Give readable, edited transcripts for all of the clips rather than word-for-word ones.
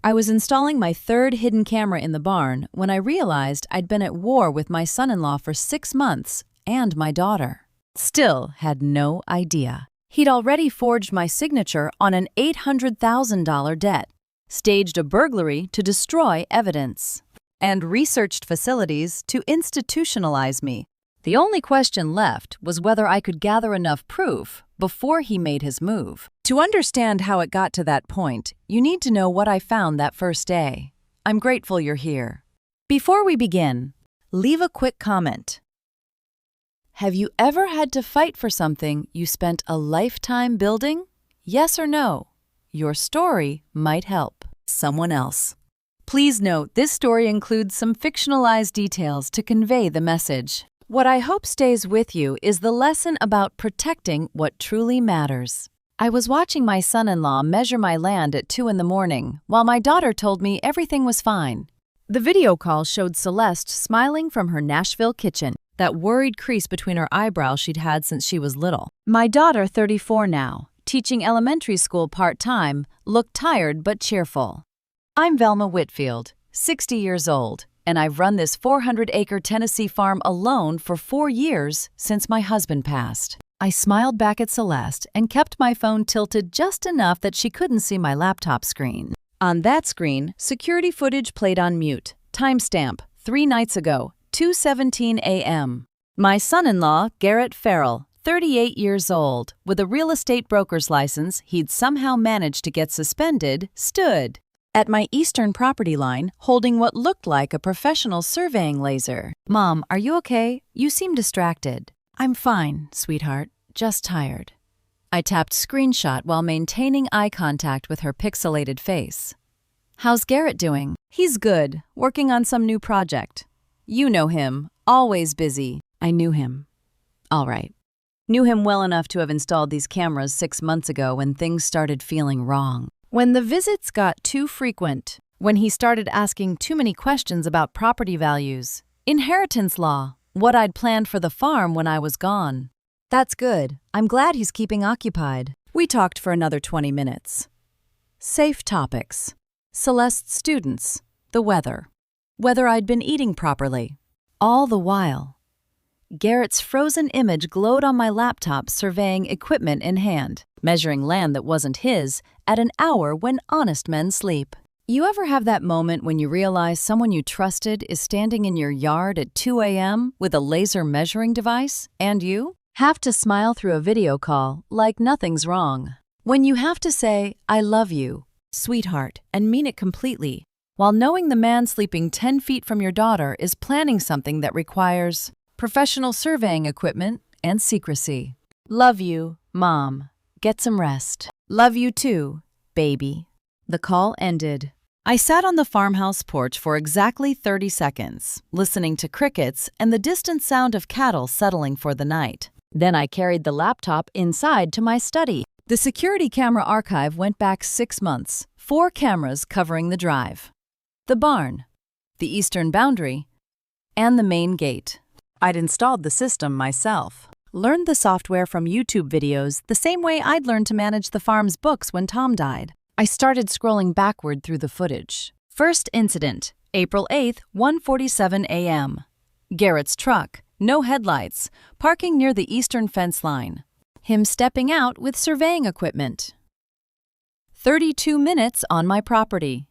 I was installing my third hidden camera in the barn when I realized I'd been at war with my son-in-law for 6 months and my daughter. Still had no idea. He'd already forged my signature on an $800,000 debt, staged a burglary to destroy evidence, and researched facilities to institutionalize me. The only question left was whether I could gather enough proof before he made his move. To understand how it got to that point, you need to know what I found that first day. I'm grateful you're here. Before we begin, leave a quick comment. Have you ever had to fight for something you spent a lifetime building? Yes or no? Your story might help someone else. Please note this story includes some fictionalized details to convey the message. What I hope stays with you is the lesson about protecting what truly matters. I was watching my son-in-law measure my land at 2 in the morning while my daughter told me everything was fine. The video call showed Celeste smiling from her Nashville kitchen, that worried crease between her eyebrows she'd had since she was little. My daughter, 34 now, teaching elementary school part-time, looked tired but cheerful. I'm Velma Whitfield, 60 years old, and I've run this 400-acre Tennessee farm alone for 4 years since my husband passed. I smiled back at Celeste and kept my phone tilted just enough that she couldn't see my laptop screen. On that screen, security footage played on mute. Timestamp, 3 nights ago, 2:17 a.m. My son-in-law, Garrett Farrell, 38 years old, with a real estate broker's license he'd somehow managed to get suspended, stood at my eastern property line, holding what looked like a professional surveying laser. Mom, are you okay? You seem distracted. I'm fine, sweetheart. Just tired. I tapped screenshot while maintaining eye contact with her pixelated face. How's Garrett doing? He's good, working on some new project. You know him, always busy. I knew him. All right. Knew him well enough to have installed these cameras 6 months ago when things started feeling wrong. When the visits got too frequent, when he started asking too many questions about property values, inheritance law, what I'd planned for the farm when I was gone. That's good. I'm glad he's keeping occupied. We talked for another 20 minutes. Safe topics. Celeste's students, the weather, whether I'd been eating properly. All the while, Garrett's frozen image glowed on my laptop surveying equipment in hand, measuring land that wasn't his at an hour when honest men sleep. You ever have that moment when you realize someone you trusted is standing in your yard at 2 a.m. with a laser measuring device, and you have to smile through a video call like nothing's wrong? When you have to say, I love you, sweetheart, and mean it completely, while knowing the man sleeping 10 feet from your daughter is planning something that requires professional surveying equipment and secrecy. Love you, Mom. Get some rest. Love you too, baby. The call ended. I sat on the farmhouse porch for exactly 30 seconds, listening to crickets and the distant sound of cattle settling for the night. Then I carried the laptop inside to my study. The security camera archive went back 6 months, 4 cameras covering the drive, the barn, the eastern boundary, and the main gate. I'd installed the system myself. Learned the software from YouTube videos the same way I'd learned to manage the farm's books when Tom died. I started scrolling backward through the footage. First incident, April 8th, 1:47 a.m. Garrett's truck, no headlights, parking near the eastern fence line. Him stepping out with surveying equipment. 32 minutes on my property.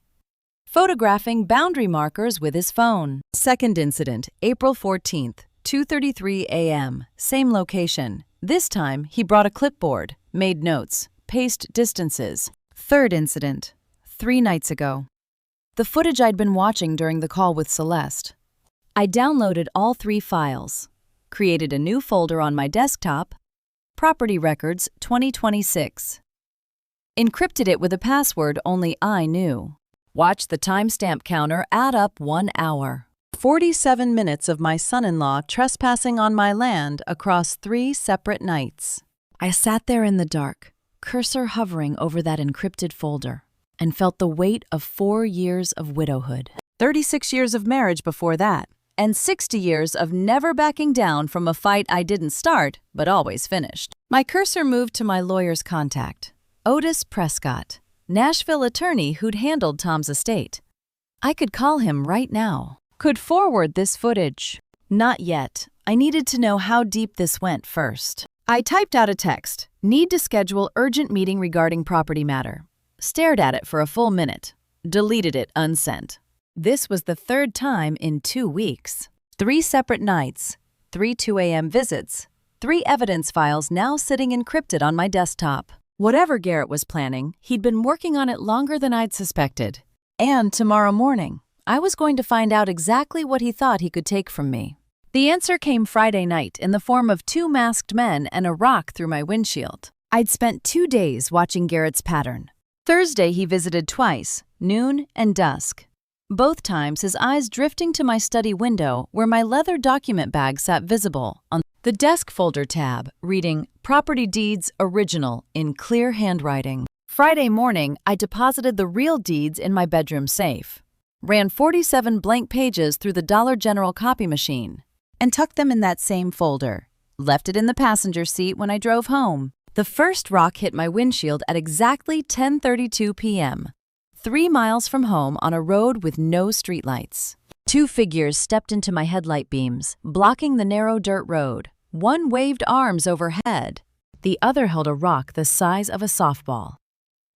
Photographing boundary markers with his phone. Second incident, April 14th, 2:33 a.m., same location. This time, he brought a clipboard, made notes, paced distances. Third incident, 3 nights ago. The footage I'd been watching during the call with Celeste. I downloaded all 3 files, created a new folder on my desktop, Property Records 2026. Encrypted it with a password only I knew. Watched the timestamp counter add up 1 hour. 47 minutes of my son-in-law trespassing on my land across 3 separate nights. I sat there in the dark, cursor hovering over that encrypted folder, and felt the weight of 4 years of widowhood. 36 years of marriage before that, and 60 years of never backing down from a fight I didn't start, but always finished. My cursor moved to my lawyer's contact, Otis Prescott, Nashville attorney who'd handled Tom's estate. I could call him right now. Could forward this footage. Not yet. I needed to know how deep this went first. I typed out a text. Need to schedule urgent meeting regarding property matter. Stared at it for a full minute. Deleted it unsent. This was the third time in 2 weeks. 3 separate nights. 3 2 a.m. visits. 3 evidence files now sitting encrypted on my desktop. Whatever Garrett was planning, he'd been working on it longer than I'd suspected. And tomorrow morning, I was going to find out exactly what he thought he could take from me. The answer came Friday night in the form of 2 masked men and a rock through my windshield. I'd spent 2 days watching Garrett's pattern. Thursday he visited twice, noon and dusk. Both times his eyes drifting to my study window where my leather document bag sat visible on the desk folder tab, reading Property Deeds Original in clear handwriting. Friday morning, I deposited the real deeds in my bedroom safe, ran 47 blank pages through the Dollar General copy machine, and tucked them in that same folder. Left it in the passenger seat when I drove home. The first rock hit my windshield at exactly 10:32 p.m., 3 miles from home on a road with no streetlights. 2 figures stepped into my headlight beams, blocking the narrow dirt road. One waved arms overhead. The other held a rock the size of a softball.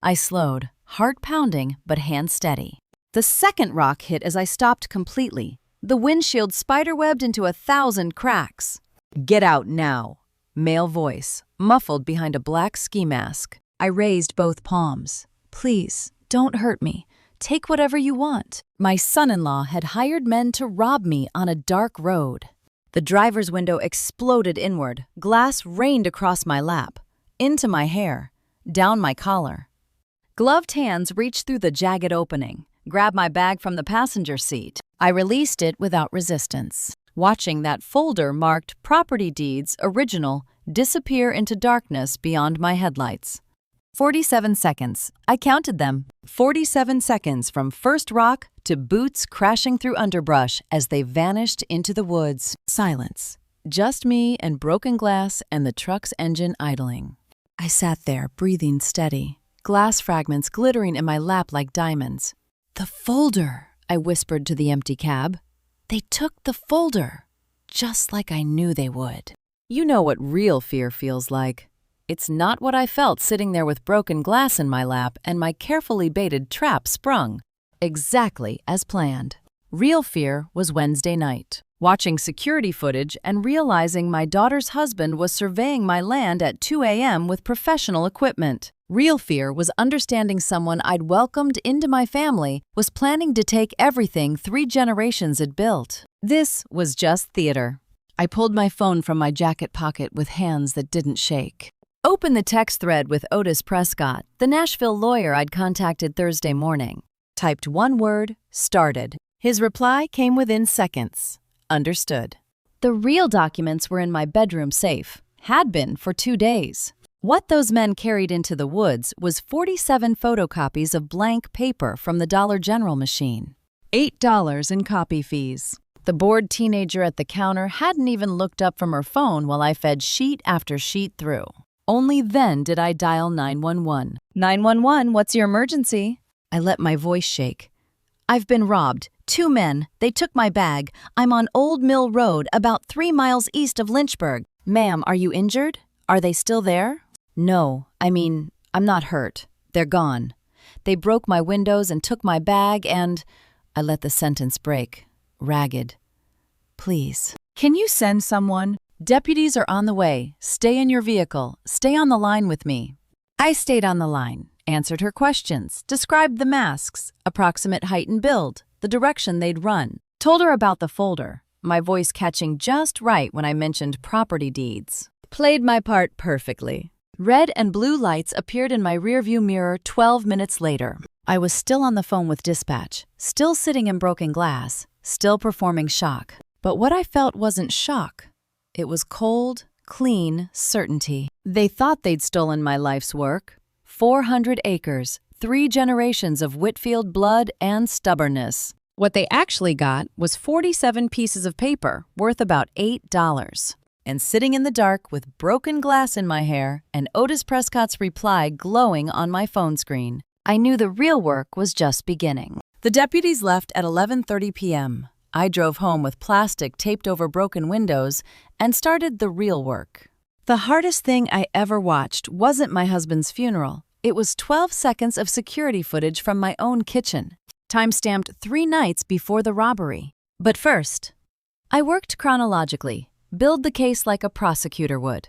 I slowed, heart pounding but hand steady. The second rock hit as I stopped completely. The windshield spiderwebbed into 1,000 cracks. "Get out now," male voice, muffled behind a black ski mask. I raised both palms. "Please, don't hurt me. Take whatever you want." My son-in-law had hired men to rob me on a dark road. The driver's window exploded inward. Glass rained across my lap, into my hair, down my collar. Gloved hands reached through the jagged opening, grabbed my bag from the passenger seat. I released it without resistance, watching that folder marked Property Deeds Original disappear into darkness beyond my headlights. 47 seconds. I counted them. 47 seconds from first rock to boots crashing through underbrush as they vanished into the woods. Silence. Just me and broken glass and the truck's engine idling. I sat there, breathing steady, glass fragments glittering in my lap like diamonds. "The folder," I whispered to the empty cab. "They took the folder, just like I knew they would." You know what real fear feels like. It's not what I felt sitting there with broken glass in my lap and my carefully baited trap sprung. Exactly as planned. Real fear was Wednesday night, watching security footage and realizing my daughter's husband was surveying my land at 2 a.m. with professional equipment. Real fear was understanding someone I'd welcomed into my family was planning to take everything 3 generations had built. This was just theater. I pulled my phone from my jacket pocket with hands that didn't shake. Opened the text thread with Otis Prescott, the Nashville lawyer I'd contacted Thursday morning. Typed one word, started. His reply came within seconds. Understood. The real documents were in my bedroom safe. Had been for 2 days. What those men carried into the woods was 47 photocopies of blank paper from the Dollar General machine. $8 in copy fees. The bored teenager at the counter hadn't even looked up from her phone while I fed sheet after sheet through. Only then did I dial 911. 911, what's your emergency? I let my voice shake. I've been robbed. 2 men. They took my bag. I'm on Old Mill Road, about 3 miles east of Lynchburg. Ma'am, are you injured? Are they still there? No, I'm not hurt. They're gone. They broke my windows and took my bag and... I let the sentence break. Ragged. Please. Can you send someone? Deputies are on the way. Stay in your vehicle. Stay on the line with me. I stayed on the line, answered her questions, described the masks, approximate height and build, the direction they'd run, told her about the folder, my voice catching just right when I mentioned property deeds. Played my part perfectly. Red and blue lights appeared in my rearview mirror 12 minutes later. I was still on the phone with dispatch, still sitting in broken glass, still performing shock. But what I felt wasn't shock. It was cold, clean certainty. They thought they'd stolen my life's work. 400 acres, 3 generations of Whitfield blood and stubbornness. What they actually got was 47 pieces of paper worth about $8. And sitting in the dark with broken glass in my hair and Otis Prescott's reply glowing on my phone screen. I knew the real work was just beginning. The deputies left at 11:30 p.m. I drove home with plastic taped over broken windows and started the real work. The hardest thing I ever watched wasn't my husband's funeral. It was 12 seconds of security footage from my own kitchen, time-stamped 3 nights before the robbery. But first, I worked chronologically, build the case like a prosecutor would.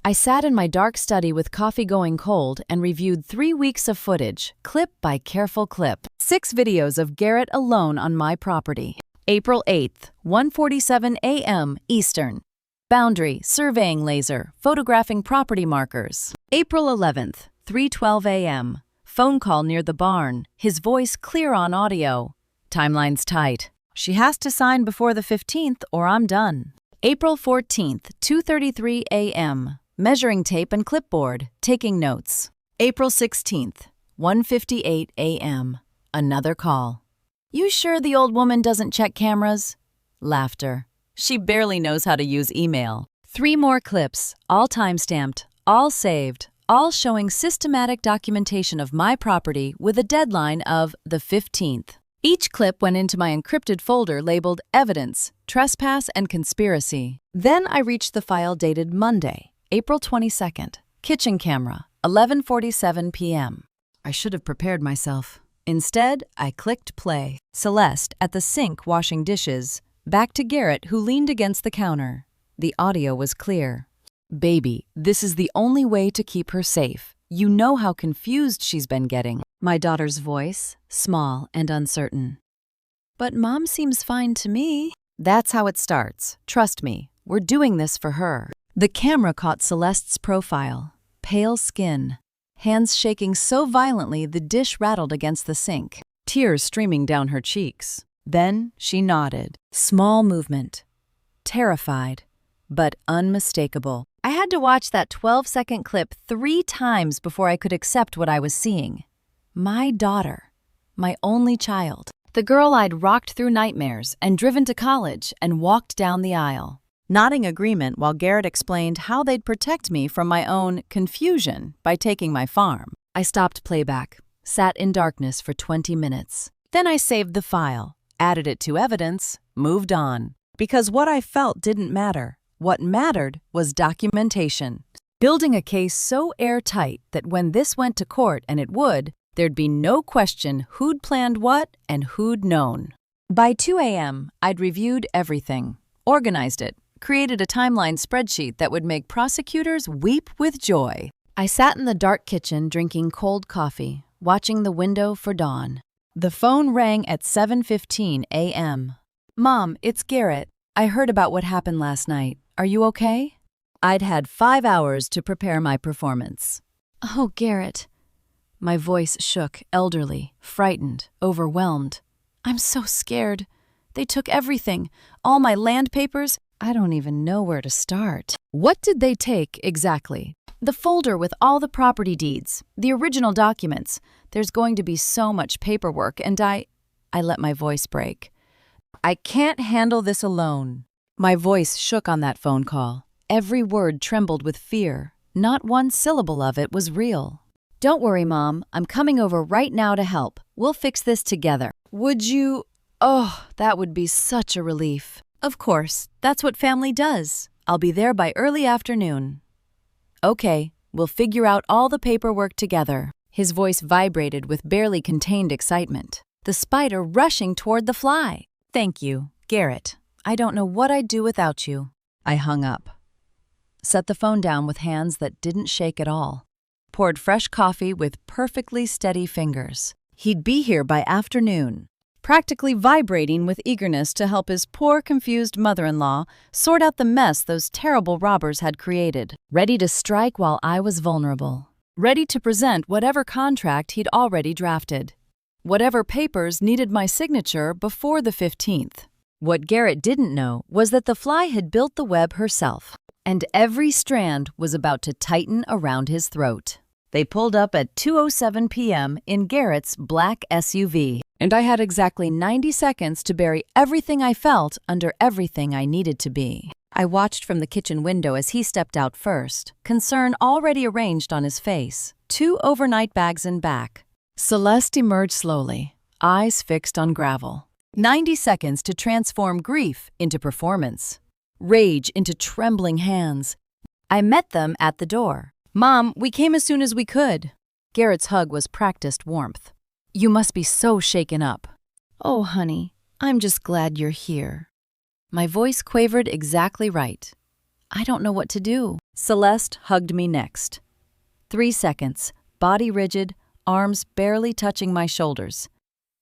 I sat in my dark study with coffee going cold and reviewed 3 weeks of footage, clip by careful clip. 6 videos of Garrett alone on my property. April 8th, 1:47 a.m. Eastern. Boundary, surveying laser, photographing property markers. April 11th, 3:12 a.m. Phone call near the barn, his voice clear on audio. Timeline's tight. She has to sign before the 15th or I'm done. April 14th, 2:33 a.m. Measuring tape and clipboard, taking notes. April 16th, 1:58 a.m. Another call. You sure the old woman doesn't check cameras? Laughter. She barely knows how to use email. 3 more clips, all time-stamped, all saved, all showing systematic documentation of my property with a deadline of the 15th. Each clip went into my encrypted folder labeled Evidence, Trespass, and Conspiracy. Then I reached the file dated Monday, April 22nd, kitchen camera, 11:47 p.m. I should have prepared myself. Instead, I clicked play. Celeste at the sink washing dishes. Back to Garrett, who leaned against the counter. The audio was clear. Baby, this is the only way to keep her safe. You know how confused she's been getting. My daughter's voice, small and uncertain. But Mom seems fine to me. That's how it starts. Trust me, we're doing this for her. The camera caught Celeste's profile. Pale skin. Hands shaking so violently the dish rattled against the sink. Tears streaming down her cheeks. Then she nodded. Small movement. Terrified, but unmistakable. I had to watch that 12-second clip 3 times before I could accept what I was seeing. My daughter. My only child. The girl I'd rocked through nightmares and driven to college and walked down the aisle. Nodding agreement while Garrett explained how they'd protect me from my own confusion by taking my farm. I stopped playback, sat in darkness for 20 minutes. Then I saved the file, added it to evidence, moved on. Because what I felt didn't matter. What mattered was documentation. Building a case so airtight that when this went to court, and it would, there'd be no question who'd planned what and who'd known. By 2 a.m., I'd reviewed everything, organized it, created a timeline spreadsheet that would make prosecutors weep with joy. I sat in the dark kitchen drinking cold coffee, watching the window for dawn. The phone rang at 7:15 a.m. Mom, it's Garrett. I heard about what happened last night. Are you okay? I'd had 5 hours to prepare my performance. Oh, Garrett. My voice shook, elderly, frightened, overwhelmed. I'm so scared. They took everything, all my land papers. I don't even know where to start. What did they take exactly? The folder with all the property deeds, the original documents. There's going to be so much paperwork, and I let my voice break. I can't handle this alone. My voice shook on that phone call. Every word trembled with fear. Not one syllable of it was real. Don't worry, Mom. I'm coming over right now to help. We'll fix this together. Would you? Oh, that would be such a relief. Of course, that's what family does. I'll be there by early afternoon. Okay, we'll figure out all the paperwork together. His voice vibrated with barely contained excitement. The spider rushing toward the fly. Thank you, Garrett. I don't know what I'd do without you. I hung up. Set the phone down with hands that didn't shake at all. Poured fresh coffee with perfectly steady fingers. He'd be here by afternoon. Practically vibrating with eagerness to help his poor, confused mother-in-law sort out the mess those terrible robbers had created. Ready to strike while I was vulnerable. Ready to present whatever contract he'd already drafted. Whatever papers needed my signature before the 15th. What Garrett didn't know was that the fly had built the web herself, and every strand was about to tighten around his throat. They pulled up at 2:07 p.m. in Garrett's black SUV, and I had exactly 90 seconds to bury everything I felt under everything I needed to be. I watched from the kitchen window as he stepped out first, concern already arranged on his face, 2 overnight bags in back, Celeste emerged slowly, eyes fixed on gravel. 90 seconds to transform grief into performance, rage into trembling hands. I met them at the door. "Mom, we came as soon as we could." Garrett's hug was practiced warmth. "You must be so shaken up." "Oh, honey, I'm just glad you're here." My voice quavered exactly right. I don't know what to do. Celeste hugged me next. 3 seconds, body rigid, arms barely touching my shoulders.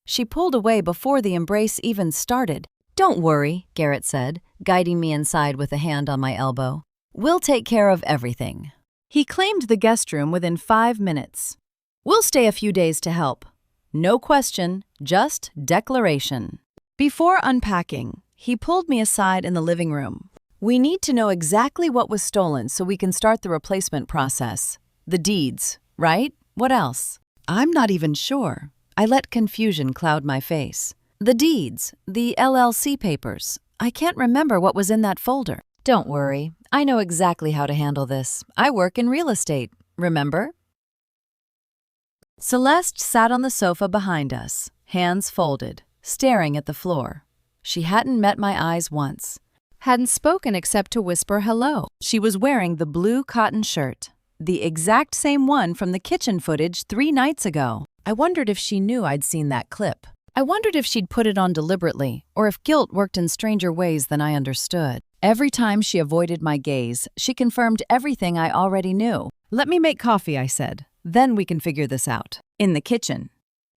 She pulled away before the embrace even started. "Don't worry," Garrett said, guiding me inside with a hand on my elbow. "We'll take care of everything." He claimed the guest room within 5 minutes. "We'll stay a few days to help. No question, just declaration." Before unpacking, he pulled me aside in the living room. "We need to know exactly what was stolen so we can start the replacement process. The deeds, right? What else?" "I'm not even sure." I let confusion cloud my face. "The deeds, the LLC papers. I can't remember what was in that folder." "Don't worry. I know exactly how to handle this. I work in real estate, remember?" Celeste sat on the sofa behind us, hands folded, staring at the floor. She hadn't met my eyes once, hadn't spoken except to whisper hello. She was wearing the blue cotton shirt, the exact same one from the kitchen footage 3 nights ago. I wondered if she knew I'd seen that clip. I wondered if she'd put it on deliberately, or if guilt worked in stranger ways than I understood. Every time she avoided my gaze, she confirmed everything I already knew. "Let me make coffee," I said. "Then we can figure this out." In the kitchen,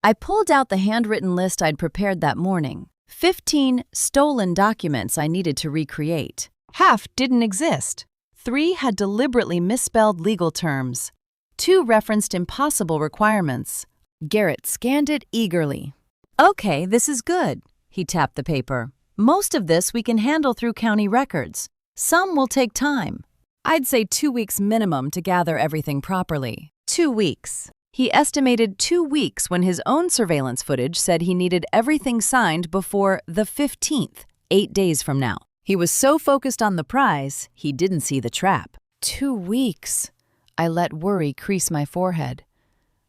I pulled out the handwritten list I'd prepared that morning. 15 stolen documents I needed to recreate. Half didn't exist. 3 had deliberately misspelled legal terms. 2 referenced impossible requirements. Garrett scanned it eagerly. "Okay, this is good." He tapped the paper. "Most of this we can handle through county records. Some will take time. I'd say 2 weeks minimum to gather everything properly." 2 weeks. He estimated 2 weeks when his own surveillance footage said he needed everything signed before the 15th, 8 days from now. He was so focused on the prize, he didn't see the trap. 2 weeks. I let worry crease my forehead.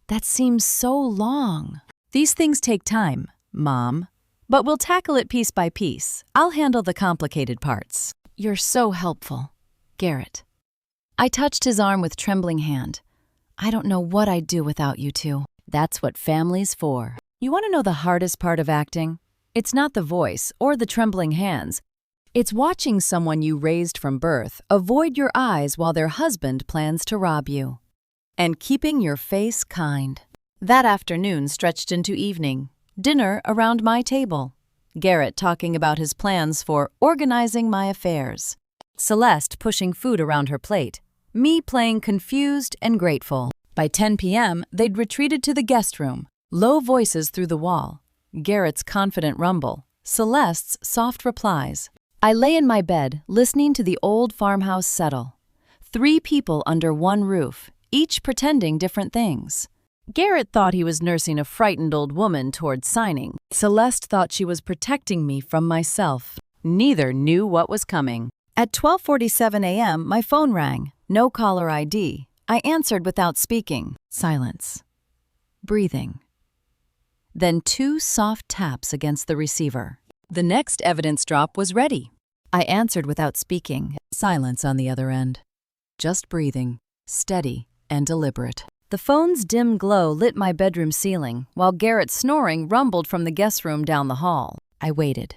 That seems so long. "These things take time, Mom. But we'll tackle it piece by piece. I'll handle the complicated parts." "You're so helpful, Garrett." I touched his arm with trembling hand. "I don't know what I'd do without you two." That's what family's for. You want to know the hardest part of acting? It's not the voice or the trembling hands. It's watching someone you raised from birth avoid your eyes while their husband plans to rob you. And keeping your face kind. That afternoon stretched into evening. Dinner around my table. Garrett talking about his plans for organizing my affairs. Celeste pushing food around her plate. Me playing confused and grateful. By 10 p.m., they'd retreated to the guest room. Low voices through the wall. Garrett's confident rumble. Celeste's soft replies. I lay in my bed, listening to the old farmhouse settle. 3 people under one roof, each pretending different things. Garrett thought he was nursing a frightened old woman toward signing. Celeste thought she was protecting me from myself. Neither knew what was coming. At 12:47 a.m., my phone rang. No caller ID. I answered without speaking. Silence. Breathing. Then 2 soft taps against the receiver. The next evidence drop was ready. I answered without speaking. Silence on the other end. Just breathing, steady and deliberate. The phone's dim glow lit my bedroom ceiling, while Garrett's snoring rumbled from the guest room down the hall. I waited.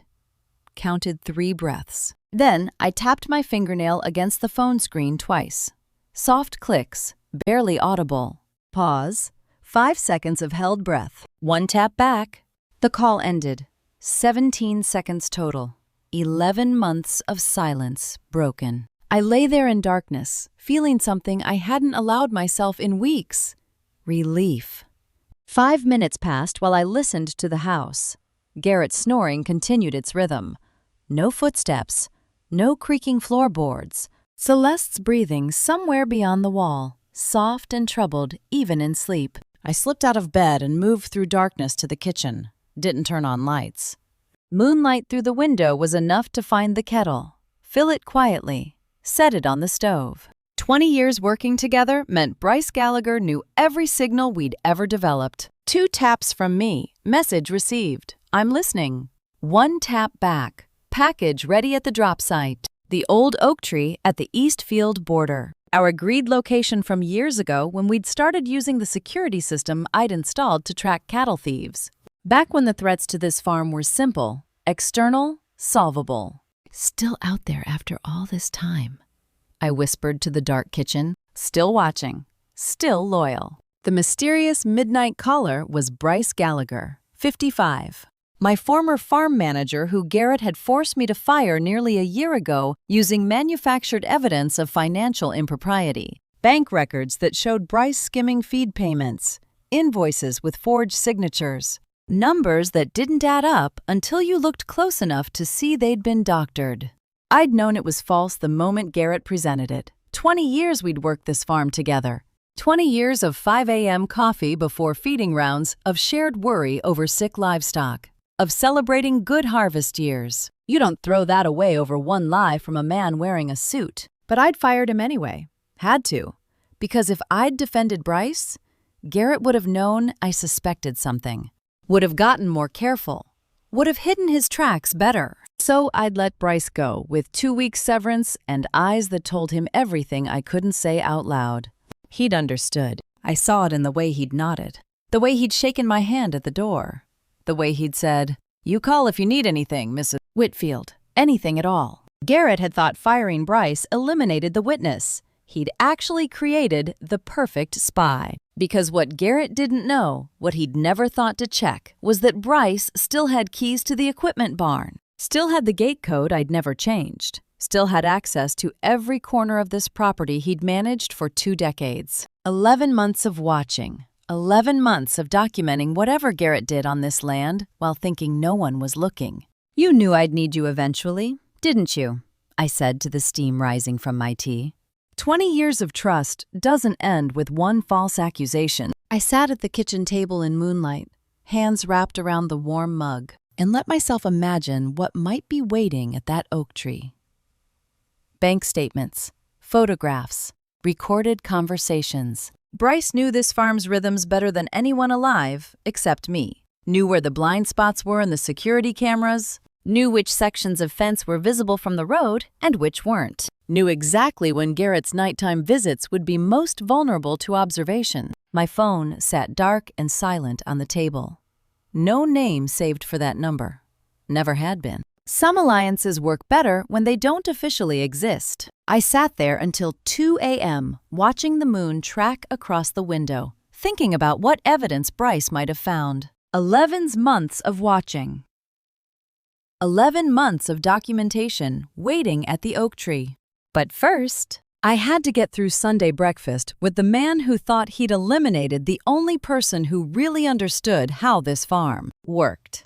Counted 3 breaths. Then I tapped my fingernail against the phone screen twice. Soft clicks, barely audible. Pause. 5 seconds of held breath. 1 tap back. The call ended. 17 seconds total. 11 months of silence broken. I lay there in darkness, feeling something I hadn't allowed myself in weeks. Relief. 5 minutes passed while I listened to the house. Garrett's snoring continued its rhythm. No footsteps. No creaking floorboards. Celeste's breathing somewhere beyond the wall, soft and troubled even in sleep. I slipped out of bed and moved through darkness to the kitchen. Didn't turn on lights. Moonlight through the window was enough to find the kettle, fill it quietly, set it on the stove. 20 years working together meant Bryce Gallagher knew every signal we'd ever developed. 2 taps from me, message received, I'm listening. 1 tap back, package ready at the drop site. The old oak tree at the East Field border. Our agreed location from years ago when we'd started using the security system I'd installed to track cattle thieves. Back when the threats to this farm were simple, external, solvable. Still out there after all this time, I whispered to the dark kitchen, still watching, still loyal. The mysterious midnight caller was Bryce Gallagher, 55. My former farm manager who Garrett had forced me to fire nearly a year ago using manufactured evidence of financial impropriety. Bank records that showed Bryce skimming feed payments, invoices with forged signatures, numbers that didn't add up until you looked close enough to see they'd been doctored. I'd known it was false the moment Garrett presented it. 20 years we'd worked this farm together. 20 years of 5 a.m. coffee before feeding rounds, of shared worry over sick livestock, of celebrating good harvest years. You don't throw that away over one lie from a man wearing a suit. But I'd fired him anyway. Had to. Because if I'd defended Bryce, Garrett would have known I suspected something. Would have gotten more careful. Would have hidden his tracks better. So I'd let Bryce go with 2 weeks severance and eyes that told him everything I couldn't say out loud. He'd understood. I saw it in the way he'd nodded. The way he'd shaken my hand at the door. The way he'd said, "You call if you need anything, Mrs. Whitfield." Anything at all. Garrett had thought firing Bryce eliminated the witness. He'd actually created the perfect spy. Because what Garrett didn't know, what he'd never thought to check, was that Bryce still had keys to the equipment barn. Still had the gate code I'd never changed. Still had access to every corner of this property he'd managed for 2 decades. 11 months of watching. 11 months of documenting whatever Garrett did on this land while thinking no one was looking. You knew I'd need you eventually, didn't you? I said to the steam rising from my tea. 20 years of trust doesn't end with one false accusation. I sat at the kitchen table in moonlight, hands wrapped around the warm mug, and let myself imagine what might be waiting at that oak tree. Bank statements, photographs, recorded conversations. Bryce knew this farm's rhythms better than anyone alive, except me. Knew where the blind spots were in the security cameras, knew which sections of fence were visible from the road and which weren't. Knew exactly when Garrett's nighttime visits would be most vulnerable to observation. My phone sat dark and silent on the table. No name saved for that number. Never had been. Some alliances work better when they don't officially exist. I sat there until 2 a.m., watching the moon track across the window, thinking about what evidence Bryce might have found. 11 months of watching. 11 months of documentation waiting at the oak tree. But first, I had to get through Sunday breakfast with the man who thought he'd eliminated the only person who really understood how this farm worked.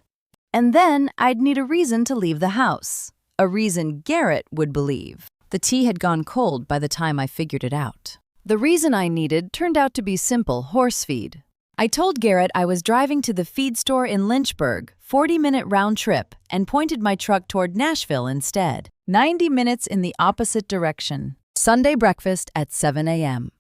And then I'd need a reason to leave the house, a reason Garrett would believe. The tea had gone cold by the time I figured it out. The reason I needed turned out to be simple horse feed. I told Garrett I was driving to the feed store in Lynchburg, 40-minute round trip, and pointed my truck toward Nashville instead, 90 minutes in the opposite direction. Sunday breakfast at 7 a.m.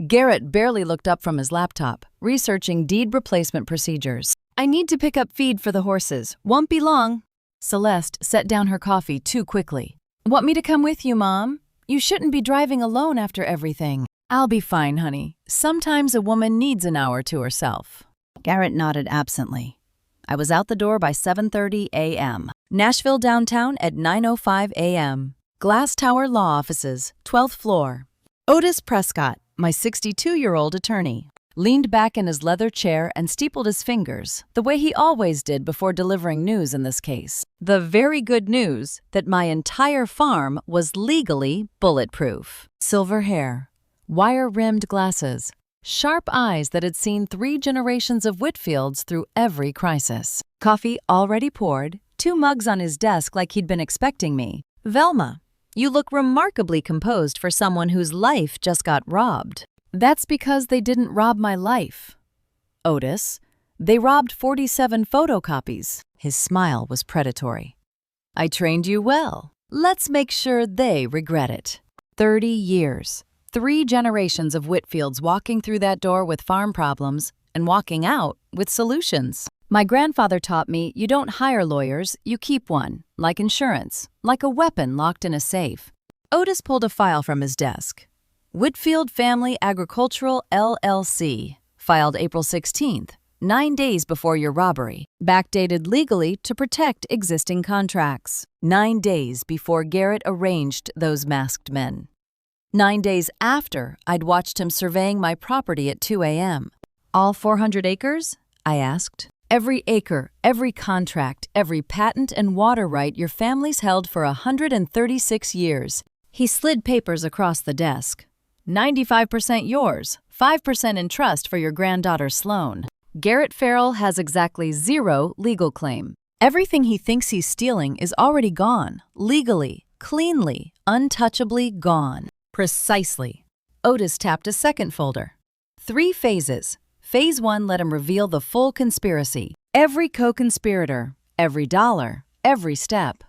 Garrett barely looked up from his laptop, researching deed replacement procedures. I need to pick up feed for the horses. Won't be long. Celeste set down her coffee too quickly. Want me to come with you, Mom? You shouldn't be driving alone after everything. I'll be fine, honey. Sometimes a woman needs an hour to herself. Garrett nodded absently. I was out the door by 7:30 a.m. Nashville downtown at 9:05 a.m. Glass Tower Law Offices, 12th floor. Otis Prescott, my 62-year-old attorney, leaned back in his leather chair and steepled his fingers, the way he always did before delivering news in this case. The very good news that my entire farm was legally bulletproof. Silver hair, wire-rimmed glasses, sharp eyes that had seen 3 generations of Whitfields through every crisis. Coffee already poured, 2 mugs on his desk like he'd been expecting me. Velma, you look remarkably composed for someone whose life just got robbed. That's because they didn't rob my life. Otis, they robbed 47 photocopies. His smile was predatory. I trained you well. Let's make sure they regret it. 30 years. 3 generations of Whitfields walking through that door with farm problems and walking out with solutions. My grandfather taught me you don't hire lawyers, you keep one, like insurance, like a weapon locked in a safe. Otis pulled a file from his desk. Whitfield Family Agricultural LLC, filed April 16th, 9 days before your robbery, backdated legally to protect existing contracts. 9 days before Garrett arranged those masked men. 9 days after I'd watched him surveying my property at 2 a.m. All 400 acres? I asked. Every acre, every contract, every patent and water right your family's held for 136 years. He slid papers across the desk. 95% yours, 5% in trust for your granddaughter Sloan. Garrett Farrell has exactly 0 legal claim. Everything he thinks he's stealing is already gone, legally, cleanly, untouchably gone. Precisely. Otis tapped a second folder. 3 phases. Phase 1 let him reveal the full conspiracy. Every co-conspirator, every dollar, every step.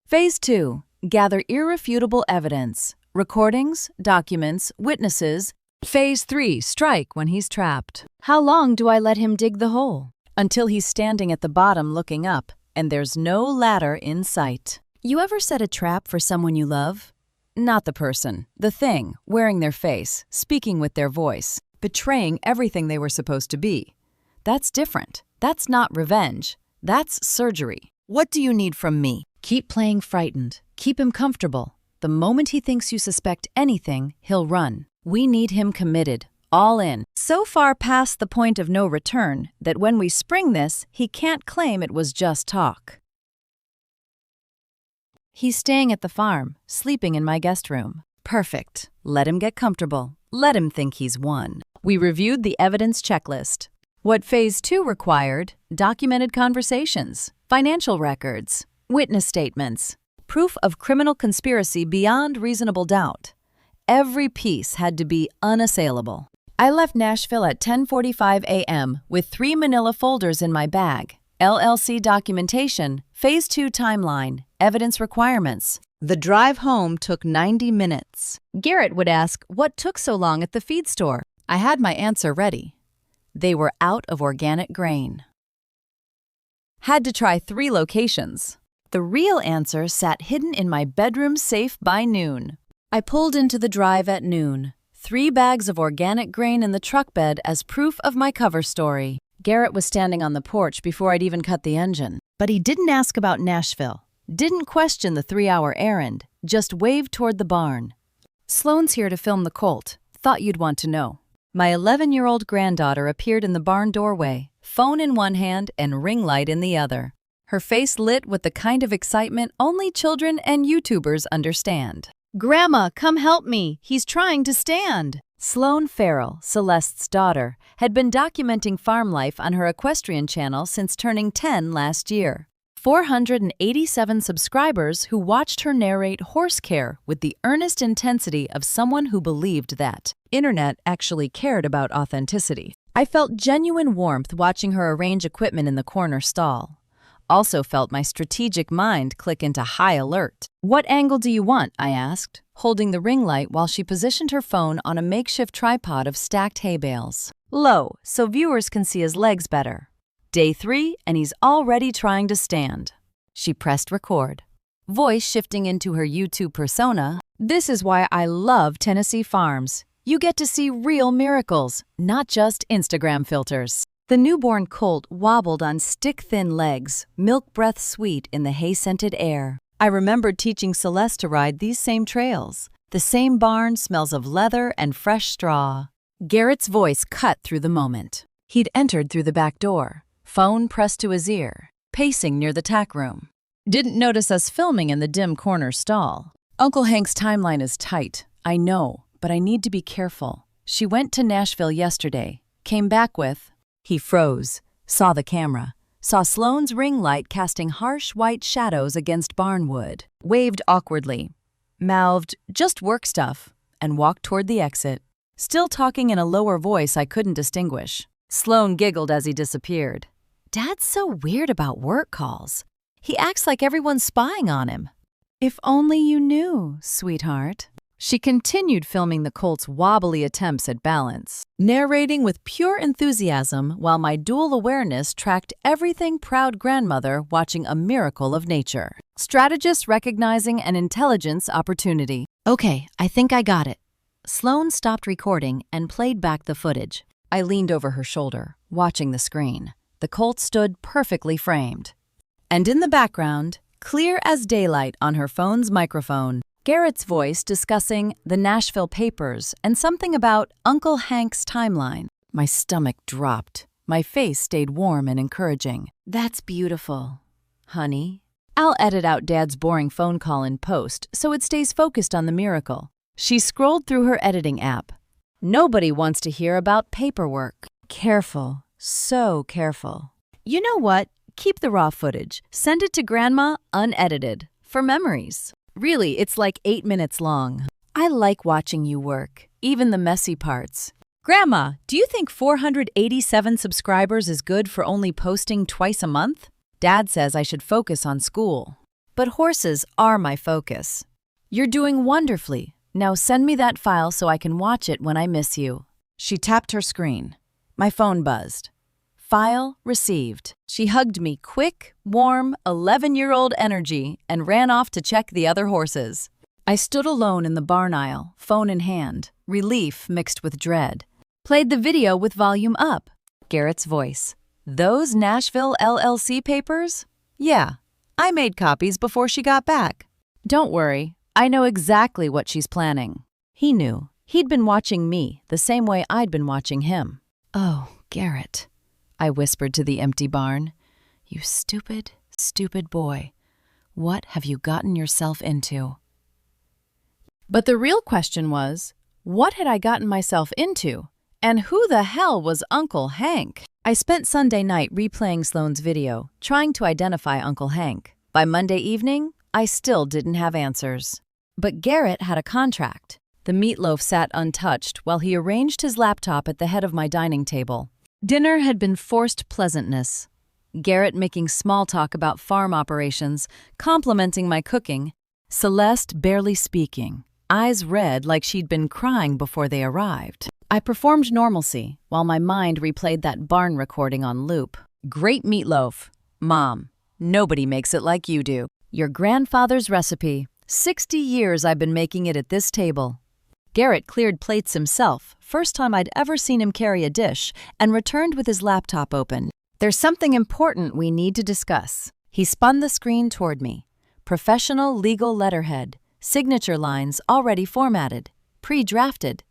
Phase 2. Gather irrefutable evidence. Recordings, documents, witnesses. Phase 3. Strike when he's trapped. How long do I let him dig the hole? Until he's standing at the bottom looking up, and there's no ladder in sight. You ever set a trap for someone you love? Not the person, the thing, wearing their face, speaking with their voice, betraying everything they were supposed to be. That's different. That's not revenge. That's surgery. What do you need from me? Keep playing frightened. Keep him comfortable. The moment he thinks you suspect anything, he'll run. We need him committed, all in. So far past the point of no return that when we spring this, he can't claim it was just talk. He's staying at the farm, sleeping in my guest room. Perfect. Let him get comfortable. Let him think he's won. We reviewed the evidence checklist. What Phase 2 required: documented conversations, financial records, witness statements, proof of criminal conspiracy beyond reasonable doubt. Every piece had to be unassailable. I left Nashville at 10:45 a.m. with 3 manila folders in my bag. LLC documentation, Phase 2 timeline, evidence requirements. The drive home took 90 minutes. Garrett would ask, what took so long at the feed store? I had my answer ready. They were out of organic grain. Had to try 3 locations. The real answer sat hidden in my bedroom safe by noon. I pulled into the drive at noon. 3 bags of organic grain in the truck bed as proof of my cover story. Garrett was standing on the porch before I'd even cut the engine. But he didn't ask about Nashville. Didn't question the 3-hour errand. Just waved toward the barn. Sloan's here to film the colt. Thought you'd want to know. My 11-year-old granddaughter appeared in the barn doorway, phone in one hand and ring light in the other. Her face lit with the kind of excitement only children and YouTubers understand. Grandma, come help me. He's trying to stand. Sloan Farrell, Celeste's daughter, had been documenting farm life on her equestrian channel since turning 10 last year. 487 subscribers who watched her narrate horse care with the earnest intensity of someone who believed that internet actually cared about authenticity. I felt genuine warmth watching her arrange equipment in the corner stall. Also felt my strategic mind click into high alert. What angle do you want? I asked, holding the ring light while she positioned her phone on a makeshift tripod of stacked hay bales. Low, so viewers can see his legs better. Day 3, and he's already trying to stand. She pressed record. Voice shifting into her YouTube persona. This is why I love Tennessee farms. You get to see real miracles, not just Instagram filters. The newborn colt wobbled on stick-thin legs, milk breath sweet in the hay-scented air. I remembered teaching Celeste to ride these same trails. The same barn smells of leather and fresh straw. Garrett's voice cut through the moment. He'd entered through the back door, phone pressed to his ear, pacing near the tack room. Didn't notice us filming in the dim corner stall. Uncle Hank's timeline is tight, I know, but I need to be careful. She went to Nashville yesterday, came back with... He froze, saw the camera, saw Sloan's ring light casting harsh white shadows against barnwood, waved awkwardly, mouthed, just work stuff, and walked toward the exit, still talking in a lower voice I couldn't distinguish. Sloan giggled as he disappeared. Dad's so weird about work calls. He acts like everyone's spying on him. If only you knew, sweetheart. She continued filming the colt's wobbly attempts at balance, narrating with pure enthusiasm while my dual awareness tracked everything proud grandmother watching a miracle of nature. Strategist recognizing an intelligence opportunity. Okay, I think I got it. Sloane stopped recording and played back the footage. I leaned over her shoulder, watching the screen. The colt stood perfectly framed. And in the background, clear as daylight on her phone's microphone, Garrett's voice discussing the Nashville papers and something about Uncle Hank's timeline. My stomach dropped. My face stayed warm and encouraging. That's beautiful, honey. I'll edit out Dad's boring phone call in post so it stays focused on the miracle. She scrolled through her editing app. Nobody wants to hear about paperwork. Careful, so careful. You know what? Keep the raw footage. Send it to Grandma unedited for memories. Really, it's like 8 minutes long. I like watching you work, even the messy parts. Grandma, do you think 487 subscribers is good for only posting twice a month? Dad says I should focus on school. But horses are my focus. You're doing wonderfully. Now send me that file so I can watch it when I miss you. She tapped her screen. My phone buzzed. File received. She hugged me quick, warm, 11-year-old energy and ran off to check the other horses. I stood alone in the barn aisle, phone in hand, relief mixed with dread. Played the video with volume up. Garrett's voice. Those Nashville LLC papers? Yeah, I made copies before she got back. Don't worry, I know exactly what she's planning. He knew. He'd been watching me the same way I'd been watching him. Oh, Garrett, I whispered to the empty barn. You stupid, stupid boy. What have you gotten yourself into? But the real question was, what had I gotten myself into? And who the hell was Uncle Hank? I spent Sunday night replaying Sloane's video, trying to identify Uncle Hank. By Monday evening, I still didn't have answers. But Garrett had a contract. The meatloaf sat untouched while he arranged his laptop at the head of my dining table. Dinner had been forced pleasantness. Garrett making small talk about farm operations, complimenting my cooking. Celeste barely speaking, eyes red like she'd been crying before they arrived. I performed normalcy while my mind replayed that barn recording on loop. Great meatloaf. Mom, nobody makes it like you do. Your grandfather's recipe. 60 years I've been making it at this table. Garrett cleared plates himself, first time I'd ever seen him carry a dish, and returned with his laptop open. There's something important we need to discuss. He spun the screen toward me. Professional legal letterhead, signature lines already formatted, pre-drafted.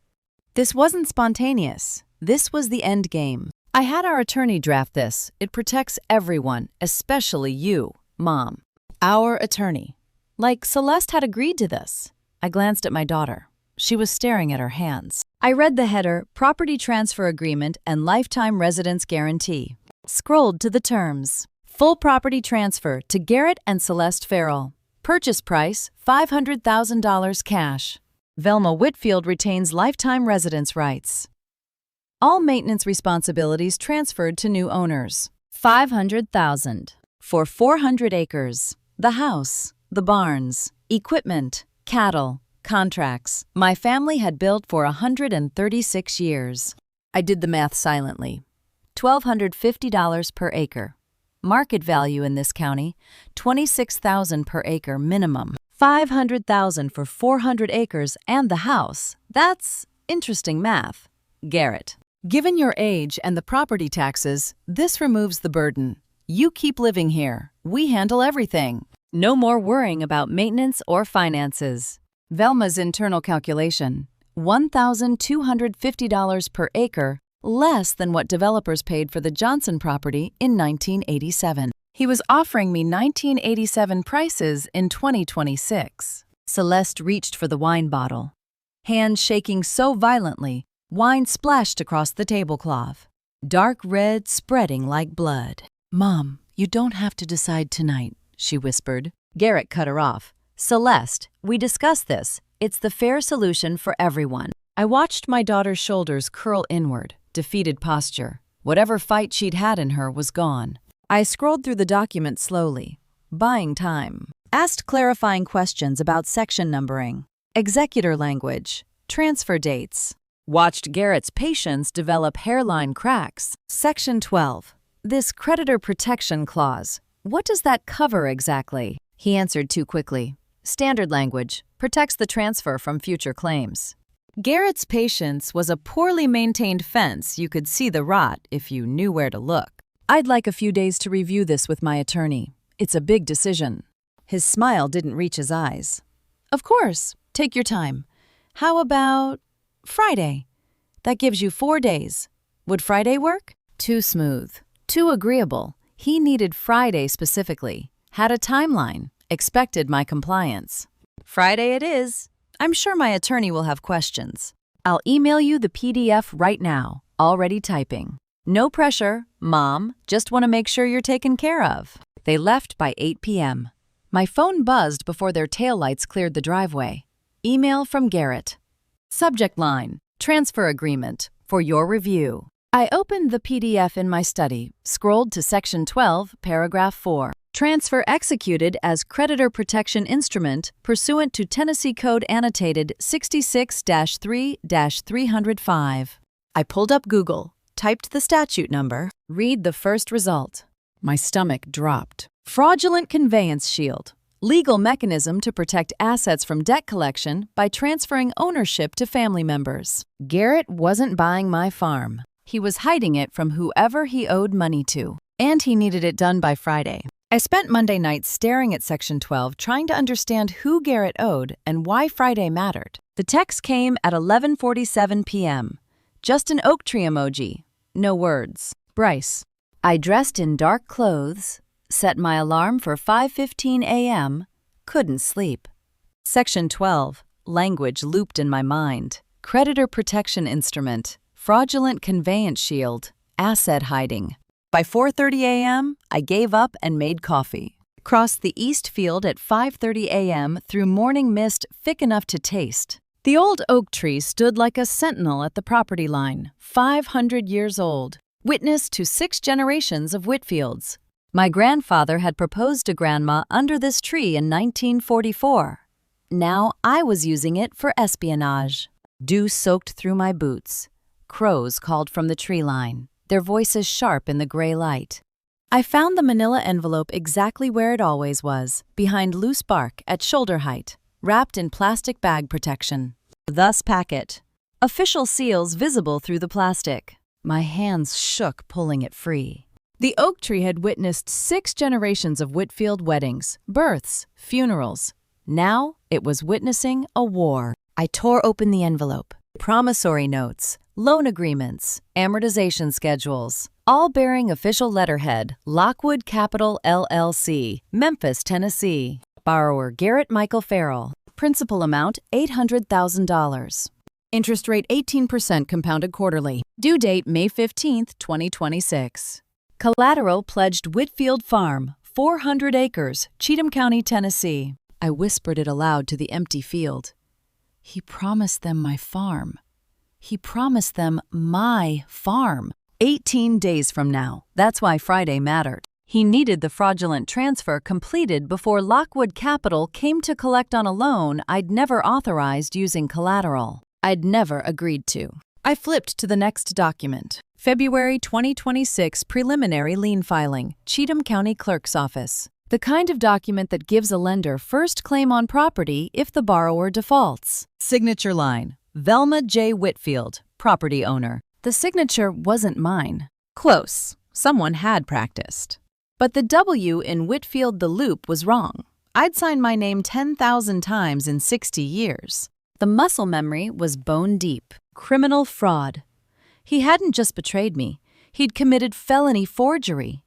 This wasn't spontaneous. This was the end game. I had our attorney draft this. It protects everyone, especially you, Mom. Our attorney. Like Celeste had agreed to this. I glanced at my daughter. She was staring at her hands. I read the header, Property Transfer Agreement and Lifetime Residence Guarantee. Scrolled to the terms. Full property transfer to Garrett and Celeste Farrell. Purchase price, $500,000 cash. Velma Whitfield retains lifetime residence rights. All maintenance responsibilities transferred to new owners. $500,000 for 400 acres. The house, the barns, equipment, cattle, contracts. My family had built for 136 years. I did the math silently. $1,250 per acre. Market value in this county, $26,000 per acre minimum. $500,000 for 400 acres and the house. That's interesting math. Garrett. Given your age and the property taxes, this removes the burden. You keep living here. We handle everything. No more worrying about maintenance or finances. Velma's internal calculation, $1,250 per acre, less than what developers paid for the Johnson property in 1987. He was offering me 1987 prices in 2026. Celeste reached for the wine bottle. Hands shaking so violently, wine splashed across the tablecloth. Dark red spreading like blood. Mom, you don't have to decide tonight, she whispered. Garrett cut her off. Celeste, we discussed this. It's the fair solution for everyone. I watched my daughter's shoulders curl inward, defeated posture. Whatever fight she'd had in her was gone. I scrolled through the document slowly, buying time. Asked clarifying questions about section numbering. executor language, transfer dates. Watched Garrett's patients develop hairline cracks. Section 12. This creditor protection clause. What does that cover exactly? He answered too quickly. Standard language. Protects the transfer from future claims. Garrett's patience was a poorly maintained fence. You could see the rot if you knew where to look. I'd like a few days to review this with my attorney. It's a big decision. His smile didn't reach his eyes. Of course. Take your time. How about Friday? That gives you 4 days. Would Friday work? Too smooth. Too agreeable. He needed Friday specifically. Had a timeline. Expected my compliance. Friday it is. I'm sure my attorney will have questions. I'll email you the PDF right now. Already typing. No pressure, Mom. Just want to make sure you're taken care of. They left by 8 p.m. My phone buzzed before their taillights cleared the driveway. Email from Garrett. Subject line, transfer agreement, for your review. I opened the PDF in my study, scrolled to Section 12, Paragraph 4. Transfer executed as creditor protection instrument pursuant to Tennessee Code Annotated 66-3-305. I pulled up Google, typed the statute number, read the first result. My stomach dropped. Fraudulent conveyance shield. Legal mechanism to protect assets from debt collection by transferring ownership to family members. Garrett wasn't buying my farm. He was hiding it from whoever he owed money to, and he needed it done by Friday. I spent Monday night staring at Section 12, trying to understand who Garrett owed and why Friday mattered. The text came at 11:47 p.m. Just an oak tree emoji. No words. Bryce. I dressed in dark clothes, set my alarm for 5:15 a.m., couldn't sleep. Section 12. Language looped in my mind. Creditor protection instrument. Fraudulent conveyance shield. Asset hiding. By 4:30 a.m., I gave up and made coffee. Crossed the east field at 5:30 a.m. through morning mist thick enough to taste. The old oak tree stood like a sentinel at the property line, 500 years old, witness to 6 generations of Whitfields. My grandfather had proposed to Grandma under this tree in 1944. Now I was using it for espionage. Dew soaked through my boots. Crows called from the tree line, their voices sharp in the gray light. I found the manila envelope exactly where it always was, behind loose bark at shoulder height, wrapped in plastic bag protection. Thus packet. Official seals visible through the plastic. My hands shook pulling it free. The oak tree had witnessed 6 generations of Whitfield weddings, births, funerals. Now it was witnessing a war. I tore open the envelope. Promissory notes, loan agreements, amortization schedules, all bearing official letterhead, Lockwood Capital LLC, Memphis, Tennessee. Borrower Garrett Michael Farrell. Principal amount $800,000. Interest rate 18% compounded quarterly. Due date May 15, 2026. Collateral pledged Whitfield Farm, 400 acres, Cheatham County, Tennessee. I whispered it aloud to the empty field. He promised them my farm. He promised them my farm. 18 days from now. That's why Friday mattered. He needed the fraudulent transfer completed before Lockwood Capital came to collect on a loan I'd never authorized using collateral. I'd never agreed to. I flipped to the next document. February 2026 preliminary lien filing, Cheatham County Clerk's Office. The kind of document that gives a lender first claim on property if the borrower defaults. Signature line, Velma J. Whitfield, property owner. The signature wasn't mine. Close. Someone had practiced. But the W in Whitfield the Loop was wrong. I'd signed my name 10,000 times in 60 years. The muscle memory was bone deep. Criminal fraud. He hadn't just betrayed me. He'd committed felony forgery.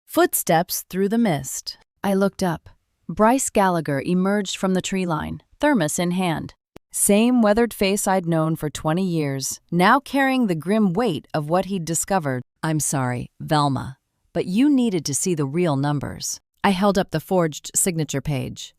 Footsteps through the mist. I looked up. Bryce Gallagher emerged from the tree line, thermos in hand. Same weathered face I'd known for 20 years, now carrying the grim weight of what he'd discovered. I'm sorry, Velma, but you needed to see the real numbers. I held up the forged signature page.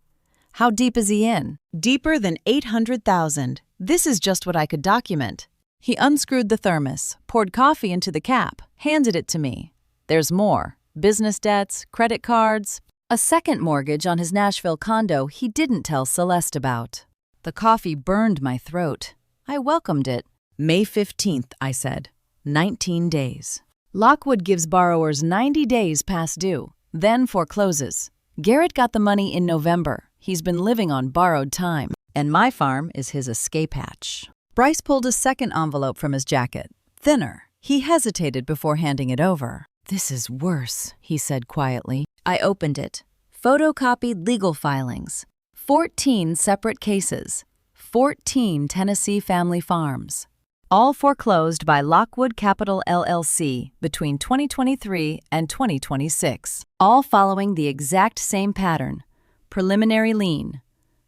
How deep is he in? Deeper than 800,000. This is just what I could document. He unscrewed the thermos, poured coffee into the cap, handed it to me. There's more. Business debts, credit cards, a second mortgage on his Nashville condo he didn't tell Celeste about. The coffee burned my throat. I welcomed it. May 15th, I said. 19 days. Lockwood gives borrowers 90 days past due, then forecloses. Garrett got the money in November. He's been living on borrowed time, and my farm is his escape hatch. Bryce pulled a second envelope from his jacket, thinner. He hesitated before handing it over. "This is worse," he said quietly. I opened it. Photocopied legal filings. 14 separate cases. 14 Tennessee family farms. All foreclosed by Lockwood Capital LLC between 2023 and 2026. All following the exact same pattern. Preliminary lien.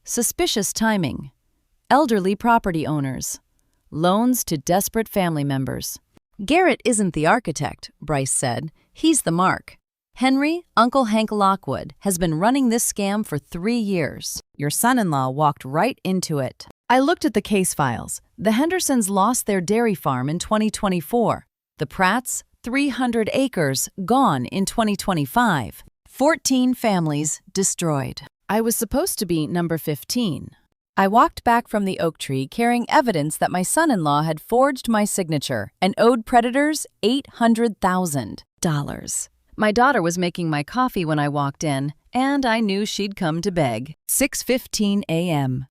Suspicious timing. Elderly property owners. Loans to desperate family members. "Garrett isn't the architect," Bryce said. "He's the mark. Henry, Uncle Hank Lockwood, has been running this scam for 3 years. Your son-in-law walked right into it." I looked at the case files. The Hendersons lost their dairy farm in 2024. The Pratts, 300 acres, gone in 2025. 14 families destroyed. I was supposed to be number 15. I walked back from the oak tree carrying evidence that my son-in-law had forged my signature and owed creditors $800,000. My daughter was making my coffee when I walked in, and I knew she'd come to beg. 6:15 a.m.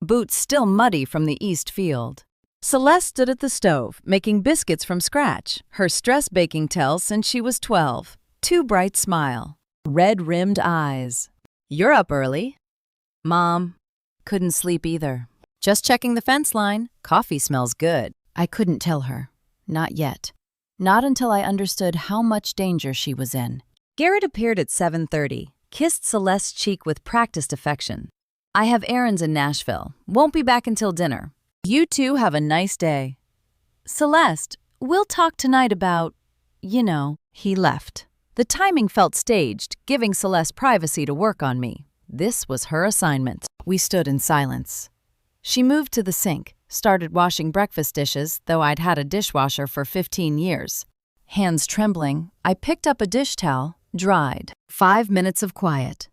Boots still muddy from the east field. Celeste stood at the stove, making biscuits from scratch, her stress baking tell since she was 12. Too bright smile. Red-rimmed eyes. "You're up early." "Mom." Couldn't sleep either. "Just checking the fence line. Coffee smells good." I couldn't tell her. Not yet. Not until I understood how much danger she was in. Garrett appeared at 7:30, kissed Celeste's cheek with practiced affection. "I have errands in Nashville. Won't be back until dinner. You two have a nice day." "Celeste, we'll talk tonight about, you know." He left. The timing felt staged, giving Celeste privacy to work on me. This was her assignment. We stood in silence. She moved to the sink, started washing breakfast dishes, though I'd had a dishwasher for 15 years. Hands trembling, I picked up a dish towel, dried. 5 minutes of quiet.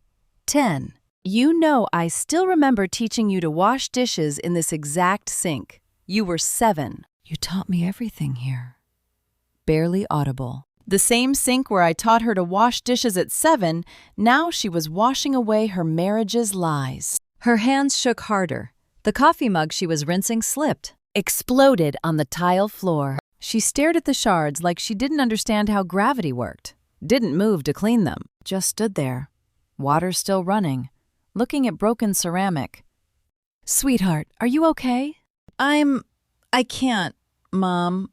10. "You know I still remember teaching you to wash dishes in this exact sink. You were 7. You taught me everything here." Barely audible. The same sink where I taught her to wash dishes at 7, now she was washing away her marriage's lies. Her hands shook harder. The coffee mug she was rinsing slipped, exploded on the tile floor. She stared at the shards like she didn't understand how gravity worked. Didn't move to clean them, just stood there. Water still running, looking at broken ceramic. "Sweetheart, are you okay?" I can't, Mom.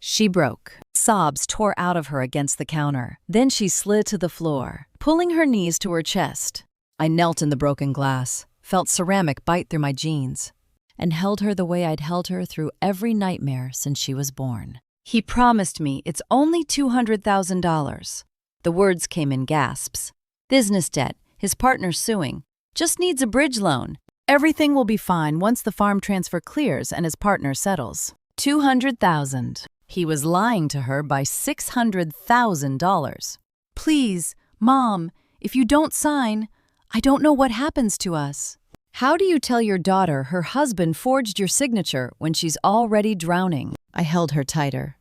She broke. Sobs tore out of her against the counter. Then she slid to the floor, pulling her knees to her chest. I knelt in the broken glass, felt ceramic bite through my jeans, and held her the way I'd held her through every nightmare since she was born. "He promised me it's only $200,000. The words came in gasps. "Business debt, his partner suing. Just needs a bridge loan. Everything will be fine once the farm transfer clears and his partner settles. $200,000. He was lying to her by $600,000. "Please, Mom, if you don't sign, I don't know what happens to us." How do you tell your daughter her husband forged your signature when she's already drowning? I held her tighter.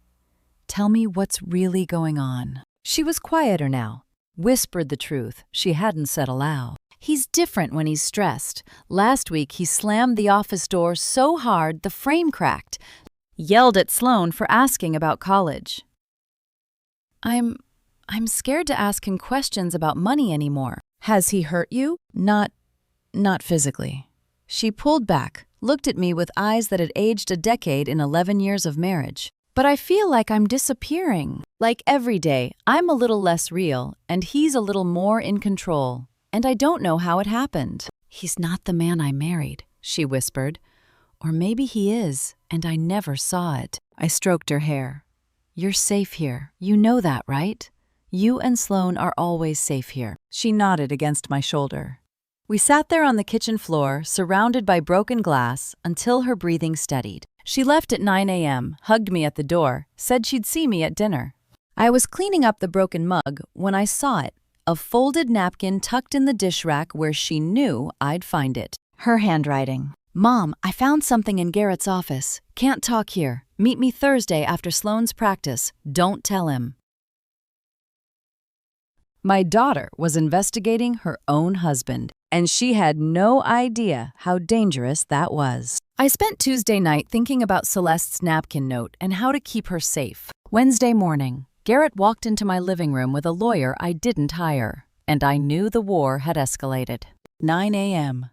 "Tell me what's really going on." She was quieter now, whispered the truth she hadn't said aloud. "He's different when he's stressed. Last week he slammed the office door so hard the frame cracked. Yelled at Sloan for asking about college. I'm scared to ask him questions about money anymore." "Has he hurt you?" Not physically." She pulled back, looked at me with eyes that had aged a decade in 11 years of marriage. "But I feel like I'm disappearing. Like every day, I'm a little less real, and he's a little more in control. And I don't know how it happened." "He's not the man I married," she whispered. "Or maybe he is, and I never saw it." I stroked her hair. "You're safe here. You know that, right? You and Sloan are always safe here." She nodded against my shoulder. We sat there on the kitchen floor, surrounded by broken glass, until her breathing steadied. She left at 9 a.m., hugged me at the door, said she'd see me at dinner. I was cleaning up the broken mug when I saw it, a folded napkin tucked in the dish rack where she knew I'd find it. Her handwriting. Mom, I found something in Garrett's office. Can't talk here. Meet me Thursday after Sloane's practice. Don't tell him. My daughter was investigating her own husband, and she had no idea how dangerous that was. I spent Tuesday night thinking about Celeste's napkin note and how to keep her safe. Wednesday morning, Garrett walked into my living room with a lawyer I didn't hire, and I knew the war had escalated. 9 a.m.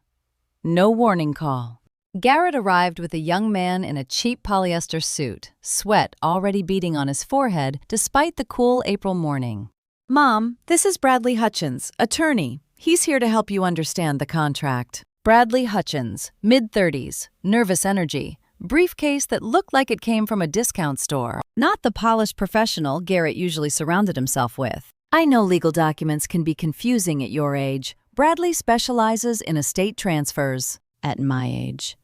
No warning call. Garrett arrived with a young man in a cheap polyester suit, sweat already beading on his forehead despite the cool April morning. Mom, this is Bradley Hutchins, attorney. He's here to help you understand the contract. Bradley Hutchins, mid-30s, nervous energy, briefcase that looked like it came from a discount store. Not the polished professional Garrett usually surrounded himself with. I know legal documents can be confusing at your age. Bradley specializes in estate transfers. At my age.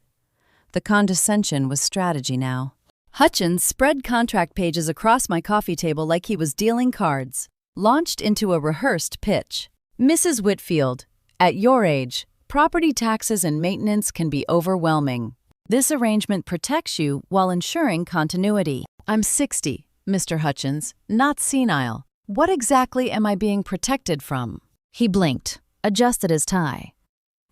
The condescension was strategy now. Hutchins spread contract pages across my coffee table like he was dealing cards. Launched into a rehearsed pitch. Mrs. Whitfield, at your age, property taxes and maintenance can be overwhelming. This arrangement protects you while ensuring continuity. I'm 60, Mr. Hutchins, not senile. What exactly am I being protected from? He blinked, adjusted his tie.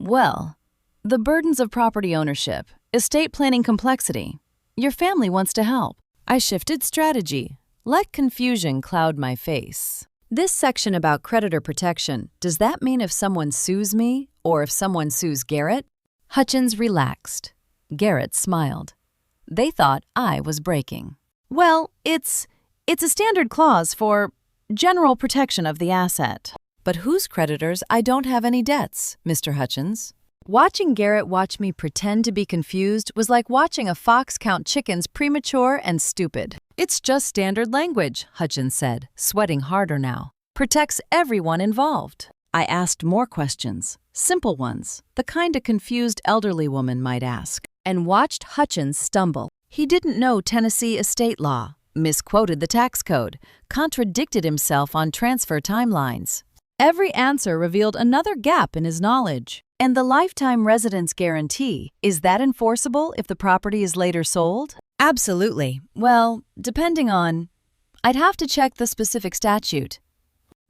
Well, the burdens of property ownership, estate planning complexity. Your family wants to help. I shifted strategy. Let confusion cloud my face. This section about creditor protection, does that mean if someone sues me or if someone sues Garrett? Hutchins relaxed. Garrett smiled. They thought I was breaking. Well, it's a standard clause for general protection of the asset. But whose creditors? I don't have any debts, Mr. Hutchins. Watching Garrett watch me pretend to be confused was like watching a fox count chickens premature and stupid. It's just standard language, Hutchins said, sweating harder now. Protects everyone involved. I asked more questions, simple ones, the kind a confused elderly woman might ask, and watched Hutchins stumble. He didn't know Tennessee estate law, misquoted the tax code, contradicted himself on transfer timelines. Every answer revealed another gap in his knowledge. And the lifetime residence guarantee, is that enforceable if the property is later sold? Absolutely. Well, depending on... I'd have to check the specific statute.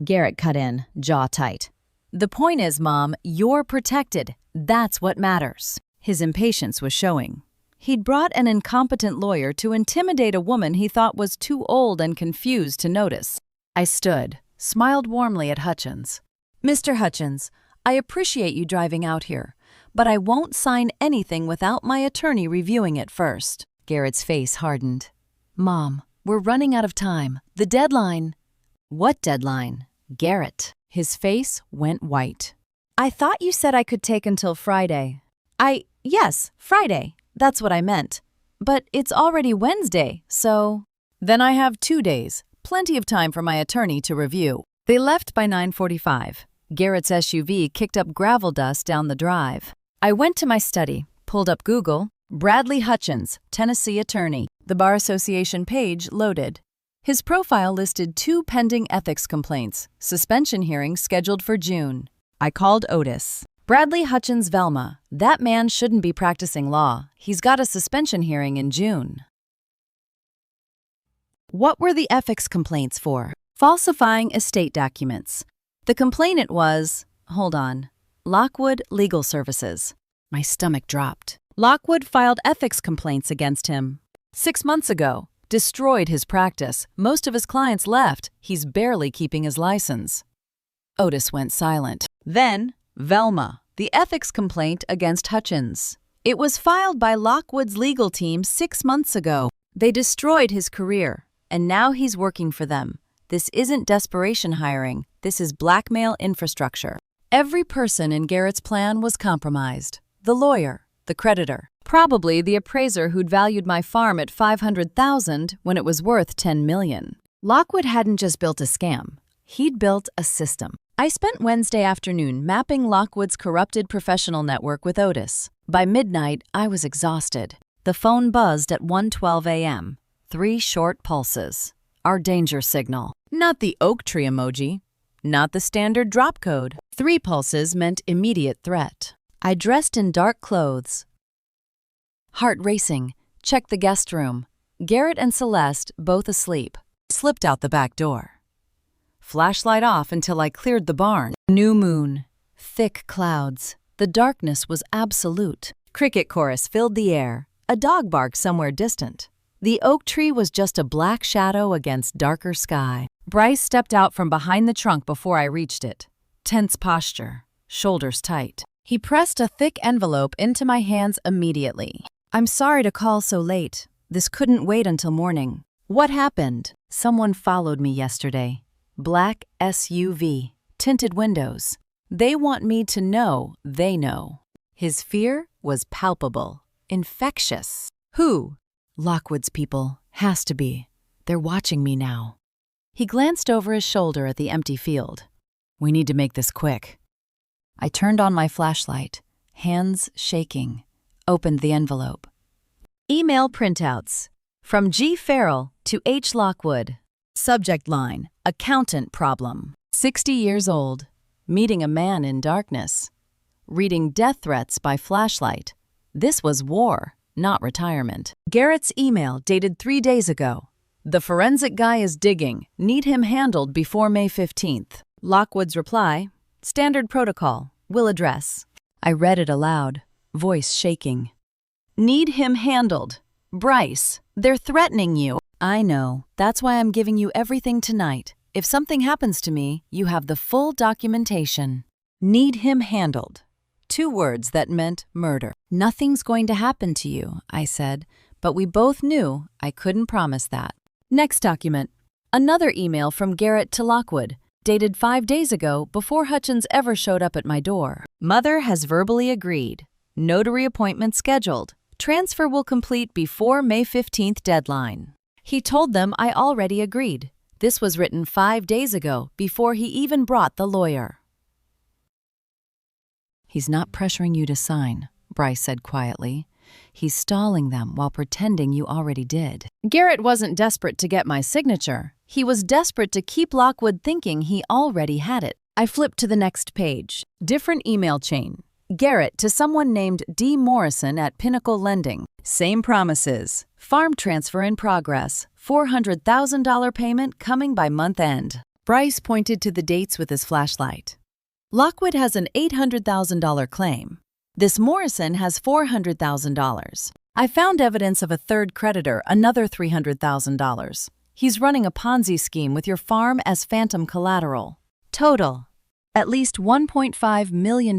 Garrett cut in, jaw tight. The point is, Mom, you're protected. That's what matters. His impatience was showing. He'd brought an incompetent lawyer to intimidate a woman he thought was too old and confused to notice. I stood, smiled warmly at Hutchins. Mr. Hutchins, I appreciate you driving out here, but I won't sign anything without my attorney reviewing it first. Garrett's face hardened. Mom, we're running out of time. The deadline. What deadline? Garrett. His face went white. I thought you said I could take until Friday. Yes, Friday. That's what I meant. But it's already Wednesday, so... Then I have 2 days. Plenty of time for my attorney to review. They left by 9:45. Garrett's SUV kicked up gravel dust down the drive. I went to my study, pulled up Google, Bradley Hutchins, Tennessee attorney. The Bar Association page loaded. His profile listed 2 pending ethics complaints, suspension hearings scheduled for June. I called Otis. Bradley Hutchins Velma, that man shouldn't be practicing law. He's got a suspension hearing in June. What were the ethics complaints for? Falsifying estate documents. The complainant was, Lockwood Legal Services. My stomach dropped. Lockwood filed ethics complaints against him. 6 months ago, destroyed his practice. Most of his clients left. He's barely keeping his license. Otis went silent. Then, Velma, the ethics complaint against Hutchins. It was filed by Lockwood's legal team 6 months ago. They destroyed his career, and now he's working for them. This isn't desperation hiring. This is blackmail infrastructure. Every person in Garrett's plan was compromised. The lawyer, the creditor, probably the appraiser who'd valued my farm at $500,000 when it was worth $10 million. Lockwood hadn't just built a scam. He'd built a system. I spent Wednesday afternoon mapping Lockwood's corrupted professional network with Otis. By midnight, I was exhausted. The phone buzzed at 1:12 a.m. 3 short pulses. Our danger signal. Not the oak tree emoji. Not the standard drop code. 3 pulses meant immediate threat. I dressed in dark clothes. Heart racing, checked the guest room. Garrett and Celeste, both asleep. Slipped out the back door. Flashlight off until I cleared the barn. New moon. Thick clouds. The darkness was absolute. Cricket chorus filled the air. A dog barked somewhere distant. The oak tree was just a black shadow against darker sky. Bryce stepped out from behind the trunk before I reached it. Tense posture, shoulders tight. He pressed a thick envelope into my hands immediately. I'm sorry to call so late. This couldn't wait until morning. What happened? Someone followed me yesterday. Black SUV, tinted windows. They want me to know they know. His fear was palpable, infectious. Who? Lockwood's people. Has to be. They're watching me now. He glanced over his shoulder at the empty field. We need to make this quick. I turned on my flashlight, hands shaking, opened the envelope. Email printouts. From G. Farrell to H. Lockwood. Subject line, accountant problem. 60 years old. Meeting a man in darkness. Reading death threats by flashlight. This was war, not retirement. Garrett's email dated 3 days ago. The forensic guy is digging. Need him handled before May 15th. Lockwood's reply, standard protocol. Will address. I read it aloud, voice shaking. Need him handled. Bryce, they're threatening you. I know. That's why I'm giving you everything tonight. If something happens to me, you have the full documentation. Need him handled. 2 words that meant murder. Nothing's going to happen to you, I said, but we both knew I couldn't promise that. Next document. Another email from Garrett to Lockwood, dated 5 days ago before Hutchins ever showed up at my door. Mother has verbally agreed. Notary appointment scheduled. Transfer will complete before May 15th deadline. He told them I already agreed. This was written 5 days ago before he even brought the lawyer. He's not pressuring you to sign, Bryce said quietly. He's stalling them while pretending you already did. Garrett wasn't desperate to get my signature. He was desperate to keep Lockwood thinking he already had it. I flipped to the next page. Different email chain. Garrett to someone named D. Morrison at Pinnacle Lending. Same promises. Farm transfer in progress. $400,000 payment coming by month end. Bryce pointed to the dates with his flashlight. Lockwood has an $800,000 claim. This Morrison has $400,000. I found evidence of a third creditor, another $300,000. He's running a Ponzi scheme with your farm as phantom collateral. Total. At least $1.5 million.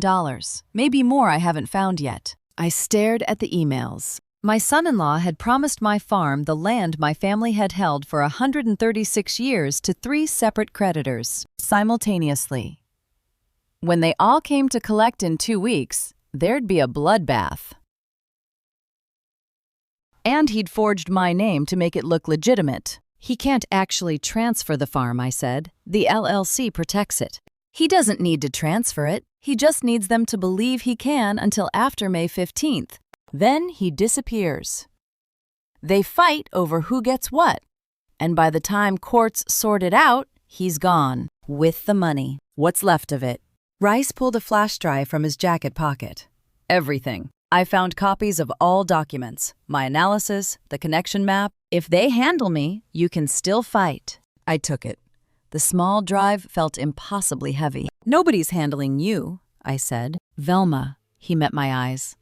Maybe more I haven't found yet. I stared at the emails. My son-in-law had promised my farm the land my family had held for 136 years to 3 separate creditors, simultaneously. When they all came to collect in 2 weeks, there'd be a bloodbath. And he'd forged my name to make it look legitimate. He can't actually transfer the farm, I said. The LLC protects it. He doesn't need to transfer it. He just needs them to believe he can until after May 15th. Then he disappears. They fight over who gets what. And by the time courts sort it out, he's gone. With the money. What's left of it? Rice pulled a flash drive from his jacket pocket. Everything. I found copies of all documents, my analysis, the connection map. If they handle me, you can still fight. I took it. The small drive felt impossibly heavy. Nobody's handling you, I said. Velma, he met my eyes.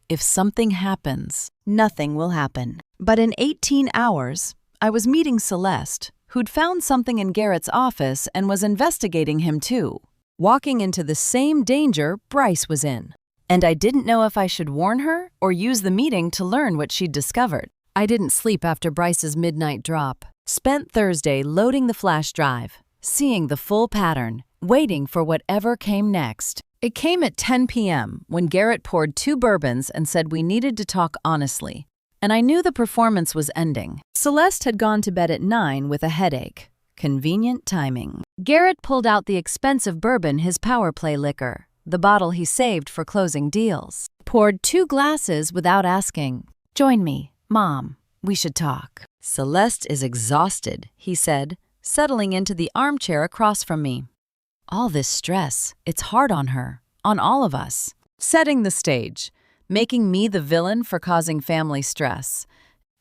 If something happens, nothing will happen. But in 18 hours, I was meeting Celeste, who'd found something in Garrett's office and was investigating him too. Walking into the same danger Bryce was in. And I didn't know if I should warn her or use the meeting to learn what she'd discovered. I didn't sleep after Bryce's midnight drop. Spent Thursday loading the flash drive, seeing the full pattern, waiting for whatever came next. It came at 10 p.m. when Garrett poured 2 bourbons and said we needed to talk honestly. And I knew the performance was ending. Celeste had gone to bed at 9 with a headache. Convenient timing. Garrett pulled out the expensive bourbon, his power play liquor, the bottle he saved for closing deals. Poured 2 glasses without asking. Join me, Mom. We should talk. Celeste is exhausted, he said, settling into the armchair across from me. All this stress, it's hard on her, on all of us. setting the stage, making me the villain for causing family stress.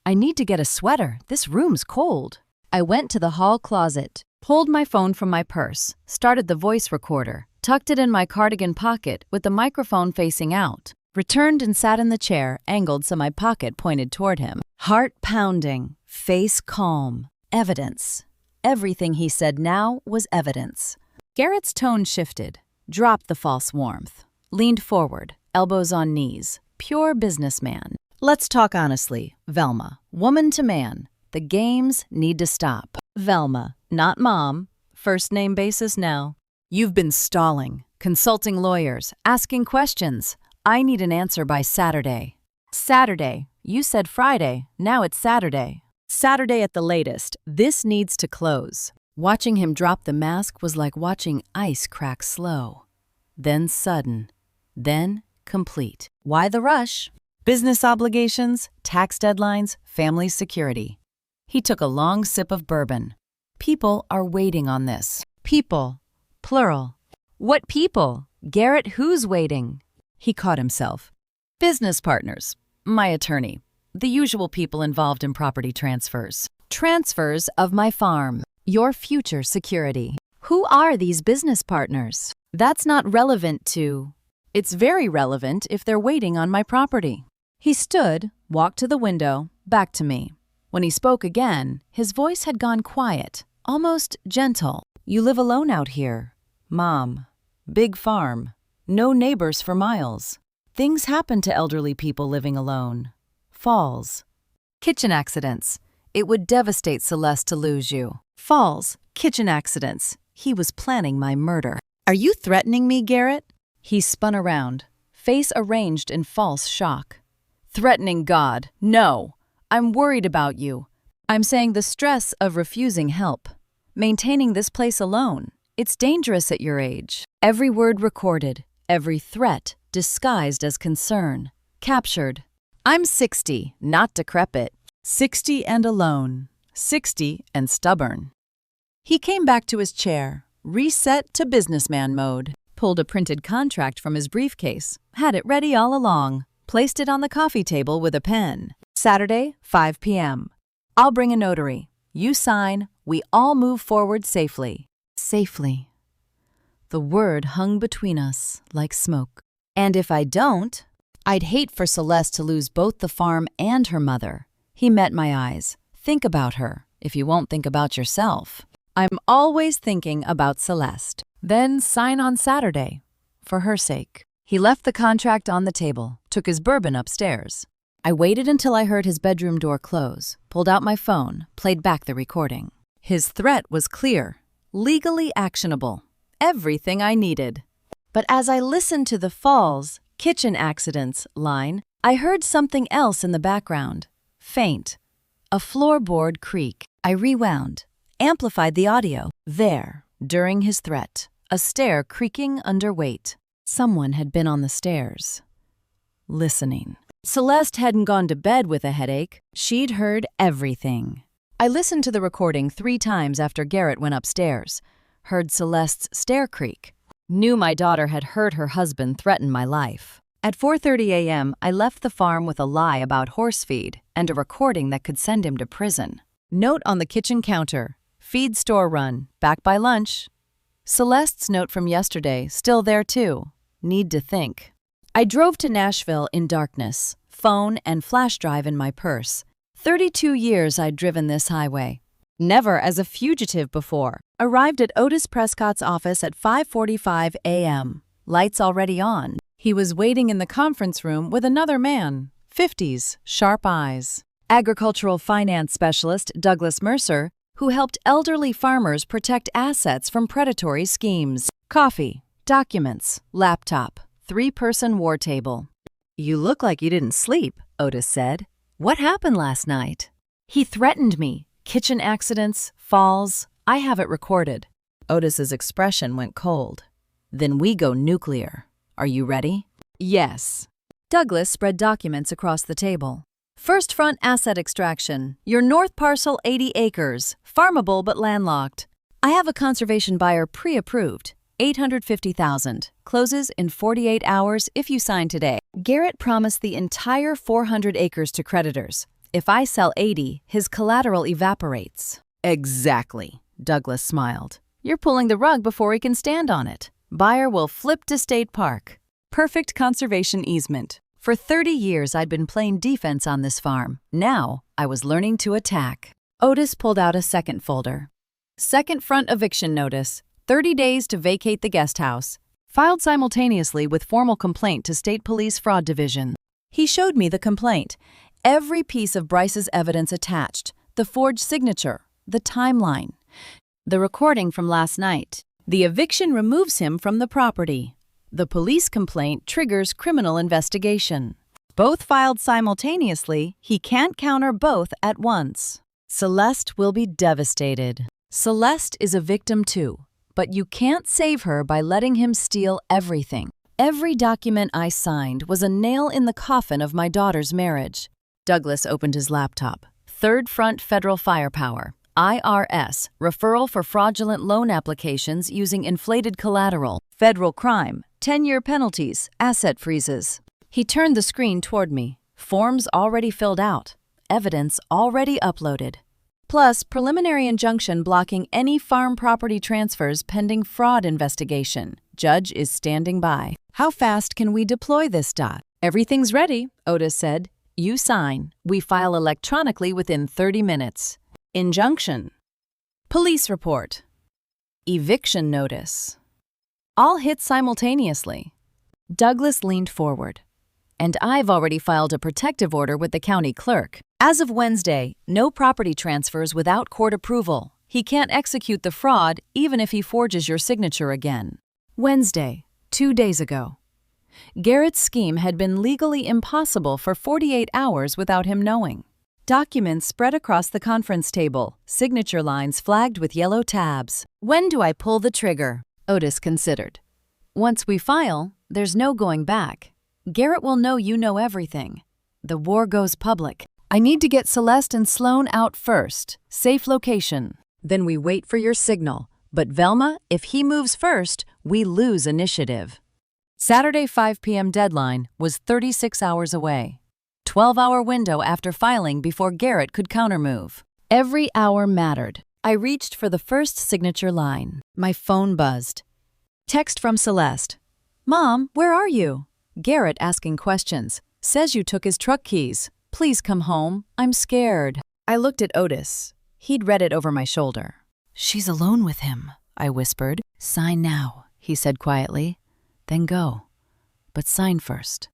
I need to get a sweater. This room's cold. I went to the hall closet, pulled my phone from my purse, started the voice recorder, tucked it in my cardigan pocket with the microphone facing out, returned and sat in the chair, angled so my pocket pointed toward him. Heart pounding, face calm, evidence. Everything he said now was evidence. Garrett's tone shifted, dropped the false warmth, leaned forward, elbows on knees, pure businessman. Let's talk honestly, Velma, woman to man. The games need to stop. Velma, not mom. First name basis now. You've been stalling, consulting lawyers, asking questions. I need an answer by Saturday. Saturday. You said Friday. Now it's Saturday. Saturday at the latest. This needs to close. Watching him drop the mask was like watching ice crack slow. Then sudden. Then complete. Why the rush? Business obligations, tax deadlines, family security. He took a long sip of bourbon. People are waiting on this. People. Plural. What people? Garrett, who's waiting? He caught himself. Business partners. My attorney. The usual people involved in property transfers. Transfers of my farm. Your future security. Who are these business partners? That's not relevant to... It's very relevant if they're waiting on my property. He stood, walked to the window, back to me. When he spoke again, his voice had gone quiet, almost gentle. You live alone out here. Mom. Big farm. No neighbors for miles. Things happen to elderly people living alone. Falls. Kitchen accidents. It would devastate Celeste to lose you. Falls. Kitchen accidents. He was planning my murder. Are you threatening me, Garrett? He spun around, face arranged in false shock. Threatening God. No. I'm worried about you. I'm saying the stress of refusing help. Maintaining this place alone. It's dangerous at your age. Every word recorded. Every threat disguised as concern. Captured. I'm 60, not decrepit. 60 and alone. 60 and stubborn. He came back to his chair, reset to businessman mode, pulled a printed contract from his briefcase, had it ready all along, placed it on the coffee table with a pen. Saturday, 5 p.m. I'll bring a notary. You sign. We all move forward safely. Safely. The word hung between us like smoke. And if I don't, I'd hate for Celeste to lose both the farm and her mother. He met my eyes. Think about her, if you won't think about yourself. I'm always thinking about Celeste. Then sign on Saturday, for her sake. He left the contract on the table, took his bourbon upstairs. I waited until I heard his bedroom door close, pulled out my phone, played back the recording. His threat was clear, legally actionable, everything I needed. But as I listened to the falls, kitchen accidents line, I heard something else in the background. Faint. A floorboard creak. I rewound, amplified the audio. There, during his threat, a stair creaking under weight. Someone had been on the stairs. Listening. Celeste hadn't gone to bed with a headache. She'd heard everything. I listened to the recording 3 times after Garrett went upstairs. Heard Celeste's stair creak. Knew my daughter had heard her husband threaten my life. At 4:30 a.m., I left the farm with a lie about horse feed and a recording that could send him to prison. Note on the kitchen counter. Feed store run. Back by lunch. Celeste's note from yesterday, still there too. Need to think. I drove to Nashville in darkness, phone and flash drive in my purse. 32 years I'd driven this highway. Never as a fugitive before. Arrived at Otis Prescott's office at 5:45 a.m. Lights already on. He was waiting in the conference room with another man. 50s, sharp eyes. Agricultural finance specialist Douglas Mercer, who helped elderly farmers protect assets from predatory schemes. Coffee, documents, laptop, 3-person war table. You look like you didn't sleep, Otis said. What happened last night? He threatened me. Kitchen accidents, falls. I have it recorded. Otis's expression went cold. Then we go nuclear. Are you ready? Yes. Douglas spread documents across the table. First front asset extraction. Your north parcel 80 acres. Farmable but landlocked. I have a conservation buyer pre-approved. $850,000. Closes in 48 hours if you sign today. Garrett promised the entire 400 acres to creditors. If I sell 80, his collateral evaporates. Exactly, Douglas smiled. You're pulling the rug before he can stand on it. Buyer will flip to State Park. Perfect conservation easement. For 30 years, I'd been playing defense on this farm. Now, I was learning to attack. Otis pulled out a second folder. Second front eviction notice. 30 days to vacate the guest house. Filed simultaneously with formal complaint to State Police Fraud Division. He showed me the complaint. Every piece of Bryce's evidence attached. The forged signature. The timeline. The recording from last night. The eviction removes him from the property. The police complaint triggers criminal investigation. Both filed simultaneously, he can't counter both at once. Celeste will be devastated. Celeste is a victim too, but you can't save her by letting him steal everything. Every document I signed was a nail in the coffin of my daughter's marriage. Douglas opened his laptop. Third Front Federal Firepower. IRS, referral for fraudulent loan applications using inflated collateral. Federal crime, 10-year penalties, asset freezes. He turned the screen toward me. Forms already filled out. Evidence already uploaded. Plus, preliminary injunction blocking any farm property transfers pending fraud investigation. Judge is standing by. How fast can we deploy this, Dot? Everything's ready, Otis said. You sign. We file electronically within 30 minutes. Injunction. Police report. Eviction notice. All hit simultaneously. Douglas leaned forward. And I've already filed a protective order with the county clerk. As of Wednesday, no property transfers without court approval. He can't execute the fraud even if he forges your signature again. Wednesday, 2 days ago. Garrett's scheme had been legally impossible for 48 hours without him knowing. Documents spread across the conference table, signature lines flagged with yellow tabs. When do I pull the trigger? Otis considered. Once we file, there's no going back. Garrett will know you know everything. The war goes public. I need to get Celeste and Sloan out first. Safe location. Then we wait for your signal. But Velma, if he moves first, we lose initiative. Saturday 5 p.m. deadline was 36 hours away. 12-hour window after filing before Garrett could countermove. Every hour mattered. I reached for the first signature line. My phone buzzed. Text from Celeste. Mom, where are you? Garrett asking questions. Says you took his truck keys. Please come home. I'm scared. I looked at Otis. He'd read it over my shoulder. She's alone with him, I whispered. Sign now, he said quietly. Then go. But sign first.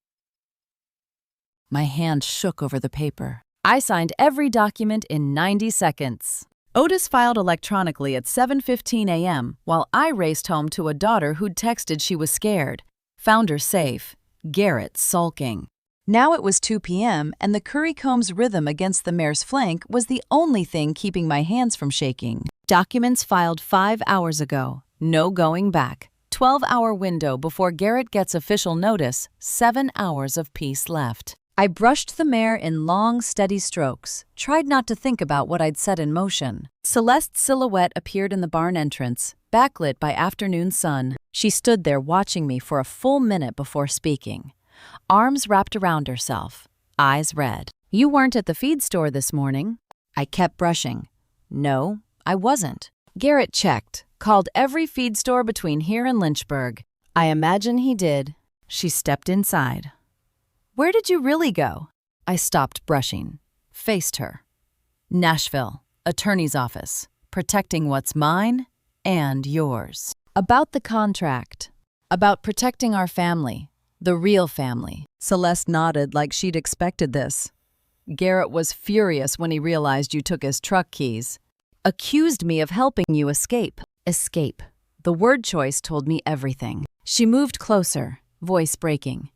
My hand shook over the paper. I signed every document in 90 seconds. Otis filed electronically at 7:15 a.m. while I raced home to a daughter who'd texted she was scared. Found her safe. Garrett sulking. Now it was 2 p.m. and the currycomb's rhythm against the mare's flank was the only thing keeping my hands from shaking. Documents filed 5 hours ago. No going back. 12-hour window before Garrett gets official notice. 7 hours of peace left. I brushed the mare in long, steady strokes, tried not to think about what I'd set in motion. Celeste's silhouette appeared in the barn entrance, backlit by afternoon sun. She stood there watching me for a full minute before speaking. Arms wrapped around herself, eyes red. You weren't at the feed store this morning. I kept brushing. No, I wasn't. Garrett checked, called every feed store between here and Lynchburg. I imagine he did. She stepped inside. Where did you really go? I stopped brushing, faced her. Nashville, attorney's office, protecting what's mine and yours. About the contract. About protecting our family, the real family. Celeste nodded like she'd expected this. Garrett was furious when he realized you took his truck keys. Accused me of helping you escape. Escape. The word choice told me everything. She moved closer, voice breaking.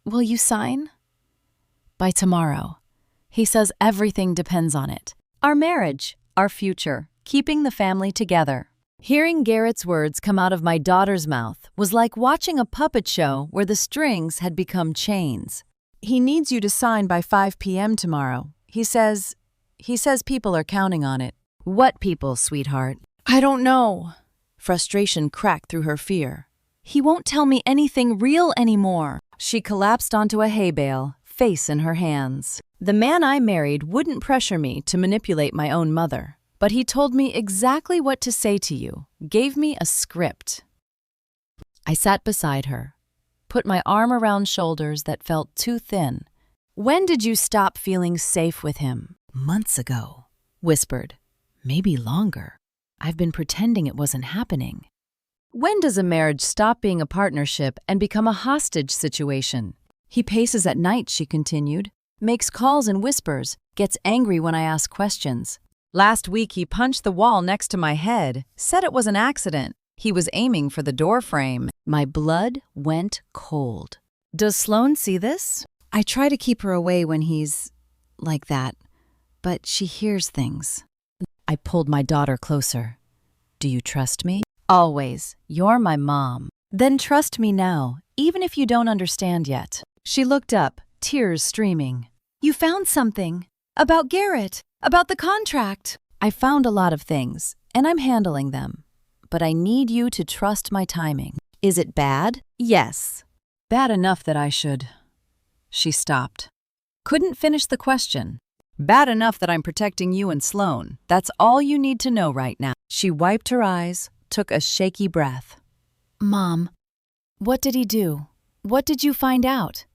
Will you sign? By tomorrow. He says everything depends on it. Our marriage, our future, keeping the family together. Hearing Garrett's words come out of my daughter's mouth was like watching a puppet show where the strings had become chains. He needs you to sign by 5 p.m. tomorrow. He says people are counting on it. What people, sweetheart? I don't know. Frustration cracked through her fear. He won't tell me anything real anymore. She collapsed onto a hay bale, face in her hands. The man I married wouldn't pressure me to manipulate my own mother, but he told me exactly what to say to you, gave me a script. I sat beside her, put my arm around shoulders that felt too thin. When did you stop feeling safe with him? Months ago, whispered. Maybe longer. I've been pretending it wasn't happening. When does a marriage stop being a partnership and become a hostage situation? He paces at night, she continued, makes calls and whispers, gets angry when I ask questions. Last week he punched the wall next to my head, said it was an accident. He was aiming for the door frame. My blood went cold. Does Sloane see this? I try to keep her away when he's like that, but she hears things. I pulled my daughter closer. Do you trust me? Always. You're my mom. Then trust me now, even if you don't understand yet. She looked up, tears streaming. You found something. About Garrett. About the contract. I found a lot of things, and I'm handling them. But I need you to trust my timing. Is it bad? Yes. Bad enough that I should. She stopped. Couldn't finish the question. Bad enough that I'm protecting you and Sloane. That's all you need to know right now. She wiped her eyes, took a shaky breath. Mom, what did he do? What did you find out?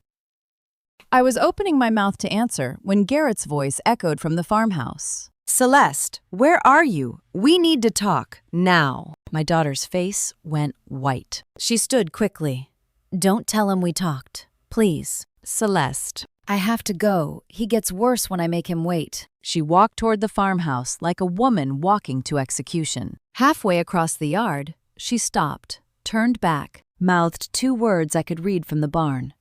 I was opening my mouth to answer when Garrett's voice echoed from the farmhouse. Celeste, where are you? We need to talk, now. My daughter's face went white. She stood quickly. Don't tell him we talked, please. Celeste, I have to go. He gets worse when I make him wait. She walked toward the farmhouse like a woman walking to execution. Halfway across the yard, she stopped, turned back, mouthed 2 words I could read from the barn.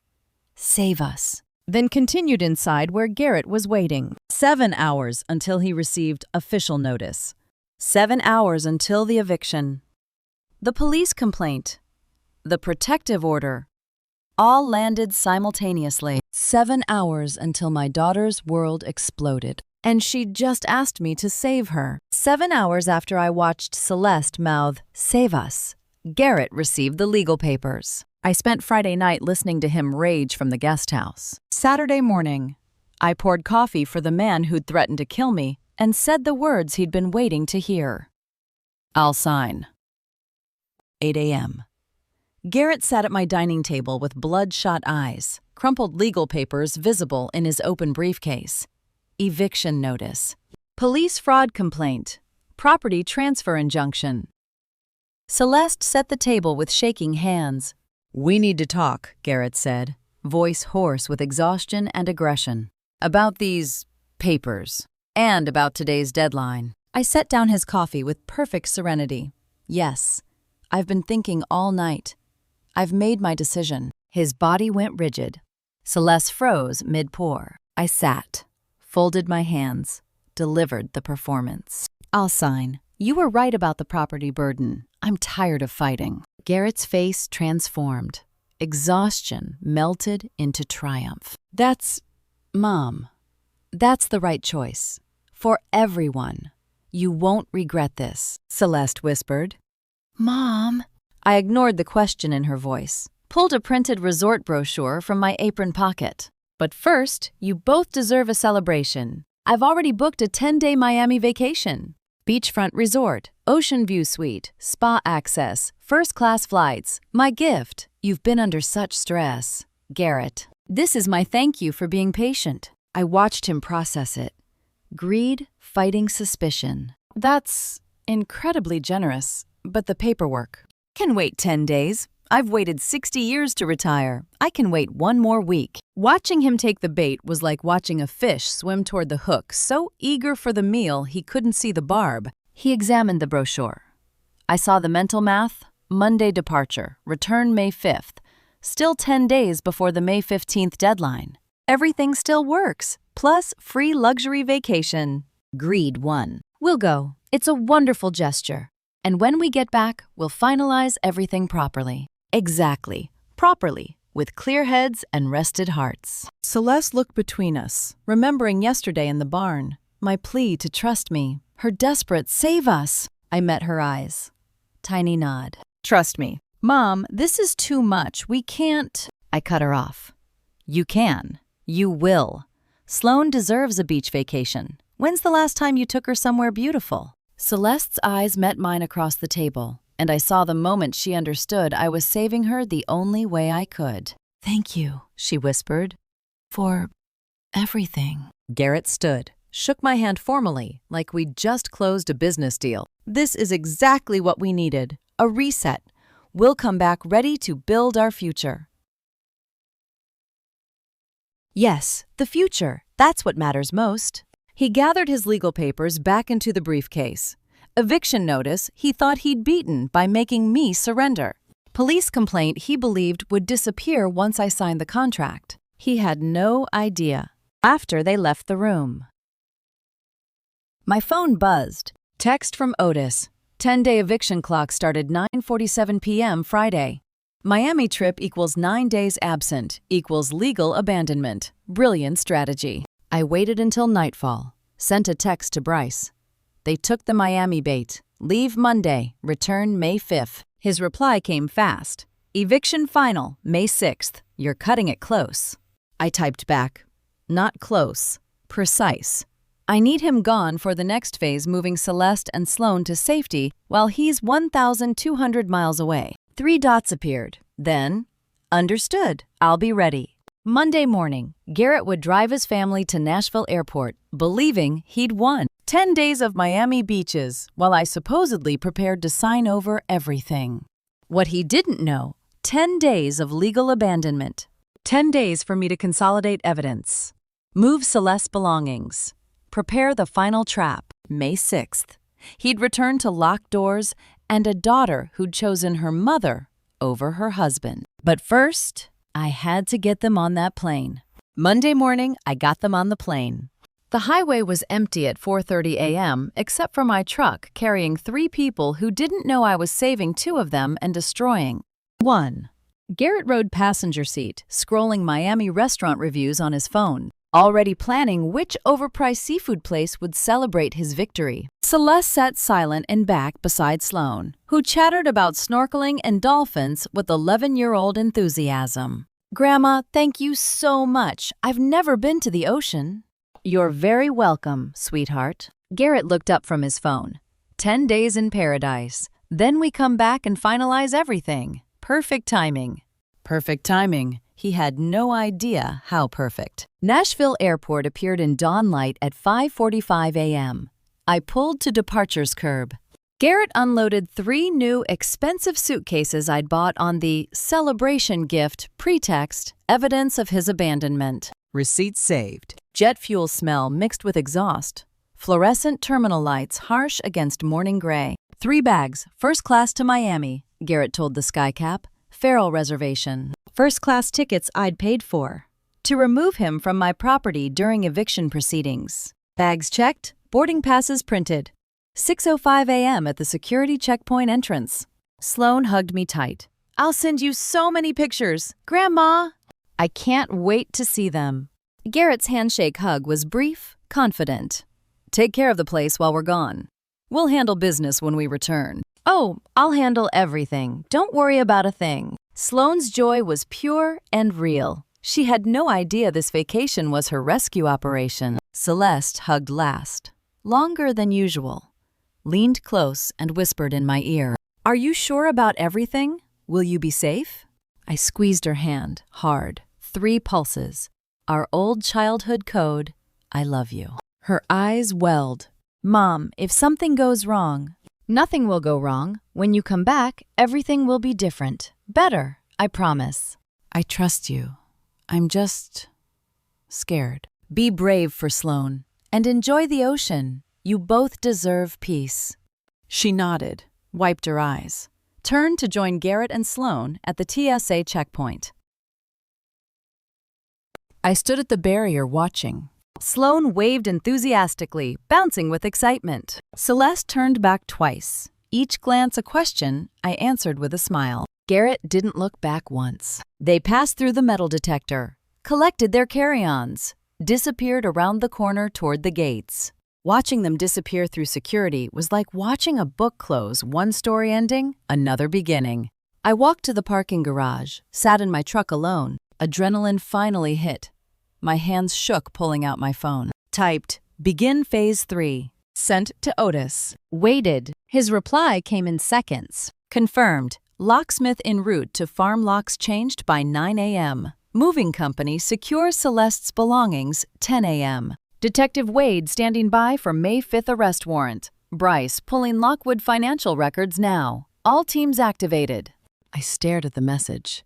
Save us. Then continued inside where Garrett was waiting. 7 hours until he received official notice. 7 hours until the eviction. The police complaint. The protective order. All landed simultaneously. 7 hours until my daughter's world exploded. And she'd just asked me to save her. 7 hours after I watched Celeste mouth, "Save us," Garrett received the legal papers. I spent Friday night listening to him rage from the guest house. Saturday morning, I poured coffee for the man who'd threatened to kill me and said the words he'd been waiting to hear. I'll sign. 8 a.m. Garrett sat at my dining table with bloodshot eyes, crumpled legal papers visible in his open briefcase. Eviction notice. Police fraud complaint. Property transfer injunction. Celeste set the table with shaking hands. We need to talk, Garrett said, voice hoarse with exhaustion and aggression. About these papers. And about today's deadline. I set down his coffee with perfect serenity. Yes, I've been thinking all night. I've made my decision. His body went rigid. Celeste froze mid-pour. I sat, folded my hands, delivered the performance. I'll sign. You were right about the property burden. I'm tired of fighting. Garrett's face transformed. Exhaustion melted into triumph. Mom, that's the right choice. For everyone. You won't regret this, Celeste whispered. Mom. I ignored the question in her voice, pulled a printed resort brochure from my apron pocket. But first, you both deserve a celebration. I've already booked a 10-day Miami vacation. Beachfront resort, ocean view suite, spa access, first-class flights. My gift. You've been under such stress. Garrett, this is my thank you for being patient. I watched him process it. Greed fighting suspicion. That's incredibly generous, but the paperwork can wait 10 days. I've waited 60 years to retire. I can wait 1 more week. Watching him take the bait was like watching a fish swim toward the hook, so eager for the meal he couldn't see the barb. He examined the brochure. I saw the mental math. Monday departure. Return May 5th. Still 10 days before the May 15th deadline. Everything still works. Plus free luxury vacation. Greed won. We'll go. It's a wonderful gesture. And when we get back, we'll finalize everything properly. Exactly. Properly. With clear heads and rested hearts. Celeste looked between us, remembering yesterday in the barn. My plea to trust me. Her desperate save us. I met her eyes. tiny nod. Trust me. Mom, this is too much. We can't. I cut her off. You can. You will. Sloan deserves a beach vacation. When's the last time you took her somewhere beautiful? Celeste's eyes met mine across the table, and I saw the moment she understood I was saving her the only way I could. Thank you, she whispered, for everything. Garrett stood, shook my hand formally, like we'd just closed a business deal. This is exactly what we needed, a reset. We'll come back ready to build our future. Yes, the future. That's what matters most. He gathered his legal papers back into the briefcase. Eviction notice he thought he'd beaten by making me surrender. Police complaint he believed would disappear once I signed the contract. He had no idea. After they left the room. My phone buzzed. Text from Otis. 10-day eviction clock started 9:47 p.m. Friday. Miami trip equals 9 days absent equals legal abandonment. Brilliant strategy. I waited until nightfall. Sent a text to Bryce. They took the Miami bait. Leave Monday. Return May 5th. His reply came fast. Eviction final, May 6th. You're cutting it close. I typed back. Not close. Precise. I need him gone for the next phase, moving Celeste and Sloan to safety while he's 1,200 miles away. 3 dots appeared. Then, understood. I'll be ready. Monday morning, Garrett would drive his family to Nashville Airport, believing he'd won. 10 days of Miami beaches, while I supposedly prepared to sign over everything. What he didn't know, 10 days of legal abandonment. 10 days for me to consolidate evidence. Move Celeste's belongings. Prepare the final trap, May 6th. He'd return to locked doors and a daughter who'd chosen her mother over her husband. But first, I had to get them on that plane. Monday morning, I got them on the plane. The highway was empty at 4:30 a.m. except for my truck carrying 3 people who didn't know I was saving 2 of them and destroying 1. Garrett rode passenger seat, scrolling Miami restaurant reviews on his phone, already planning which overpriced seafood place would celebrate his victory. Celeste sat silent in back beside Sloan, who chattered about snorkeling and dolphins with 11-year-old enthusiasm. Grandma, thank you so much. I've never been to the ocean. You're very welcome, sweetheart. Garrett looked up from his phone. 10 days in paradise. Then we come back and finalize everything. Perfect timing. Perfect timing. He had no idea how perfect. Nashville Airport appeared in dawn light at 5:45 a.m. I pulled to departures curb. Garrett unloaded 3 new expensive suitcases I'd bought on the celebration gift pretext, evidence of his abandonment. Receipt saved. Jet fuel smell mixed with exhaust. Fluorescent terminal lights harsh against morning gray. 3 bags, first class to Miami, Garrett told the skycap. Farrell reservation. First-class tickets I'd paid for. To remove him from my property during eviction proceedings. Bags checked, boarding passes printed. 6:05 a.m. at the security checkpoint entrance. Sloan hugged me tight. I'll send you so many pictures. Grandma! I can't wait to see them. Garrett's handshake hug was brief, confident. Take care of the place while we're gone. We'll handle business when we return. Oh, I'll handle everything. Don't worry about a thing. Sloan's joy was pure and real. She had no idea this vacation was her rescue operation. Celeste hugged last, longer than usual, leaned close and whispered in my ear, "Are you sure about everything? Will you be safe?" I squeezed her hand, hard, 3 pulses. Our old childhood code, I love you. Her eyes welled. Mom, if something goes wrong, nothing will go wrong. When you come back, everything will be different. Better, I promise. I trust you. I'm just scared. Be brave for Sloan and enjoy the ocean. You both deserve peace. She nodded, wiped her eyes, turned to join Garrett and Sloan at the TSA checkpoint. I stood at the barrier watching. Sloan waved enthusiastically, bouncing with excitement. Celeste turned back twice. Each glance a question, I answered with a smile. Garrett didn't look back once. They passed through the metal detector, collected their carry-ons, disappeared around the corner toward the gates. Watching them disappear through security was like watching a book close, one story ending, another beginning. I walked to the parking garage, sat in my truck alone. Adrenaline finally hit. My hands shook pulling out my phone. Typed, "Begin Phase 3." Sent to Otis. Waited. His reply came in seconds. Confirmed. Locksmith en route to farm locks changed by 9 a.m. Moving company secures Celeste's belongings 10 a.m. Detective Wade standing by for May 5th arrest warrant. Bryce pulling Lockwood financial records now. All teams activated. I stared at the message.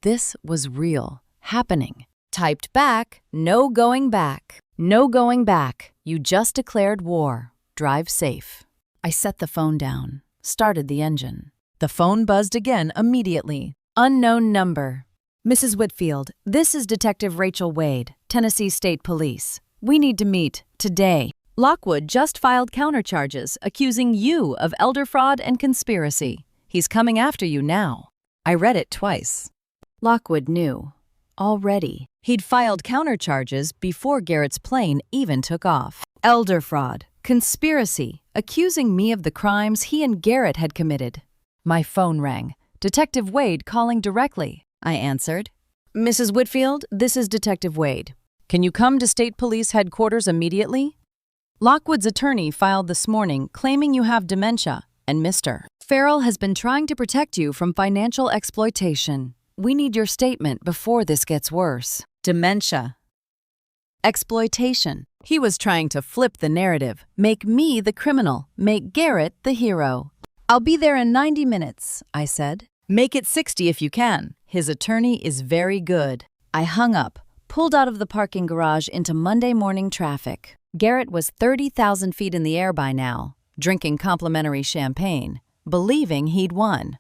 This was real. Happening. Typed back, "No going back. No going back. You just declared war. Drive safe." I set the phone down. Started the engine. The phone buzzed again immediately. Unknown number. "Mrs. Whitfield, this is Detective Rachel Wade, Tennessee State Police. We need to meet today. Lockwood just filed countercharges accusing you of elder fraud and conspiracy. He's coming after you now." I read it twice. Lockwood knew. Already. He'd filed countercharges before Garrett's plane even took off. Elder fraud, conspiracy, accusing me of the crimes he and Garrett had committed. My phone rang. Detective Wade calling directly. I answered. "Mrs. Whitfield, this is Detective Wade. Can you come to State Police Headquarters immediately? Lockwood's attorney filed this morning claiming you have dementia, and Mr. Farrell has been trying to protect you from financial exploitation. We need your statement before this gets worse." Dementia. Exploitation. He was trying to flip the narrative, make me the criminal, make Garrett the hero. "I'll be there in 90 minutes, I said. "Make it 60 if you can. His attorney is very good." I hung up, pulled out of the parking garage into Monday morning traffic. Garrett was 30,000 feet in the air by now, drinking complimentary champagne, believing he'd won.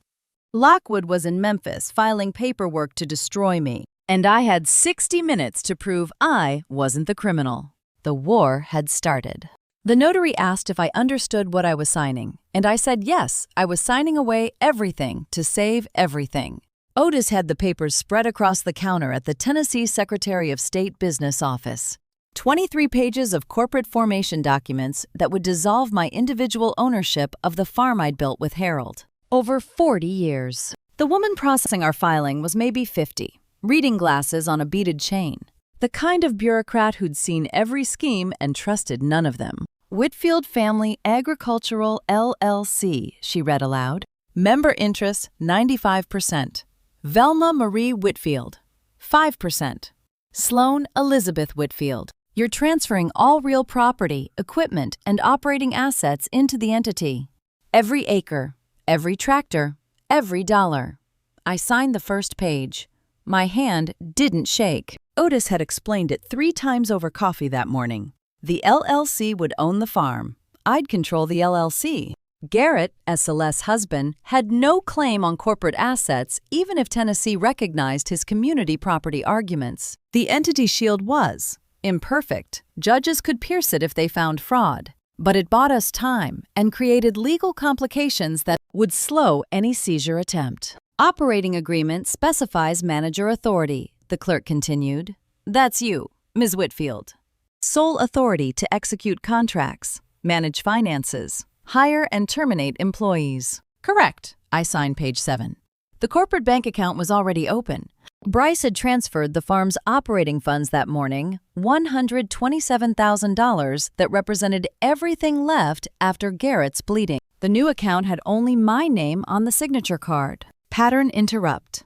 Lockwood was in Memphis filing paperwork to destroy me, and I had 60 minutes to prove I wasn't the criminal. The war had started. The notary asked if I understood what I was signing, and I said yes, I was signing away everything to save everything. Otis had the papers spread across the counter at the Tennessee Secretary of State Business Office. 23 pages of corporate formation documents that would dissolve my individual ownership of the farm I'd built with Harold. Over 40 years. The woman processing our filing was maybe 50, reading glasses on a beaded chain. The kind of bureaucrat who'd seen every scheme and trusted none of them. "Whitfield Family Agricultural LLC," she read aloud. "Member interest 95%. Velma Marie Whitfield, 5%. Sloan Elizabeth Whitfield. You're transferring all real property, equipment, and operating assets into the entity. Every acre, every tractor, every dollar." I signed the first page. My hand didn't shake. Otis had explained it 3 times over coffee that morning. The LLC would own the farm. I'd control the LLC. Garrett, as Celeste's husband, had no claim on corporate assets even if Tennessee recognized his community property arguments. The entity shield was imperfect. Judges could pierce it if they found fraud. But it bought us time and created legal complications that would slow any seizure attempt. "Operating agreement specifies manager authority," the clerk continued. "That's you, Ms. Whitfield. Sole authority to execute contracts, manage finances, hire and terminate employees." "Correct." I signed page 7. The corporate bank account was already open. Bryce had transferred the farm's operating funds that morning, $127,000 that represented everything left after Garrett's bleeding. The new account had only my name on the signature card. Pattern interrupt.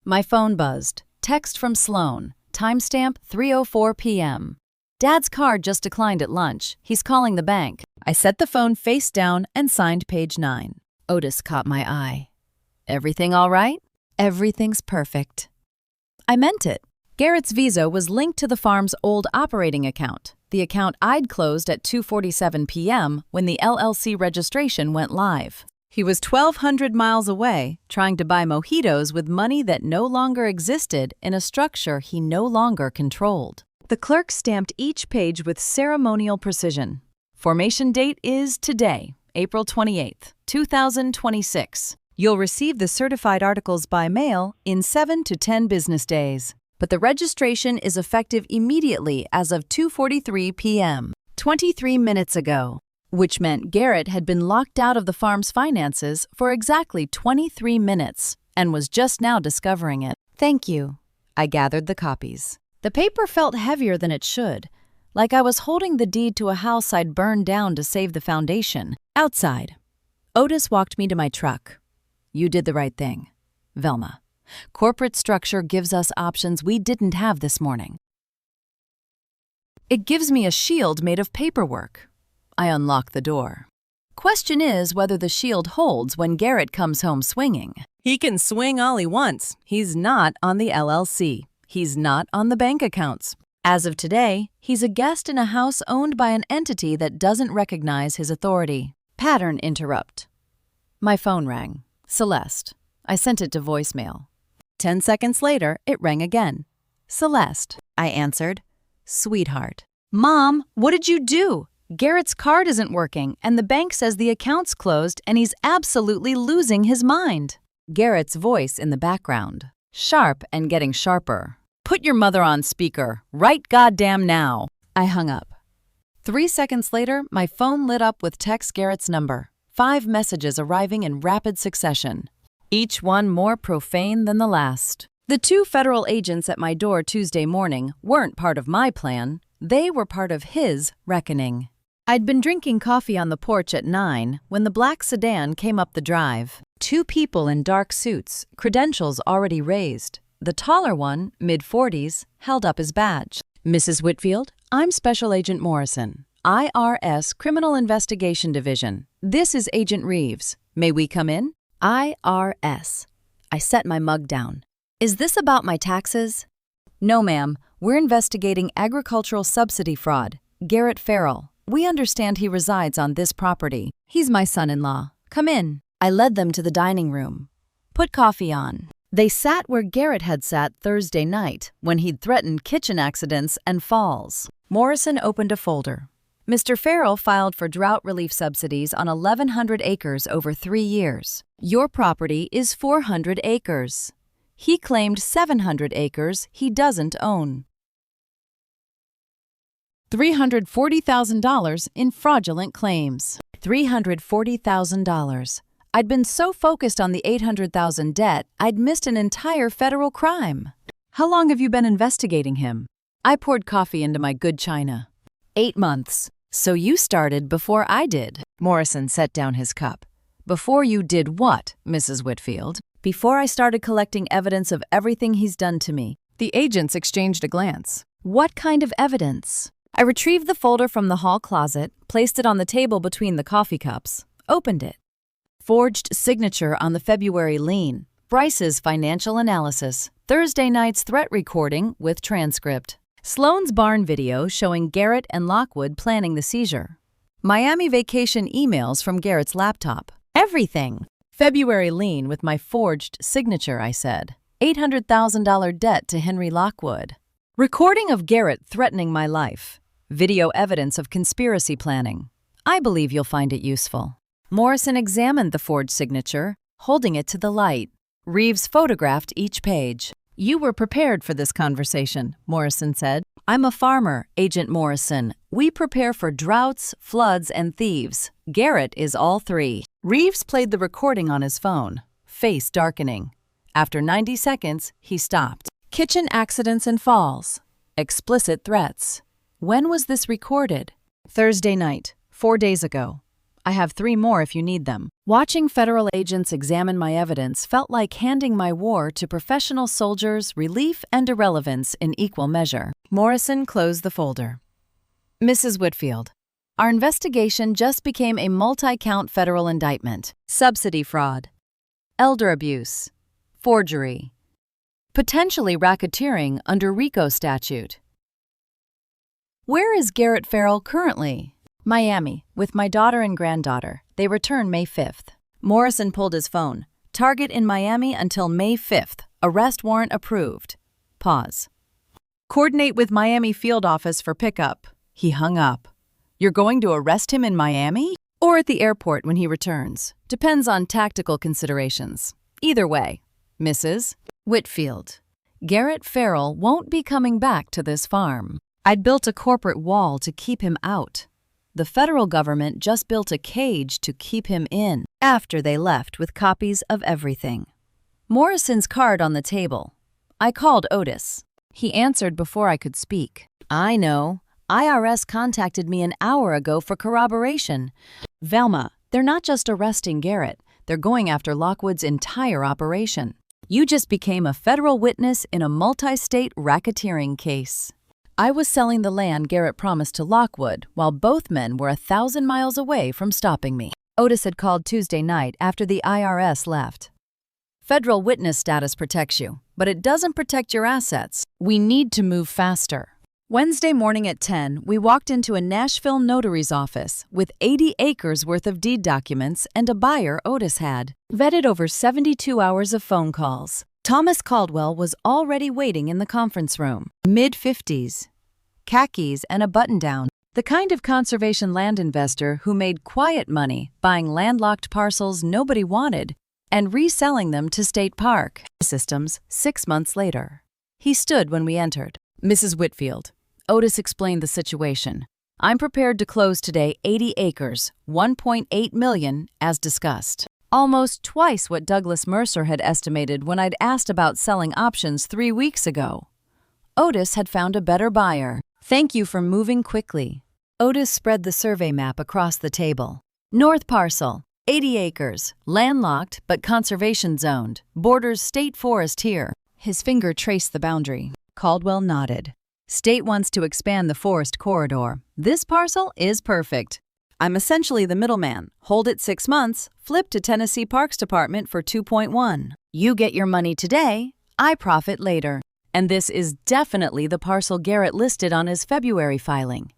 My phone buzzed. Text from Sloan. Timestamp 3:04 p.m. "Dad's card just declined at lunch. He's calling the bank." I set the phone face down and signed page 9. Otis caught my eye. "Everything all right?" "Everything's perfect." I meant it. Garrett's Visa was linked to the farm's old operating account, the account I'd closed at 2:47 p.m. when the LLC registration went live. He was 1,200 miles away, trying to buy mojitos with money that no longer existed in a structure he no longer controlled. The clerk stamped each page with ceremonial precision. Formation date is today, April 28th, 2026. You'll receive the certified articles by mail in 7 to 10 business days. But the registration is effective immediately as of 2:43 p.m. 23 minutes ago, which meant Garrett had been locked out of the farm's finances for exactly 23 minutes and was just now discovering it. Thank you. I gathered the copies. The paper felt heavier than it should, like I was holding the deed to a house I'd burned down to save the foundation. Outside, Otis walked me to my truck. You did the right thing, Velma. Corporate structure gives us options we didn't have this morning. It gives me a shield made of paperwork. I unlock the door. Question is whether the shield holds when Garrett comes home swinging. He can swing all he wants. He's not on the LLC. He's not on the bank accounts. As of today, he's a guest in a house owned by an entity that doesn't recognize his authority. Pattern interrupt. My phone rang. Celeste. I sent it to voicemail. 10 seconds later, it rang again. Celeste. I answered. Sweetheart. Mom, what did you do? Garrett's card isn't working, and the bank says the account's closed and he's absolutely losing his mind. Garrett's voice in the background. Sharp and getting sharper. Put your mother on speaker, right goddamn now. I hung up. 3 seconds later, my phone lit up with text Garrett's number. 5 messages arriving in rapid succession. Each one more profane than the last. The 2 federal agents at my door Tuesday morning weren't part of my plan. They were part of his reckoning. I'd been drinking coffee on the porch at 9 when the black sedan came up the drive. 2 people in dark suits, credentials already raised. The taller one, mid-40s, held up his badge. Mrs. Whitfield, I'm Special Agent Morrison, IRS Criminal Investigation Division. This is Agent Reeves. May we come in? IRS. I set my mug down. Is this about my taxes? No, ma'am. We're investigating agricultural subsidy fraud. Garrett Farrell. We understand he resides on this property. He's my son-in-law. Come in. I led them to the dining room. Put coffee on. They sat where Garrett had sat Thursday night when he'd threatened kitchen accidents and falls. Morrison opened a folder. Mr. Farrell filed for drought relief subsidies on 1,100 acres over 3 years. Your property is 400 acres. He claimed 700 acres he doesn't own. $340,000 in fraudulent claims. $340,000. I'd been so focused on the $800,000 debt, I'd missed an entire federal crime. How long have you been investigating him? I poured coffee into my good china. 8 months. So you started before I did. Morrison set down his cup. Before you did what, Mrs. Whitfield? Before I started collecting evidence of everything he's done to me. The agents exchanged a glance. What kind of evidence? I retrieved the folder from the hall closet, placed it on the table between the coffee cups, opened it. Forged signature on the February lien. Bryce's financial analysis. Thursday night's threat recording with transcript. Sloan's barn video showing Garrett and Lockwood planning the seizure. Miami vacation emails from Garrett's laptop. Everything. February lien with my forged signature, I said. $800,000 debt to Henry Lockwood. Recording of Garrett threatening my life. Video evidence of conspiracy planning. I believe you'll find it useful. Morrison examined the forged signature, holding it to the light. Reeves photographed each page. You were prepared for this conversation, Morrison said. I'm a farmer, Agent Morrison. We prepare for droughts, floods, and thieves. Garrett is all 3. Reeves played the recording on his phone, face darkening. After 90 seconds, he stopped. Kitchen accidents and falls. Explicit threats. When was this recorded? Thursday night, 4 days ago. I have 3 more if you need them. Watching federal agents examine my evidence felt like handing my war to professional soldiers, relief and irrelevance in equal measure. Morrison closed the folder. Mrs. Whitfield, our investigation just became a multi-count federal indictment. Subsidy fraud, elder abuse, forgery, potentially racketeering under RICO statute. Where is Garrett Farrell currently? Miami, with my daughter and granddaughter. They return May 5th. Morrison pulled his phone. Target in Miami until May 5th. Arrest warrant approved. Pause. Coordinate with Miami field office for pickup. He hung up. You're going to arrest him in Miami? Or at the airport when he returns. Depends on tactical considerations. Either way. Mrs. Whitfield, Garrett Farrell won't be coming back to this farm. I'd built a corporate wall to keep him out. The federal government just built a cage to keep him in after they left with copies of everything. Morrison's card on the table. I called Otis. He answered before I could speak. I know. IRS contacted me an hour ago for corroboration. Velma, they're not just arresting Garrett. They're going after Lockwood's entire operation. You just became a federal witness in a multi-state racketeering case. I was selling the land Garrett promised to Lockwood while both men were 1,000 miles away from stopping me. Otis had called Tuesday night after the IRS left. Federal witness status protects you, but it doesn't protect your assets. We need to move faster. Wednesday morning at 10, we walked into a Nashville notary's office with 80 acres worth of deed documents and a buyer Otis had. Vetted over 72 hours of phone calls. Thomas Caldwell was already waiting in the conference room. Mid-50s, khakis and a button-down. The kind of conservation land investor who made quiet money buying landlocked parcels nobody wanted and reselling them to State Park Systems 6 months later. He stood when we entered. Mrs. Whitfield. Otis explained the situation. I'm prepared to close today 80 acres, $1.8 million, as discussed. Almost twice what Douglas Mercer had estimated when I'd asked about selling options 3 weeks ago. Otis had found a better buyer. Thank you for moving quickly. Otis spread the survey map across the table. North parcel, 80 acres, landlocked but conservation zoned, borders state forest here. His finger traced the boundary. Caldwell nodded. State wants to expand the forest corridor. This parcel is perfect. I'm essentially the middleman. Hold it 6 months, flip to Tennessee Parks Department for 2.1. You get your money today, I profit later. And this is definitely the parcel Garrett listed on his February filing.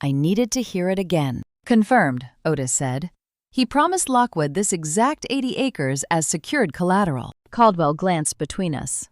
I needed to hear it again. Confirmed, Otis said. He promised Lockwood this exact 80 acres as secured collateral. Caldwell glanced between us.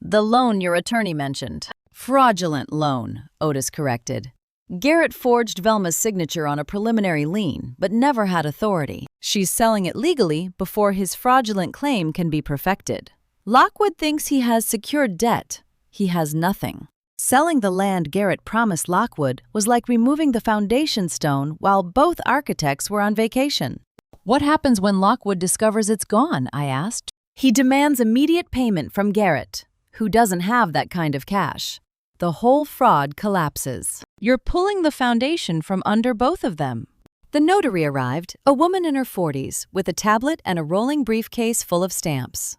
The loan your attorney mentioned. Fraudulent loan, Otis corrected. Garrett forged Velma's signature on a preliminary lien, but never had authority. She's selling it legally before his fraudulent claim can be perfected. Lockwood thinks he has secured debt. He has nothing. Selling the land Garrett promised Lockwood was like removing the foundation stone while both architects were on vacation. What happens when Lockwood discovers it's gone? I asked. He demands immediate payment from Garrett, who doesn't have that kind of cash. The whole fraud collapses. You're pulling the foundation from under both of them. The notary arrived, a woman in her 40s, with a tablet and a rolling briefcase full of stamps.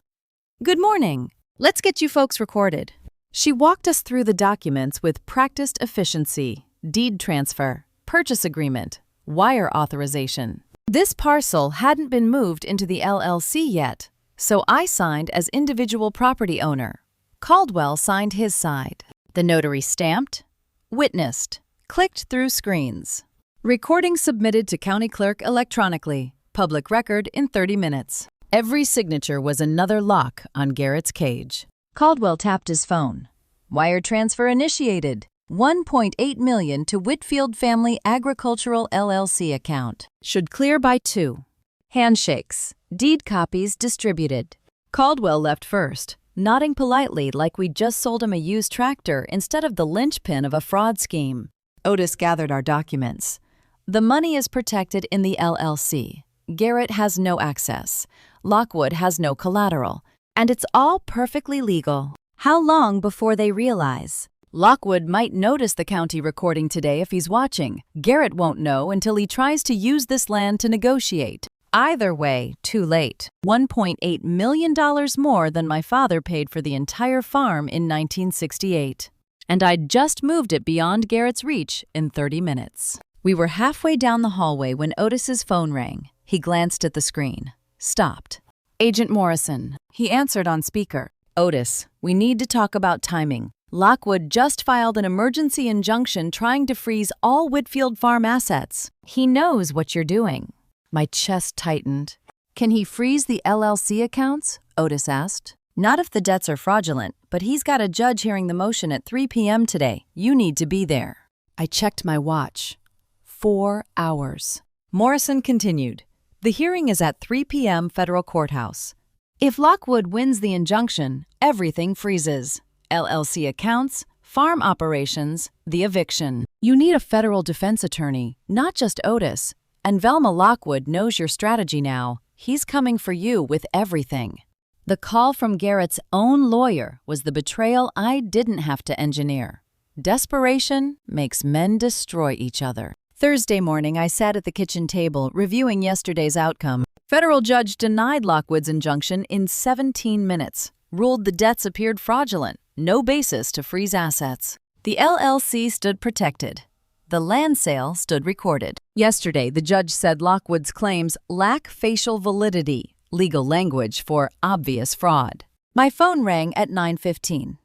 Good morning. Let's get you folks recorded. She walked us through the documents with practiced efficiency, deed transfer, purchase agreement, wire authorization. This parcel hadn't been moved into the LLC yet, so I signed as individual property owner. Caldwell signed his side. The notary stamped, witnessed, clicked through screens. Recording submitted to county clerk electronically. Public record in 30 minutes. Every signature was another lock on Garrett's cage. Caldwell tapped his phone. Wire transfer initiated. $1.8 million to Whitfield Family Agricultural LLC account. Should clear by 2. Handshakes. Deed copies distributed. Caldwell left first, nodding politely like we'd just sold him a used tractor instead of the linchpin of a fraud scheme. Otis gathered our documents. The money is protected in the LLC. Garrett has no access. Lockwood has no collateral. And it's all perfectly legal. How long before they realize? Lockwood might notice the county recording today if he's watching. Garrett won't know until he tries to use this land to negotiate. Either way, too late. $1.8 million more than my father paid for the entire farm in 1968. And I'd just moved it beyond Garrett's reach in 30 minutes. We were halfway down the hallway when Otis's phone rang. He glanced at the screen. Stopped. Agent Morrison. He answered on speaker. Otis, we need to talk about timing. Lockwood just filed an emergency injunction trying to freeze all Whitfield Farm assets. He knows what you're doing. My chest tightened. Can he freeze the LLC accounts? Otis asked. Not if the debts are fraudulent, but he's got a judge hearing the motion at 3 p.m. today. You need to be there. I checked my watch. 4 hours. Morrison continued. The hearing is at 3 p.m. federal courthouse. If Lockwood wins the injunction, everything freezes. LLC accounts, farm operations, the eviction. You need a federal defense attorney, not just Otis. And Velma Lockwood knows your strategy now. He's coming for you with everything. The call from Garrett's own lawyer was the betrayal I didn't have to engineer. Desperation makes men destroy each other. Thursday morning, I sat at the kitchen table reviewing yesterday's outcome. Federal judge denied Lockwood's injunction in 17 minutes, ruled the debts appeared fraudulent, no basis to freeze assets. The LLC stood protected. The land sale stood recorded. Yesterday, the judge said Lockwood's claims lack facial validity, legal language for obvious fraud. My phone rang at 9:15.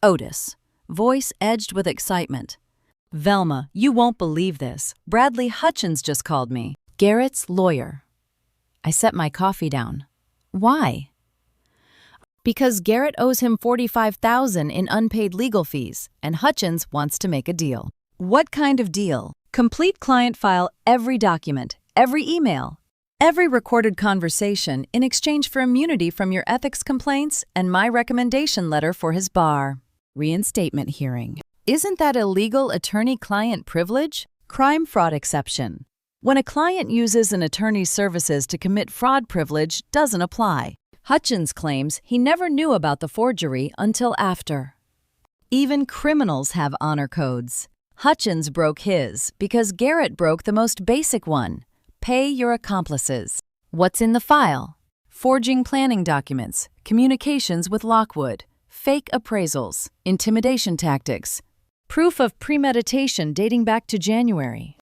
Otis, voice edged with excitement. Velma, you won't believe this. Bradley Hutchins just called me. Garrett's lawyer. I set my coffee down. Why? Because Garrett owes him $45,000 in unpaid legal fees, and Hutchins wants to make a deal. What kind of deal? Complete client file every document, every email, every recorded conversation in exchange for immunity from your ethics complaints and my recommendation letter for his bar. Reinstatement hearing. Isn't that illegal attorney-client privilege? Crime fraud exception. When a client uses an attorney's services to commit fraud, privilege doesn't apply. Hutchins claims he never knew about the forgery until after. Even criminals have honor codes. Hutchins broke his because Garrett broke the most basic one. Pay your accomplices. What's in the file? Forging planning documents, communications with Lockwood, fake appraisals, intimidation tactics, proof of premeditation dating back to January,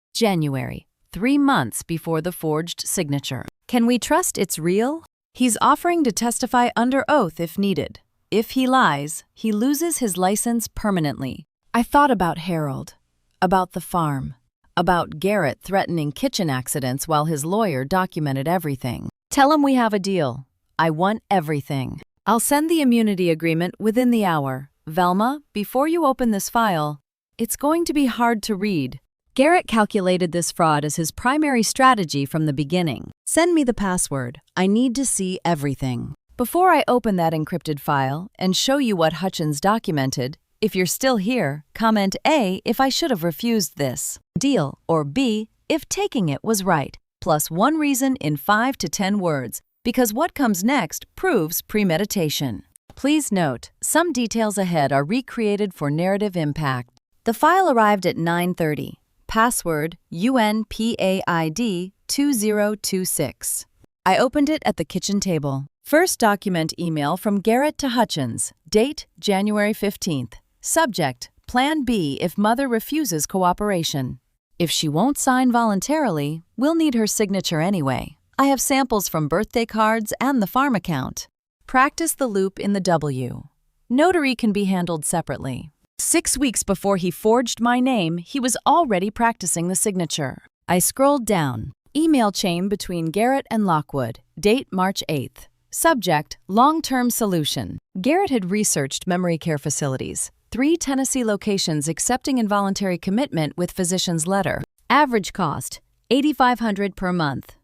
3 months before the forged signature. Can we trust it's real? He's offering to testify under oath if needed. If he lies, he loses his license permanently. I thought about Harold, about the farm, about Garrett threatening kitchen accidents while his lawyer documented everything. Tell him we have a deal. I want everything. I'll send the immunity agreement within the hour. Velma, before you open this file, it's going to be hard to read. Garrett calculated this fraud as his primary strategy from the beginning. Send me the password. I need to see everything. Before I open that encrypted file and show you what Hutchins documented, if you're still here, comment A if I should have refused this deal, or B if taking it was right, plus one reason in 5 to 10 words, because what comes next proves premeditation. Please note, some details ahead are recreated for narrative impact. The file arrived at 9:30. Password UNPAID 2026. I opened it at the kitchen table. First document email from Garrett to Hutchins. Date January 15th. Subject Plan B if mother refuses cooperation. If she won't sign voluntarily, we'll need her signature anyway. I have samples from birthday cards and the farm account. Practice the loop in the W. Notary can be handled separately. 6 weeks before he forged my name, he was already practicing the signature. I scrolled down. Email chain between Garrett and Lockwood. Date March 8th. Subject Long-term solution. Garrett had researched memory care facilities. 3 Tennessee locations accepting involuntary commitment with physician's letter. Average cost $8,500 per month.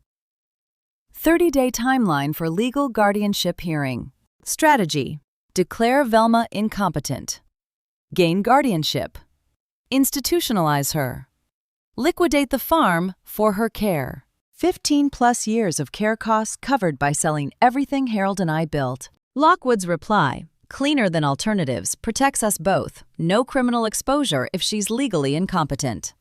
30-day timeline for legal guardianship hearing. Strategy: declare Velma incompetent. Gain guardianship. Institutionalize her. Liquidate the farm for her care. 15+ years of care costs covered by selling everything Harold and I built. Lockwood's reply: cleaner than alternatives, protects us both. No criminal exposure if she's legally incompetent.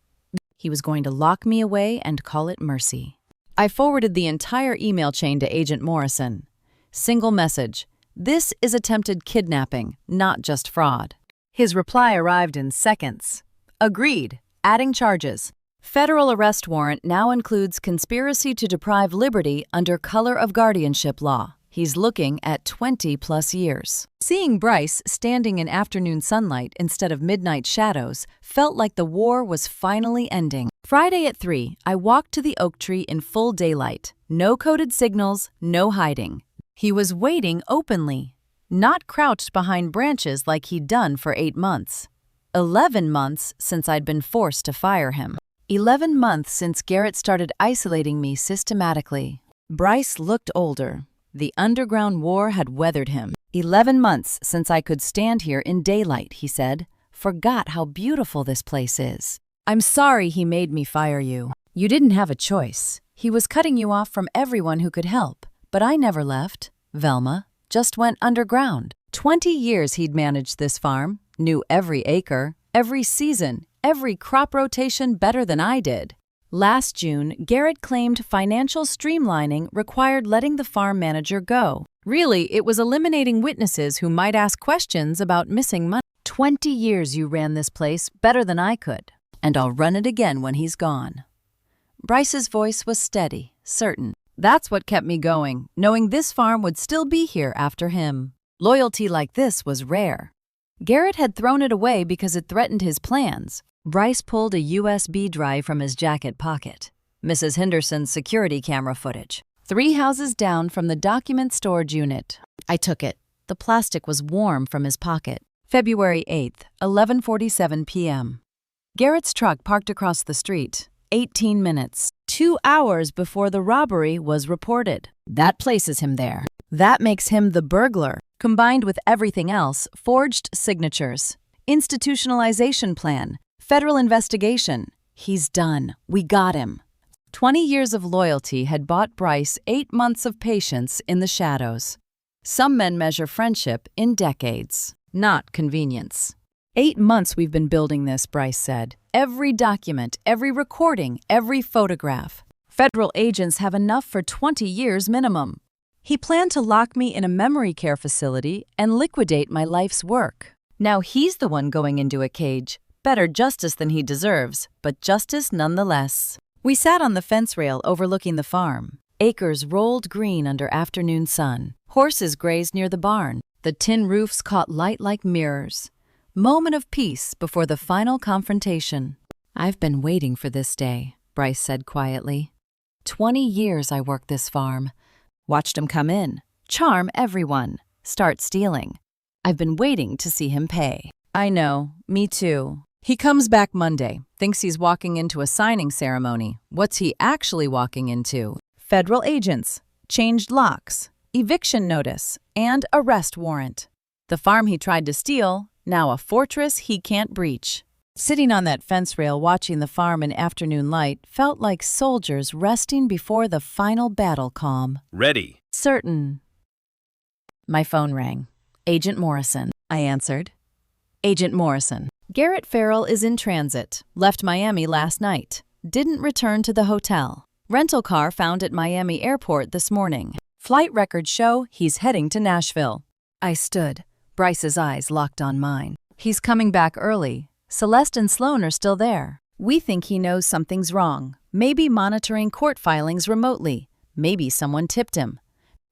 He was going to lock me away and call it mercy. I forwarded the entire email chain to Agent Morrison. Single message: this is attempted kidnapping, not just fraud. His reply arrived in seconds. Agreed. Adding charges. Federal arrest warrant now includes conspiracy to deprive liberty under color of guardianship law. He's looking at 20+ years. Seeing Bryce standing in afternoon sunlight instead of midnight shadows felt like the war was finally ending. Friday at 3, I walked to the oak tree in full daylight. No coded signals, no hiding. He was waiting openly, not crouched behind branches like he'd done for 8 months. 11 months since I'd been forced to fire him. 11 months since Garrett started isolating me systematically. Bryce looked older. The underground war had weathered him. 11 months since I could stand here in daylight, he said, forgot how beautiful this place is. I'm sorry he made me fire you. You didn't have a choice. He was cutting you off from everyone who could help. But I never left. Velma just went underground. 20 years he'd managed this farm, knew every acre, every season, every crop rotation better than I did. Last June, Garrett claimed financial streamlining required letting the farm manager go. Really, it was eliminating witnesses who might ask questions about missing money. 20 years you ran this place better than I could, and I'll run it again when he's gone. Bryce's voice was steady, certain. That's what kept me going, knowing this farm would still be here after him. Loyalty like this was rare. Garrett had thrown it away because it threatened his plans. Bryce pulled a USB drive from his jacket pocket. Mrs. Henderson's security camera footage. 3 houses down from the document storage unit. I took it. The plastic was warm from his pocket. February 8th, 11:47 p.m. Garrett's truck parked across the street. 18 minutes. 2 hours before the robbery was reported. That places him there. That makes him the burglar, combined with everything else, forged signatures, institutionalization plan, federal investigation. He's done. We got him. 20 years of loyalty had bought Bryce 8 months of patience in the shadows. Some men measure friendship in decades, not convenience. 8 months we've been building this, Bryce said. Every document, every recording, every photograph. Federal agents have enough for 20 years minimum. He planned to lock me in a memory care facility and liquidate my life's work. Now he's the one going into a cage. Better justice than he deserves, but justice nonetheless. We sat on the fence rail overlooking the farm. Acres rolled green under afternoon sun. Horses grazed near the barn. The tin roofs caught light like mirrors. Moment of peace before the final confrontation. I've been waiting for this day, Bryce said quietly. 20 years I worked this farm. Watched him come in, charm everyone, start stealing. I've been waiting to see him pay. I know, me too. He comes back Monday, thinks he's walking into a signing ceremony. What's he actually walking into? Federal agents, changed locks, eviction notice, and arrest warrant. The farm he tried to steal, now a fortress he can't breach. Sitting on that fence rail watching the farm in afternoon light felt like soldiers resting before the final battle calm. Ready. Certain. My phone rang. Agent Morrison. I answered. Agent Morrison. Garrett Farrell is in transit. Left Miami last night. Didn't return to the hotel. Rental car found at Miami airport this morning. Flight records show he's heading to Nashville. I stood. Bryce's eyes locked on mine. He's coming back early. Celeste and Sloan are still there. We think he knows something's wrong. Maybe monitoring court filings remotely. Maybe someone tipped him.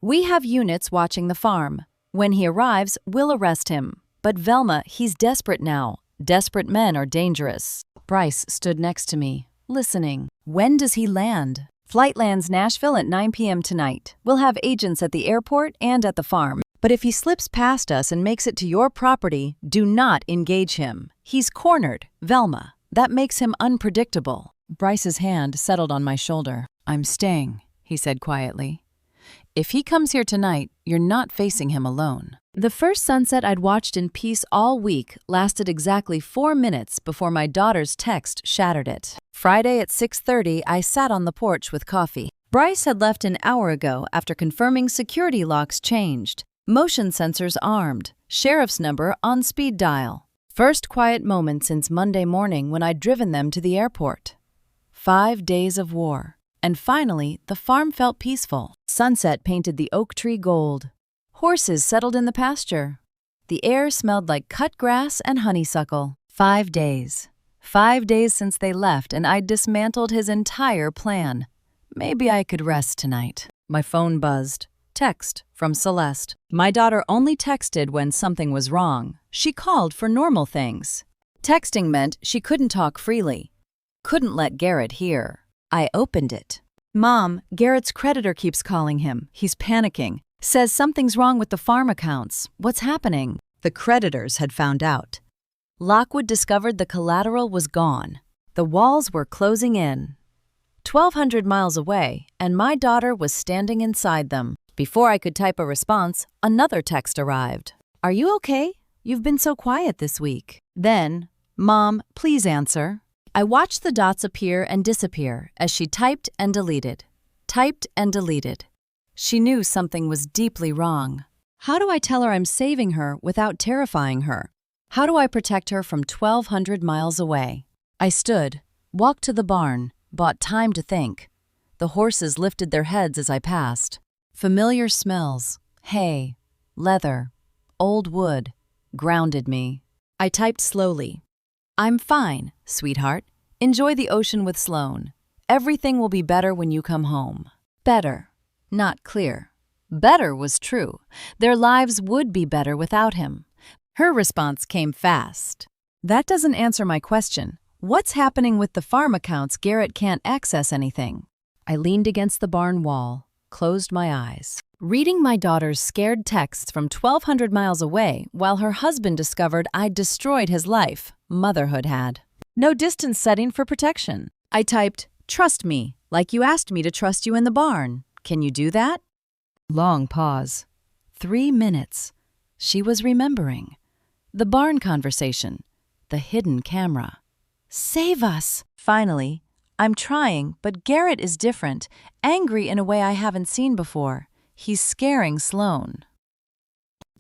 We have units watching the farm. When he arrives, we'll arrest him. But Velma, he's desperate now. Desperate men are dangerous. Bryce stood next to me, listening. When does he land? Flight lands Nashville at 9 p.m. tonight. We'll have agents at the airport and at the farm. But if he slips past us and makes it to your property, do not engage him. He's cornered, Velma. That makes him unpredictable. Bryce's hand settled on my shoulder. I'm staying, he said quietly. If he comes here tonight, you're not facing him alone. The first sunset I'd watched in peace all week lasted exactly 4 minutes before my daughter's text shattered it. Friday at 6:30, I sat on the porch with coffee. Bryce had left an hour ago after confirming security locks changed. Motion sensors armed, sheriff's number on speed dial. First quiet moment since Monday morning when I'd driven them to the airport. 5 days of war. And finally, the farm felt peaceful. Sunset painted the oak tree gold. Horses settled in the pasture. The air smelled like cut grass and honeysuckle. 5 days. 5 days since they left and I'd dismantled his entire plan. Maybe I could rest tonight. My phone buzzed. Text from Celeste. My daughter only texted when something was wrong. She called for normal things. Texting meant she couldn't talk freely. Couldn't let Garrett hear. I opened it. Mom, Garrett's creditor keeps calling him. He's panicking. Says something's wrong with the farm accounts. What's happening? The creditors had found out. Lockwood discovered the collateral was gone. The walls were closing in. 1,200 miles away, and my daughter was standing inside them. Before I could type a response, another text arrived. Are you okay? You've been so quiet this week. Then, Mom, please answer. I watched the dots appear and disappear as she typed and deleted. Typed and deleted. She knew something was deeply wrong. How do I tell her I'm saving her without terrifying her? How do I protect her from 1,200 miles away? I stood, walked to the barn, bought time to think. The horses lifted their heads as I passed. Familiar smells, hay, leather, old wood, grounded me. I typed slowly. I'm fine, sweetheart. Enjoy the ocean with Sloan. Everything will be better when you come home. Better, not clear. Better was true. Their lives would be better without him. Her response came fast. That doesn't answer my question. What's happening with the farm accounts? Garrett can't access anything. I leaned against the barn wall, closed my eyes, reading my daughter's scared texts from 1,200 miles away while her husband discovered I'd destroyed his life. Motherhood had. No distance setting for protection. I typed, trust me, like you asked me to trust you in the barn. Can you do that? Long pause. 3 minutes. She was remembering. The barn conversation. The hidden camera. Save us! Finally, I'm trying, but Garrett is different, angry in a way I haven't seen before. He's scaring Sloan.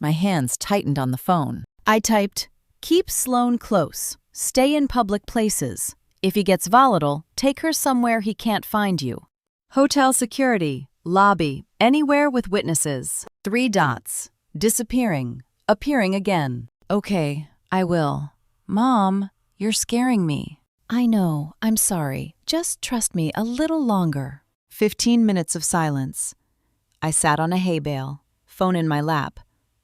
My hands tightened on the phone. I typed, keep Sloan close. Stay in public places. If he gets volatile, take her somewhere he can't find you. Hotel security, lobby, anywhere with witnesses. 3 dots. Disappearing. Appearing again. Okay, I will. Mom, you're scaring me. I know, I'm sorry. Just trust me a little longer. 15 minutes of silence. I sat on a hay bale, phone in my lap,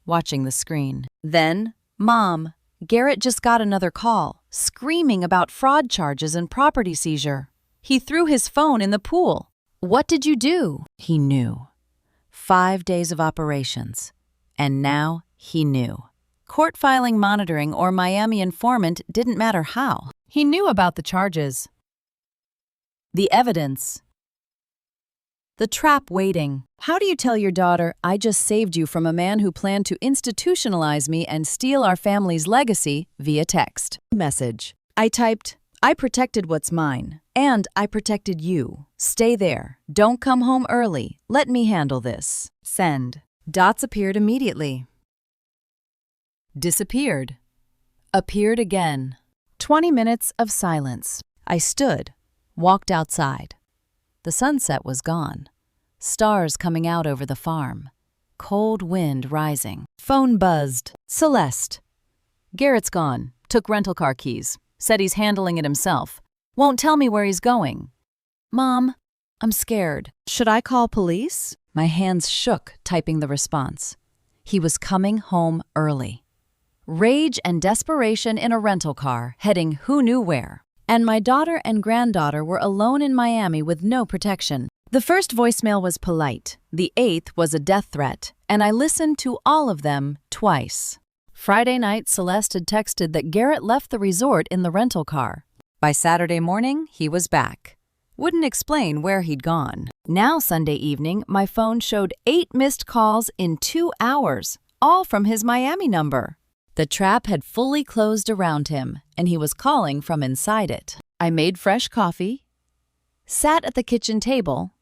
watching the screen. Then, Mom, Garrett just got another call, screaming about fraud charges and property seizure. He threw his phone in the pool. What did you do? He knew. 5 days of operations. And now he knew. Court filing, monitoring, or Miami informant didn't matter how. He knew about the charges. The evidence. The trap waiting. How do you tell your daughter, I just saved you from a man who planned to institutionalize me and steal our family's legacy via text? Message. I typed, I protected what's mine. And I protected you. Stay there. Don't come home early. Let me handle this. Send. Dots appeared immediately. Disappeared. Appeared again. 20 minutes of silence. I stood, walked outside. The sunset was gone. Stars coming out over the farm. Cold wind rising. Phone buzzed. Celeste. Garrett's gone. Took rental car keys. Said he's handling it himself. Won't tell me where he's going. Mom, I'm scared. Should I call police? My hands shook, typing the response. He was coming home early. Rage and desperation in a rental car, heading who knew where. And my daughter and granddaughter were alone in Miami with no protection. The first voicemail was polite. The 8th was a death threat, and I listened to all of them twice. Friday night, Celeste had texted that Garrett left the resort in the rental car. By Saturday morning, he was back. Wouldn't explain where he'd gone. Now Sunday evening, my phone showed 8 missed calls in 2 hours, all from his Miami number. The trap had fully closed around him, and he was calling from inside it. I made fresh coffee, sat at the kitchen table,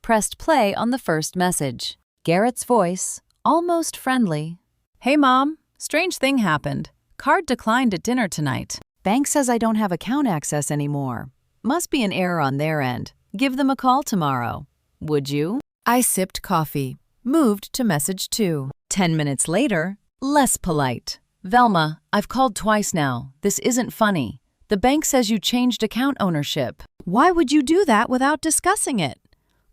pressed play on the first message. Garrett's voice, almost friendly. Hey, Mom, strange thing happened. Card declined at dinner tonight. Bank says I don't have account access anymore. Must be an error on their end. Give them a call tomorrow. Would you? I sipped coffee, moved to message 2. 10 minutes later, less polite. Velma, I've called twice now. This isn't funny. The bank says you changed account ownership. Why would you do that without discussing it?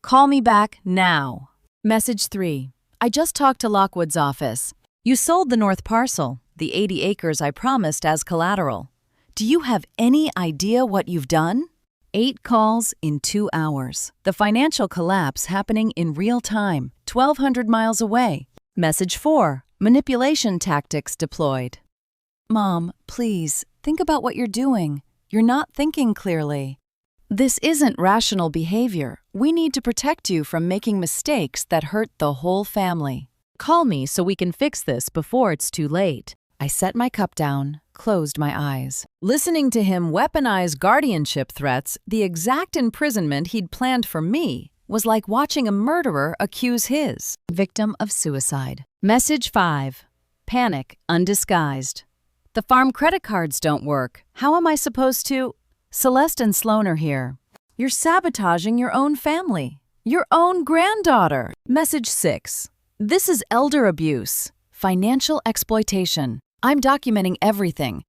Call me back now. Message 3. I just talked to Lockwood's office. You sold the north parcel, the 80 acres I promised as collateral. Do you have any idea what you've done? 8 calls in 2 hours. The financial collapse happening in real time, 1,200 miles away. Message 4. Manipulation tactics deployed. Mom, please, think about what you're doing. You're not thinking clearly. This isn't rational behavior. We need to protect you from making mistakes that hurt the whole family. Call me so we can fix this before it's too late. I set my cup down, closed my eyes. Listening to him weaponize guardianship threats, the exact imprisonment he'd planned for me, was like watching a murderer accuse his victim of suicide. Message 5. Panic undisguised. The farm credit cards don't work. How am I supposed to? Celeste and Sloan are here. You're sabotaging your own family. Your own granddaughter. Message 6. This is elder abuse. Financial exploitation. I'm documenting everything.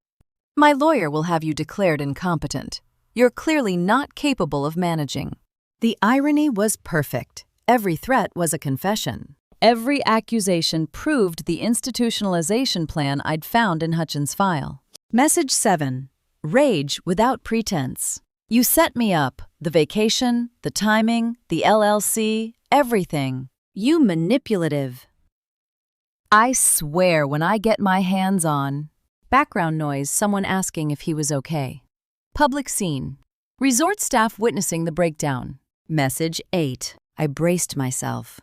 My lawyer will have you declared incompetent. You're clearly not capable of managing. The irony was perfect. Every threat was a confession. Every accusation proved the institutionalization plan I'd found in Hutchins' file. Message 7. Rage without pretense. You set me up. The vacation, the timing, the LLC, everything. You manipulative. I swear when I get my hands on. Background noise, someone asking if he was okay. Public scene. Resort staff witnessing the breakdown. Message 8. I braced myself.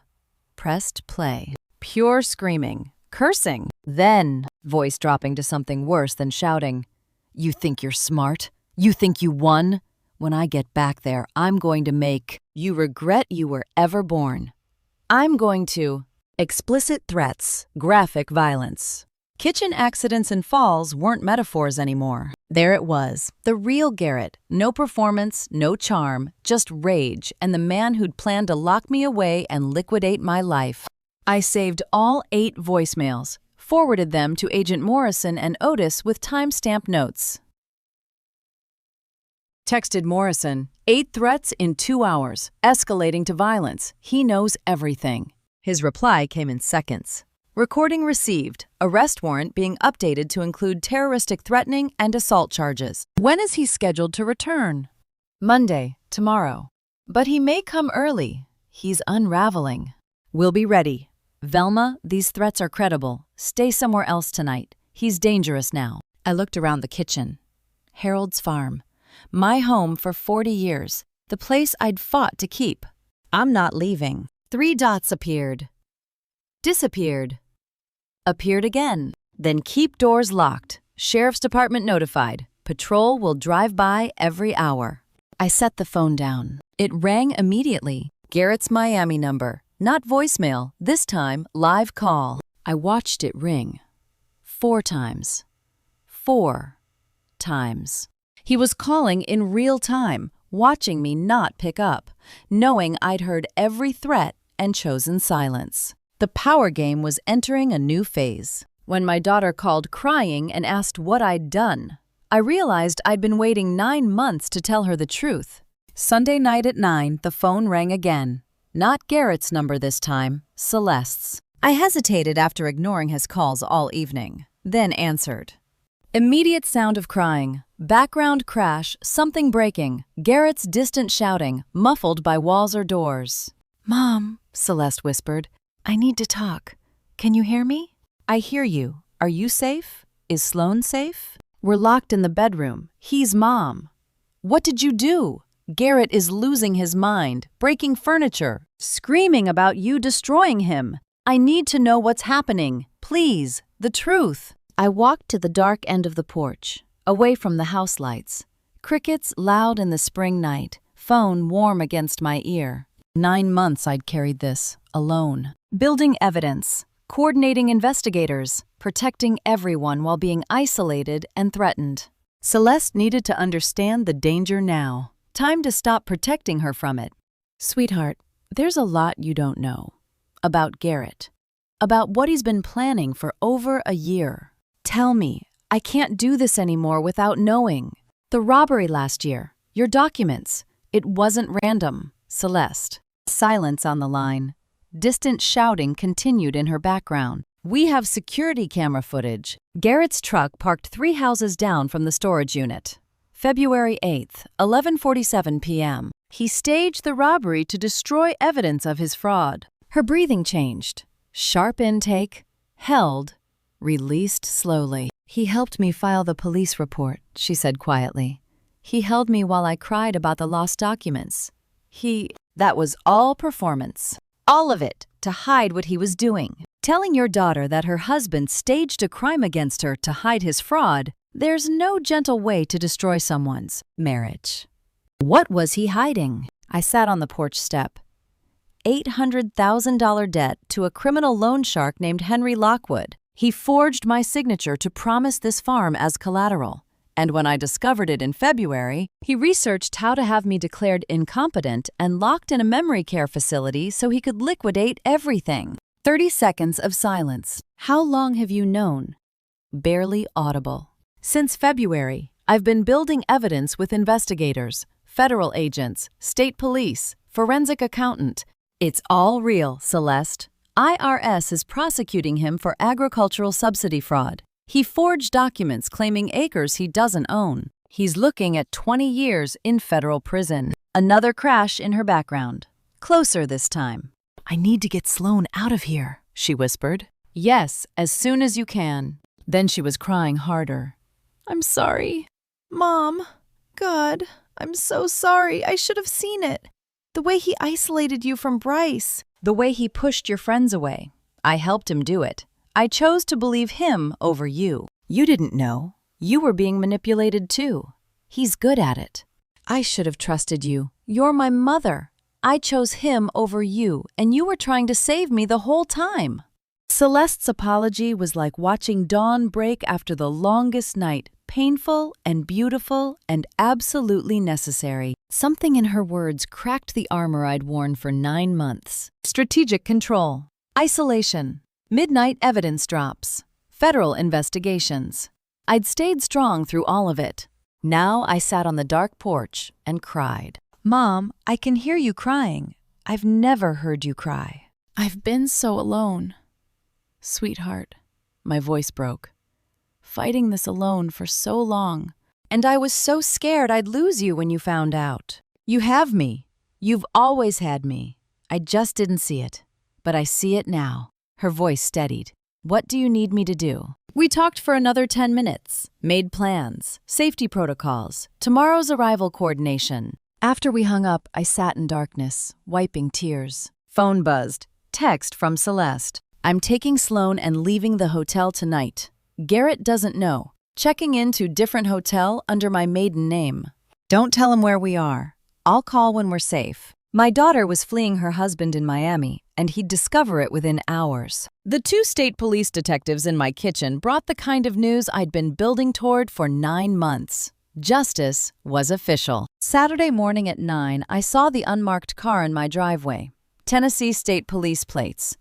Pressed play. Pure screaming. Cursing. Then, voice dropping to something worse than shouting. You think you're smart? You think you won? When I get back there, I'm going to make you regret you were ever born. I'm going to explicit threats, graphic violence. Kitchen accidents and falls weren't metaphors anymore. There it was, the real Garrett. No performance, no charm, just rage, and the man who'd planned to lock me away and liquidate my life. I saved all 8 voicemails, forwarded them to Agent Morrison and Otis with time-stamped notes. Texted Morrison, 8 threats in 2 hours, escalating to violence. He knows everything. His reply came in seconds. Recording received. Arrest warrant being updated to include terroristic threatening and assault charges. When is he scheduled to return? Monday, tomorrow. But he may come early. He's unraveling. We'll be ready. Velma, these threats are credible. Stay somewhere else tonight. He's dangerous now. I looked around the kitchen. Harold's farm. My home for 40 years. The place I'd fought to keep. I'm not leaving. 3 dots appeared. Disappeared. Appeared again. Then keep doors locked. Sheriff's Department notified. Patrol will drive by every hour. I set the phone down. It rang immediately. Garrett's Miami number. Not voicemail. This time, live call. I watched it ring. 4 times. 4 times. He was calling in real time, watching me not pick up, knowing I'd heard every threat and chosen silence. The power game was entering a new phase. When my daughter called crying and asked what I'd done, I realized I'd been waiting 9 months to tell her the truth. Sunday night at 9, the phone rang again. Not Garrett's number this time, Celeste's. I hesitated after ignoring his calls all evening, then answered. Immediate sound of crying. Background crash, something breaking. Garrett's distant shouting, muffled by walls or doors. Mom, Celeste whispered, I need to talk. Can you hear me? I hear you. Are you safe? Is Sloan safe? We're locked in the bedroom. He's Mom. What did you do? Garrett is losing his mind, breaking furniture, screaming about you destroying him. I need to know what's happening. Please, the truth. I walked to the dark end of the porch, away from the house lights. Crickets loud in the spring night, phone warm against my ear. 9 months I'd carried this, alone. Building evidence, coordinating investigators, protecting everyone while being isolated and threatened. Celeste needed to understand the danger now. Time to stop protecting her from it. Sweetheart, there's a lot you don't know. About Garrett. About what he's been planning for over a year. Tell me, I can't do this anymore without knowing. The robbery last year, your documents. It wasn't random. Celeste. Silence on the line. Distant shouting continued in her background. We have security camera footage. Garrett's truck parked 3 houses down from the storage unit. February 8th, 11:47 p.m. He staged the robbery to destroy evidence of his fraud. Her breathing changed. Sharp intake. Held. Released slowly. He helped me file the police report, she said quietly. He held me while I cried about the lost documents. That was all performance. All of it, to hide what he was doing. Telling your daughter that her husband staged a crime against her to hide his fraud, there's no gentle way to destroy someone's marriage. What was he hiding? I sat on the porch step. $800,000 debt to a criminal loan shark named Henry Lockwood. He forged my signature to promise this farm as collateral. And when I discovered it in February, he researched how to have me declared incompetent and locked in a memory care facility so he could liquidate everything. 30 seconds of silence. How long have you known? Barely audible. Since February, I've been building evidence with investigators, federal agents, state police, forensic accountant. It's all real, Celeste. IRS is prosecuting him for agricultural subsidy fraud. He forged documents claiming acres he doesn't own. He's looking at 20 years in federal prison. Another crash in her background. Closer this time. I need to get Sloan out of here, she whispered. Yes, as soon as you can. Then she was crying harder. I'm sorry. Mom. God, I'm so sorry. I should have seen it. The way he isolated you from Bryce. The way he pushed your friends away. I helped him do it. I chose to believe him over you. You didn't know. You were being manipulated too. He's good at it. I should have trusted you. You're my mother. I chose him over you, and you were trying to save me the whole time. Celeste's apology was like watching dawn break after the longest night, painful and beautiful and absolutely necessary. Something in her words cracked the armor I'd worn for 9 months. Strategic control. Isolation. Midnight evidence drops. Federal investigations. I'd stayed strong through all of it. Now I sat on the dark porch and cried. Mom, I can hear you crying. I've never heard you cry. I've been so alone. Sweetheart, my voice broke. Fighting this alone for so long. And I was so scared I'd lose you when you found out. You have me. You've always had me. I just didn't see it. But I see it now. Her voice steadied. What do you need me to do? We talked for another 10 minutes. Made plans, safety protocols, tomorrow's arrival coordination. After we hung up, I sat in darkness, wiping tears. Phone buzzed. Text from Celeste. I'm taking Sloan and leaving the hotel tonight. Garrett doesn't know. Checking into different hotel under my maiden name. Don't tell him where we are. I'll call when we're safe. My daughter was fleeing her husband in Miami, and he'd discover it within hours. The 2 state police detectives in my kitchen brought the kind of news I'd been building toward for 9 months. Justice was official. Saturday morning at 9, I saw the unmarked car in my driveway. Tennessee State Police plates.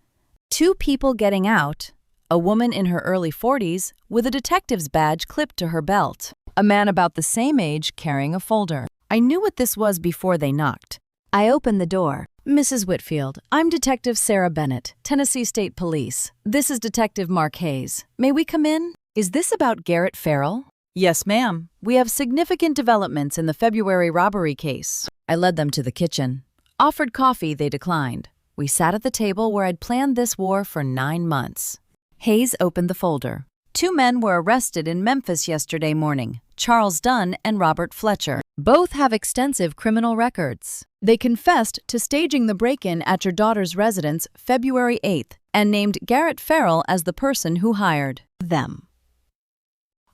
2 people getting out. A woman in her early 40s with a detective's badge clipped to her belt. A man about the same age carrying a folder. I knew what this was before they knocked. I opened the door. Mrs. Whitfield, I'm Detective Sarah Bennett, Tennessee State Police. This is Detective Mark Hayes. May we come in? Is this about Garrett Farrell? Yes, ma'am. We have significant developments in the February robbery case. I led them to the kitchen. Offered coffee, they declined. We sat at the table where I'd planned this war for 9 months. Hayes opened the folder. 2 men were arrested in Memphis yesterday morning, Charles Dunn and Robert Fletcher. Both have extensive criminal records. They confessed to staging the break-in at your daughter's residence February 8th and named Garrett Farrell as the person who hired them.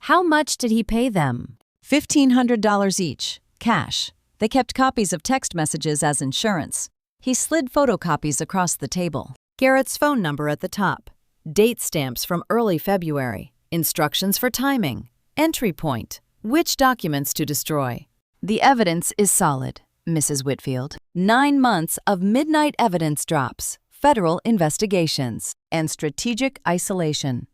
How much did he pay them? $1,500 each, cash. They kept copies of text messages as insurance. He slid photocopies across the table. Garrett's phone number at the top. Date stamps from early February. Instructions for timing. Entry point. Which documents to destroy. The evidence is solid, Mrs. Whitfield. 9 months of midnight evidence drops, federal investigations, and strategic isolation.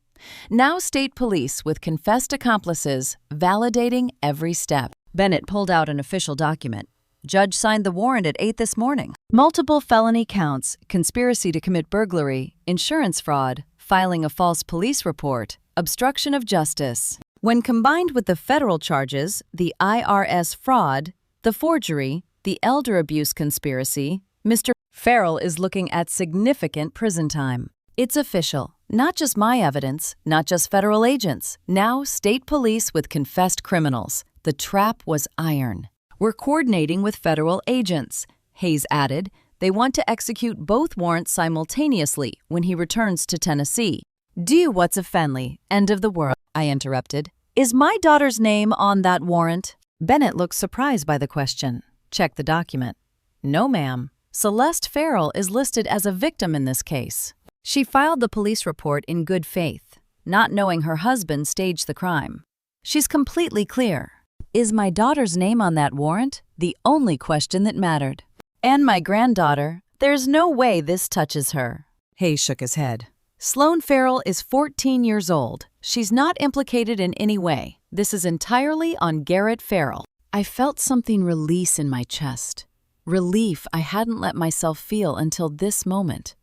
Now state police with confessed accomplices validating every step. Bennett pulled out an official document. Judge signed the warrant at 8 this morning. Multiple felony counts, conspiracy to commit burglary, insurance fraud, filing a false police report, obstruction of justice. When combined with the federal charges, the IRS fraud, the forgery, the elder abuse conspiracy, Mr. Farrell is looking at significant prison time. It's official. Not just my evidence, not just federal agents, now state police with confessed criminals. The trap was iron. We're coordinating with federal agents, Hayes added, They want to execute both warrants simultaneously when he returns to Tennessee. Do what's a Fenley, end of the world, I interrupted. Is my daughter's name on that warrant? Bennett looked surprised by the question. Check the document. No, ma'am. Celeste Farrell is listed as a victim in this case. She filed the police report in good faith, not knowing her husband staged the crime. She's completely clear. Is my daughter's name on that warrant? The only question that mattered. And my granddaughter, there's no way this touches her. Hayes shook his head. Sloane Farrell is 14 years old. She's not implicated in any way. This is entirely on Garrett Farrell. I felt something release in my chest. Relief I hadn't let myself feel until this moment.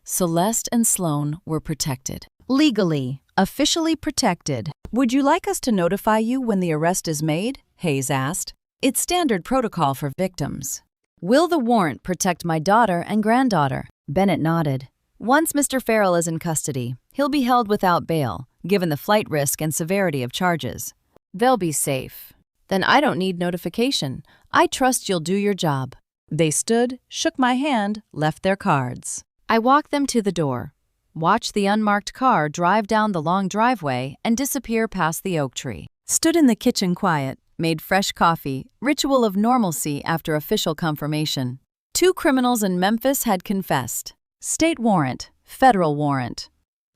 Celeste and Sloane were protected. Legally, officially protected. Would you like us to notify you when the arrest is made? Hayes asked. It's standard protocol for victims. Will the warrant protect my daughter and granddaughter? Bennett nodded. Once Mr. Farrell is in custody, he'll be held without bail, given the flight risk and severity of charges. They'll be safe. Then I don't need notification. I trust you'll do your job. They stood, shook my hand, left their cards. I walked them to the door, watched the unmarked car drive down the long driveway and disappear past the oak tree. Stood in the kitchen quiet, made fresh coffee, ritual of normalcy after official confirmation. 2 criminals in Memphis had confessed. State warrant, federal warrant.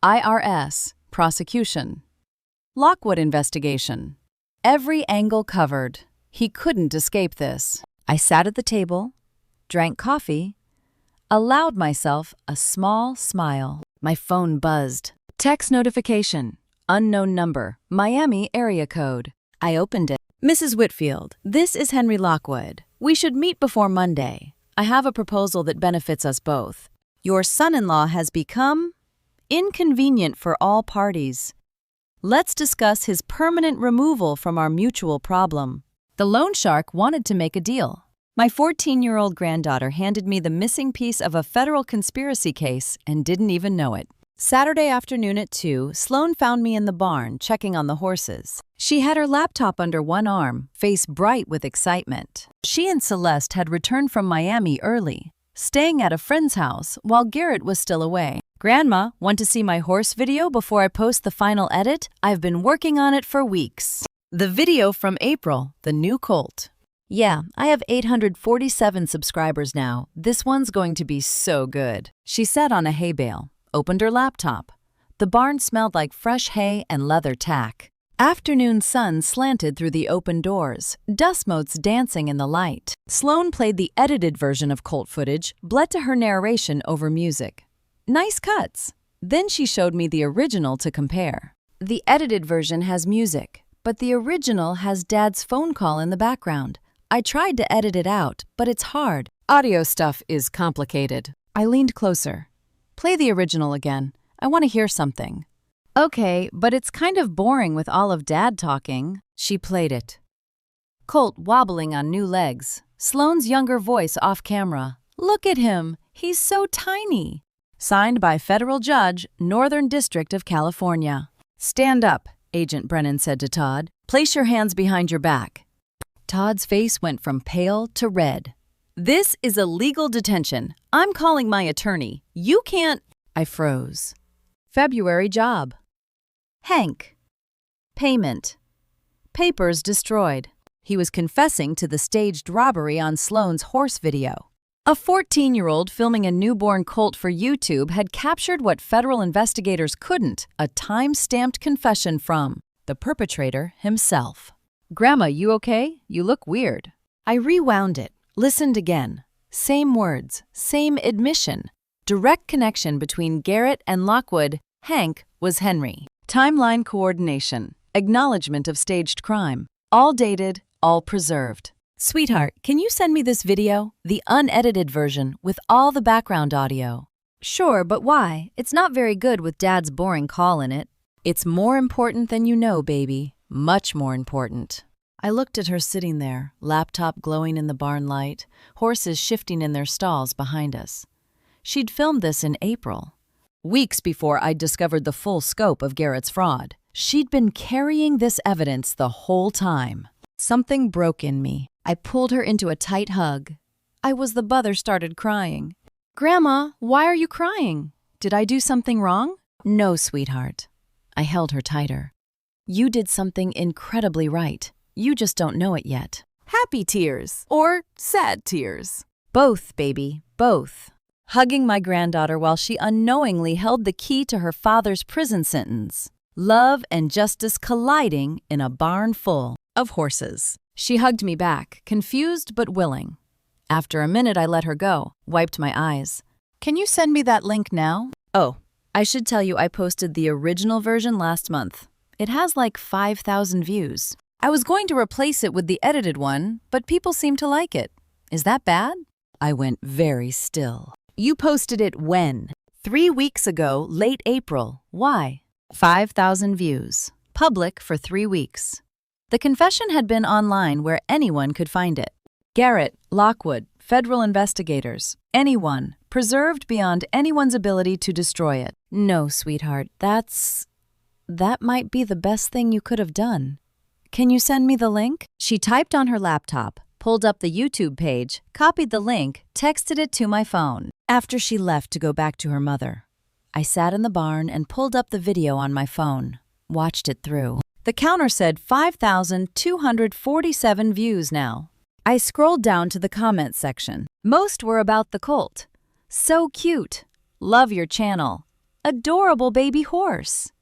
IRS, prosecution. Lockwood investigation. Every angle covered. He couldn't escape this. I sat at the table, drank coffee, allowed myself a small smile. My phone buzzed. Text notification. Unknown number. Miami area code. I opened it. Mrs. Whitfield, this is Henry Lockwood. We should meet before Monday. I have a proposal that benefits us both. Your son-in-law has become inconvenient for all parties. Let's discuss his permanent removal from our mutual problem. The loan shark wanted to make a deal. My 14-year-old granddaughter handed me the missing piece of a federal conspiracy case and didn't even know it. Saturday afternoon at 2, Sloane found me in the barn checking on the horses. She had her laptop under one arm, face bright with excitement. She and Celeste had returned from Miami early, staying at a friend's house while Garrett was still away. Grandma, want to see my horse video before I post the final edit? I've been working on it for weeks. The video from April, the new colt. Yeah, I have 847 subscribers now. This one's going to be so good. She sat on a hay bale, opened her laptop. The barn smelled like fresh hay and leather tack. Afternoon sun slanted through the open doors, dust motes dancing in the light. Sloane played the edited version of Colt footage, bled to her narration over music. Nice cuts. Then she showed me the original to compare. The edited version has music, but the original has Dad's phone call in the background. I tried to edit it out, but it's hard. Audio stuff is complicated. I leaned closer. Play the original again. I want to hear something. Okay, but it's kind of boring with all of Dad talking. She played it. Colt wobbling on new legs. Sloane's younger voice off camera. Look at him. He's so tiny. Signed by federal judge, Northern District of California. Stand up, Agent Brennan said to Todd. Place your hands behind your back. Todd's face went from pale to red. This is illegal detention. I'm calling my attorney. You can't. I froze. February job. Hank. Payment. Papers destroyed. He was confessing to the staged robbery on Sloane's horse video. A 14-year-old filming a newborn colt for YouTube had captured what federal investigators couldn't, a time-stamped confession from the perpetrator himself. Grandma, you okay? You look weird. I rewound it, listened again. Same words, same admission. Direct connection between Garrett and Lockwood. Hank was Henry. Timeline coordination. Acknowledgement of staged crime. All dated, all preserved. Sweetheart, can you send me this video? The unedited version with all the background audio. Sure, but why? It's not very good with Dad's boring call in it. It's more important than you know, baby. Much more important. I looked at her sitting there, laptop glowing in the barn light, horses shifting in their stalls behind us. She'd filmed this in April, weeks before I'd discovered the full scope of Garrett's fraud. She'd been carrying this evidence the whole time. Something broke in me. I pulled her into a tight hug. I was the mother started crying. Grandma, why are you crying? Did I do something wrong? No, sweetheart. I held her tighter. You did something incredibly right. You just don't know it yet. Happy tears or sad tears? Both, baby, both. Hugging my granddaughter while she unknowingly held the key to her father's prison sentence. Love and justice colliding in a barn full of horses. She hugged me back, confused but willing. After a minute, I let her go, wiped my eyes. Can you send me that link now? Oh, I should tell you I posted the original version last month. It has like 5,000 views. I was going to replace it with the edited one, but people seem to like it. Is that bad? I went very still. You posted it when? 3 weeks ago, late April. Why? 5,000 views. Public for 3 weeks. The confession had been online where anyone could find it. Garrett, Lockwood, federal investigators, anyone, preserved beyond anyone's ability to destroy it. No, sweetheart, that might be the best thing you could have done. Can you send me the link? She typed on her laptop, pulled up the YouTube page, copied the link, texted it to my phone. After she left to go back to her mother, I sat in the barn and pulled up the video on my phone, watched it through. The counter said 5,247 views now. I scrolled down to the comments section. Most were about the colt. So cute. Love your channel. Adorable baby horse.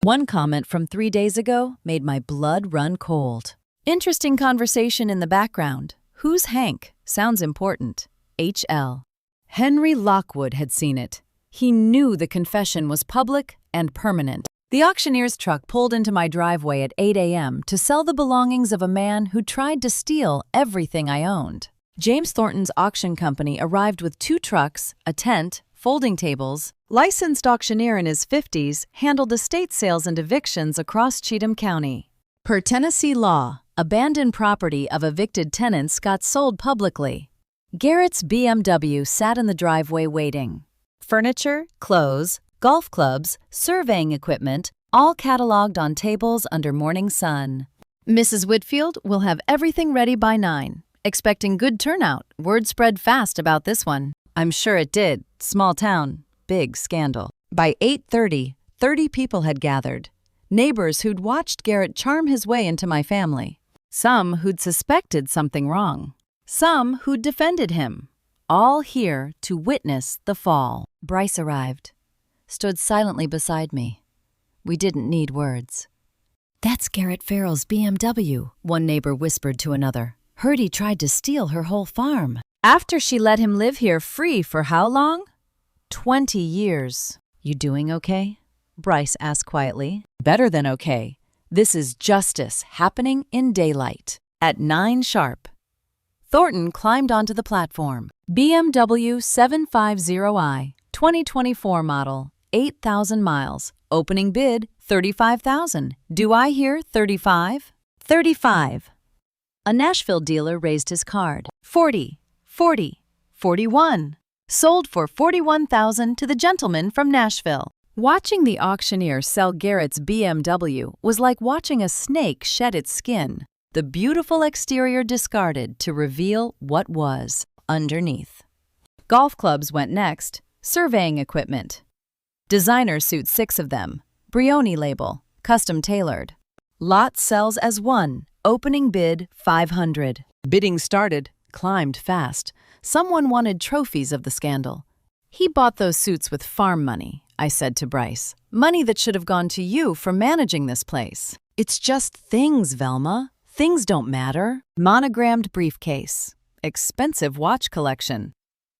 One comment from 3 days ago made my blood run cold. Interesting conversation in the background. Who's Hank? Sounds important. HL. Henry Lockwood had seen it. He knew the confession was public and permanent. The auctioneer's truck pulled into my driveway at 8 a.m. to sell the belongings of a man who tried to steal everything I owned. James Thornton's auction company arrived with 2 trucks, a tent, folding tables. Licensed auctioneer in his 50s handled estate sales and evictions across Cheatham County. Per Tennessee law, abandoned property of evicted tenants got sold publicly. Garrett's BMW sat in the driveway waiting. Furniture, clothes, golf clubs, surveying equipment, all cataloged on tables under morning sun. Mrs. Whitfield will have everything ready by 9. Expecting good turnout. Word spread fast about this one. I'm sure it did. Small town. Big scandal. By 8:30, 30 people had gathered. Neighbors who'd watched Garrett charm his way into my family. Some who'd suspected something wrong. Some who'd defended him. All here to witness the fall. Bryce arrived. Stood silently beside me. We didn't need words. That's Garrett Farrell's BMW, one neighbor whispered to another. Heard he tried to steal her whole farm. After she let him live here free for how long? 20 years. You doing okay? Bryce asked quietly. Better than okay. This is justice happening in daylight. At 9 sharp. Thornton climbed onto the platform. BMW 750i, 2024 model. 8,000 miles. Opening bid, 35,000. Do I hear 35? 35. A Nashville dealer raised his card. 40, 40, 41. Sold for 41,000 to the gentleman from Nashville. Watching the auctioneer sell Garrett's BMW was like watching a snake shed its skin. The beautiful exterior discarded to reveal what was underneath. Golf clubs went next. Surveying equipment. Designer suits, 6 of them. Brioni label, custom tailored. Lot sells as one. Opening bid, 500. Bidding started, climbed fast. Someone wanted trophies of the scandal. He bought those suits with farm money, I said to Bryce. Money that should have gone to you for managing this place. It's just things, Velma. Things don't matter. Monogrammed briefcase. Expensive watch collection.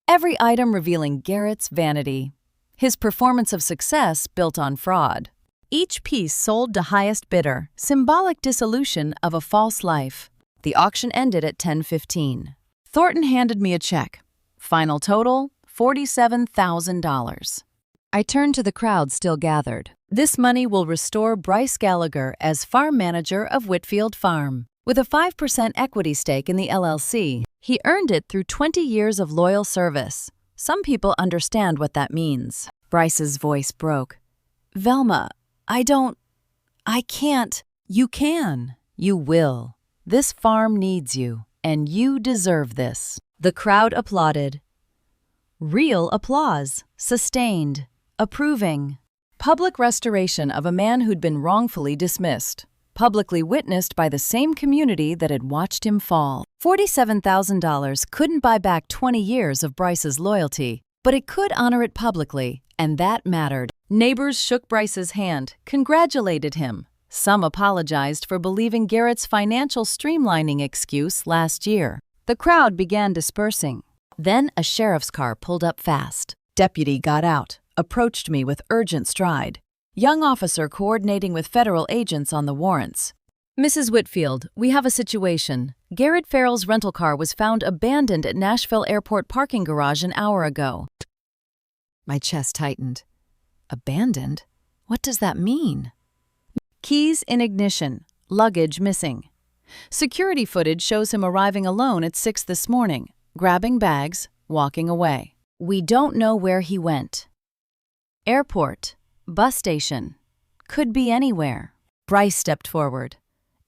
Every item revealing Garrett's vanity. His performance of success built on fraud. Each piece sold to highest bidder, symbolic dissolution of a false life. The auction ended at 10:15. Thornton handed me a check. Final total, $47,000. I turned to the crowd still gathered. This money will restore Bryce Gallagher as farm manager of Whitfield Farm. With a 5% equity stake in the LLC, he earned it through 20 years of loyal service. Some people understand what that means. Bryce's voice broke. Velma, I can't. You can. You will. This farm needs you, and you deserve this. The crowd applauded. Real applause, sustained, approving. Public restoration of a man who'd been wrongfully dismissed, publicly witnessed by the same community that had watched him fall. $47,000 couldn't buy back 20 years of Bryce's loyalty, but it could honor it publicly, and that mattered. Neighbors shook Bryce's hand, congratulated him. Some apologized for believing Garrett's financial streamlining excuse last year. The crowd began dispersing. Then a sheriff's car pulled up fast. Deputy got out, approached me with urgent stride. Young officer coordinating with federal agents on the warrants. Mrs. Whitfield, we have a situation. Garrett Farrell's rental car was found abandoned at Nashville Airport parking garage an hour ago. My chest tightened. Abandoned? What does that mean? Keys in ignition, luggage missing. Security footage shows him arriving alone at 6 this morning, grabbing bags, walking away. We don't know where he went. Airport, bus station, could be anywhere. Bryce stepped forward.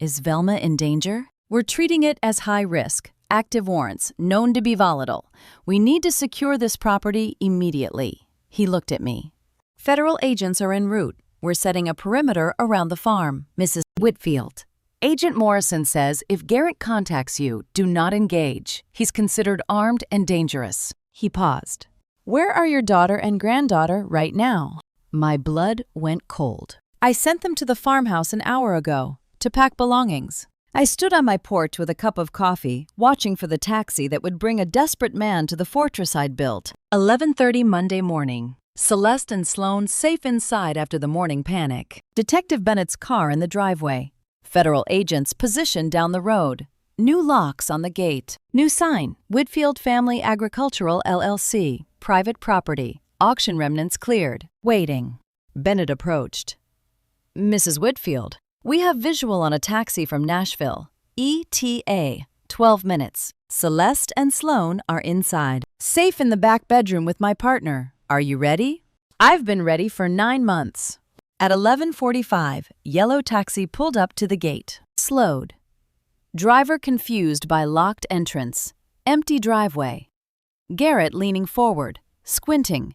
Is Velma in danger? We're treating it as high risk, active warrants, known to be volatile. We need to secure this property immediately. He looked at me. Federal agents are en route. We're setting a perimeter around the farm. Mrs. Whitfield. Agent Morrison says if Garrett contacts you, do not engage. He's considered armed and dangerous. He paused. Where are your daughter and granddaughter right now? My blood went cold. I sent them to the farmhouse an hour ago to pack belongings. I stood on my porch with a cup of coffee, watching for the taxi that would bring a desperate man to the fortress I'd built. 11:30 Monday morning. Celeste and Sloan safe inside after the morning panic. Detective Bennett's car in the driveway. Federal agents positioned down the road. New locks on the gate. New sign, Whitfield Family Agricultural LLC. Private property. Auction remnants cleared. Waiting. Bennett approached. Mrs. Whitfield, we have visual on a taxi from Nashville. ETA, 12 minutes. Celeste and Sloan are inside. Safe in the back bedroom with my partner. Are you ready? I've been ready for 9 months. At 11:45, yellow taxi pulled up to the gate. Slowed. Driver confused by locked entrance. Empty driveway. Garrett leaning forward, squinting.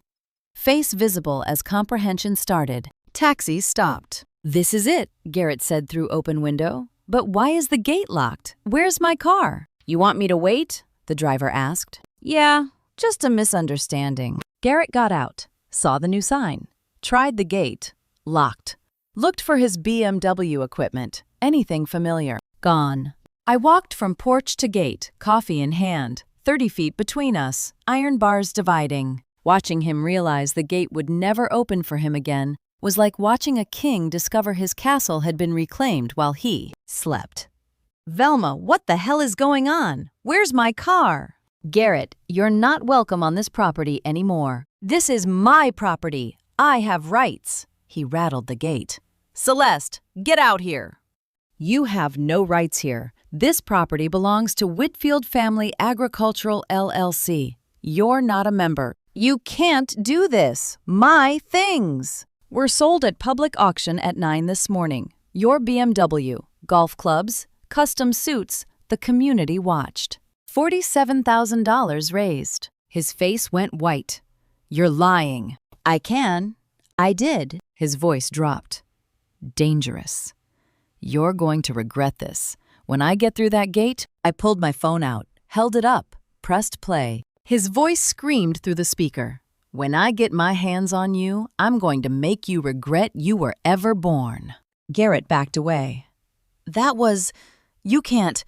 Face visible as comprehension started. Taxi stopped. This is it, Garrett said through open window. But why is the gate locked? Where's my car? You want me to wait? The driver asked. Yeah, just a misunderstanding. Garrett got out, saw the new sign, tried the gate, locked. Looked for his BMW equipment, anything familiar. Gone. I walked from porch to gate, coffee in hand, 30 feet between us, iron bars dividing. Watching him realize the gate would never open for him again was like watching a king discover his castle had been reclaimed while he slept. Velma, what the hell is going on? Where's my car? Garrett, you're not welcome on this property anymore. This is my property. I have rights. He rattled the gate. Celeste, get out here. You have no rights here. This property belongs to Whitfield Family Agricultural LLC. You're not a member. You can't do this. My things were sold at public auction at 9 this morning. Your BMW, golf clubs, custom suits, the community watched. $47,000 raised. His face went white. You're lying. I can. I did. His voice dropped. Dangerous. You're going to regret this. When I get through that gate, I pulled my phone out, held it up, pressed play. His voice screamed through the speaker. When I get my hands on you, I'm going to make you regret you were ever born. Garrett backed away. You can't.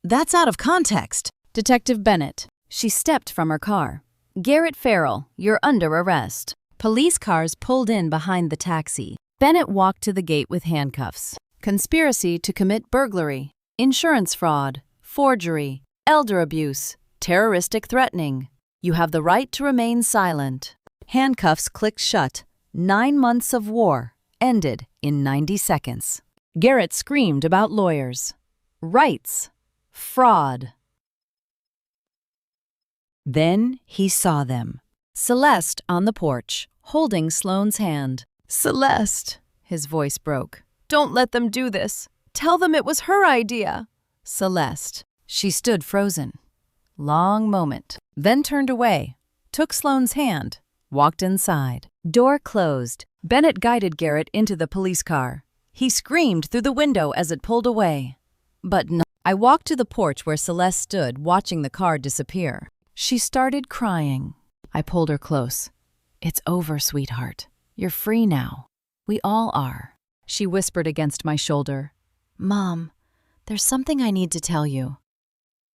That's out of context. Detective Bennett. She stepped from her car. Garrett Farrell, you're under arrest. Police cars pulled in behind the taxi. Bennett walked to the gate with handcuffs. Conspiracy to commit burglary, insurance fraud, forgery, elder abuse, terroristic threatening. You have the right to remain silent. Handcuffs clicked shut. 9 months of war ended in 90 seconds. Garrett screamed about lawyers. Rights. Fraud. Then he saw them. Celeste on the porch, holding Sloane's hand. Celeste, his voice broke. Don't let them do this. Tell them it was her idea. Celeste. She stood frozen. Long moment. Then turned away, took Sloane's hand, walked inside. Door closed. Bennett guided Garrett into the police car. He screamed through the window as it pulled away. But no. I walked to the porch where Celeste stood, watching the car disappear. She started crying. I pulled her close. "It's over, sweetheart. You're free now. We all are." She whispered against my shoulder. "Mom, there's something I need to tell you.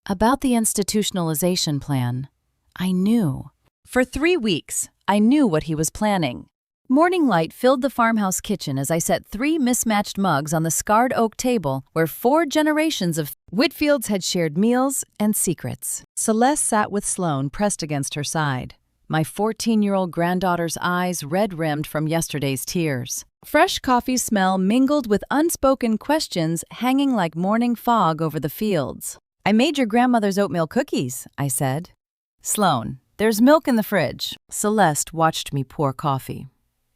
About the institutionalization plan. I knew. For 3 weeks, I knew what he was planning." Morning light filled the farmhouse kitchen as I set 3 mismatched mugs on the scarred oak table where 4 generations of Whitfields had shared meals and secrets. Celeste sat with Sloane pressed against her side, my 14-year-old granddaughter's eyes red-rimmed from yesterday's tears. Fresh coffee smell mingled with unspoken questions hanging like morning fog over the fields. "I made your grandmother's oatmeal cookies," I said. "Sloane, there's milk in the fridge." Celeste watched me pour coffee.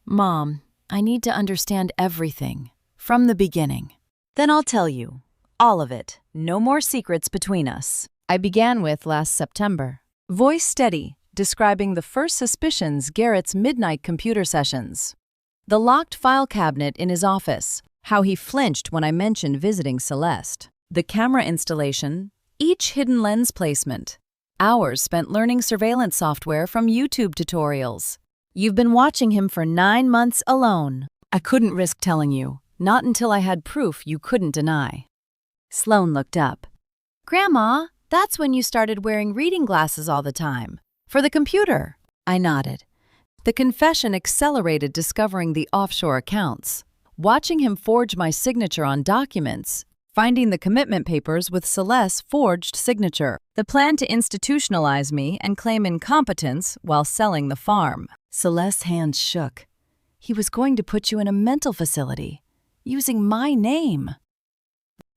"Mom, I need to understand everything, from the beginning. Then I'll tell you, all of it. No more secrets between us." I began with last September. Voice steady, describing the first suspicions Garrett's midnight computer sessions. The locked file cabinet in his office, how he flinched when I mentioned visiting Celeste. The camera installation, each hidden lens placement. Hours spent learning surveillance software from YouTube tutorials. "You've been watching him for 9 months alone. I couldn't risk telling you, not until I had proof you couldn't deny." Sloane looked up. "Grandma, that's when you started wearing reading glasses all the time. For the computer." I nodded. The confession accelerated discovering the offshore accounts. Watching him forge my signature on documents, finding the commitment papers with Celeste's forged signature. The plan to institutionalize me and claim incompetence while selling the farm. Celeste's hands shook. "He was going to put you in a mental facility, using my name."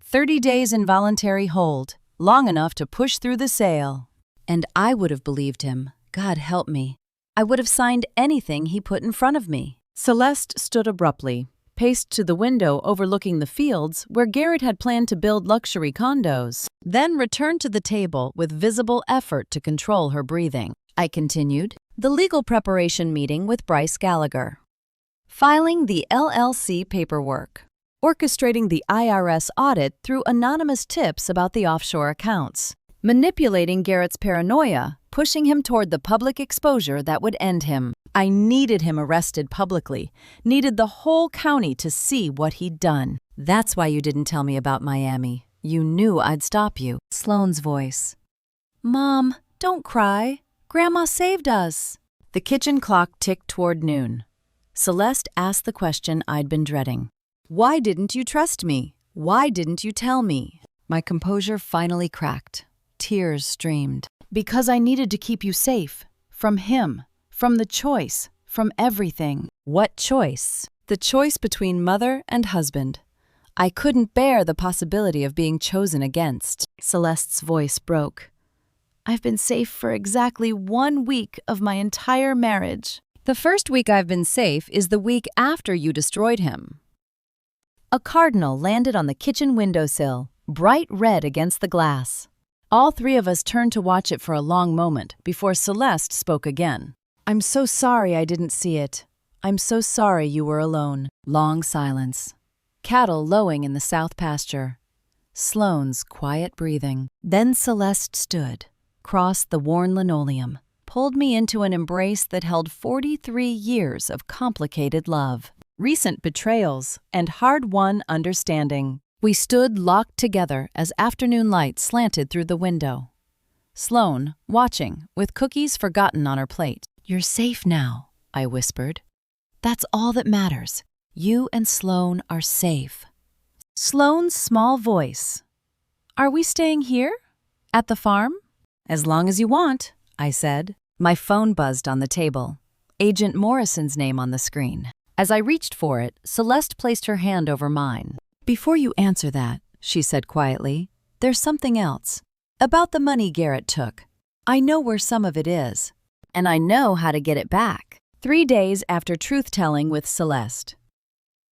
30 days involuntary hold, long enough to push through the sale. And I would have believed him, God help me. I would have signed anything he put in front of me. Celeste stood abruptly, paced to the window overlooking the fields where Garrett had planned to build luxury condos, then returned to the table with visible effort to control her breathing. I continued. The legal preparation meeting with Bryce Gallagher. Filing the LLC paperwork. Orchestrating the IRS audit through anonymous tips about the offshore accounts. Manipulating Garrett's paranoia, pushing him toward the public exposure that would end him. I needed him arrested publicly, needed the whole county to see what he'd done. "That's why you didn't tell me about Miami. You knew I'd stop you." Sloane's voice. "Mom, don't cry. Grandma saved us." The kitchen clock ticked toward noon. Celeste asked the question I'd been dreading. "Why didn't you trust me? Why didn't you tell me?" My composure finally cracked. Tears streamed. "Because I needed to keep you safe. From him. From the choice. From everything." What choice? The choice between mother and husband. I couldn't bear the possibility of being chosen against. Celeste's voice broke. "I've been safe for exactly 1 week of my entire marriage." "The first week I've been safe is the week after you destroyed him." A cardinal landed on the kitchen windowsill, bright red against the glass. All 3 of us turned to watch it for a long moment before Celeste spoke again. "I'm so sorry I didn't see it. I'm so sorry you were alone." Long silence. Cattle lowing in the south pasture. Sloane's quiet breathing. Then Celeste stood, crossed the worn linoleum, pulled me into an embrace that held 43 years of complicated love, recent betrayals, and hard-won understanding. We stood locked together as afternoon light slanted through the window. Sloane, watching, with cookies forgotten on her plate. "You're safe now," I whispered. "That's all that matters. You and Sloane are safe." Sloane's small voice. "Are we staying here? At the farm?" "As long as you want," I said. My phone buzzed on the table. Agent Morrison's name on the screen. As I reached for it, Celeste placed her hand over mine. "Before you answer that," she said quietly, "there's something else. About the money Garrett took. I know where some of it is, and I know how to get it back." 3 days after truth-telling with Celeste.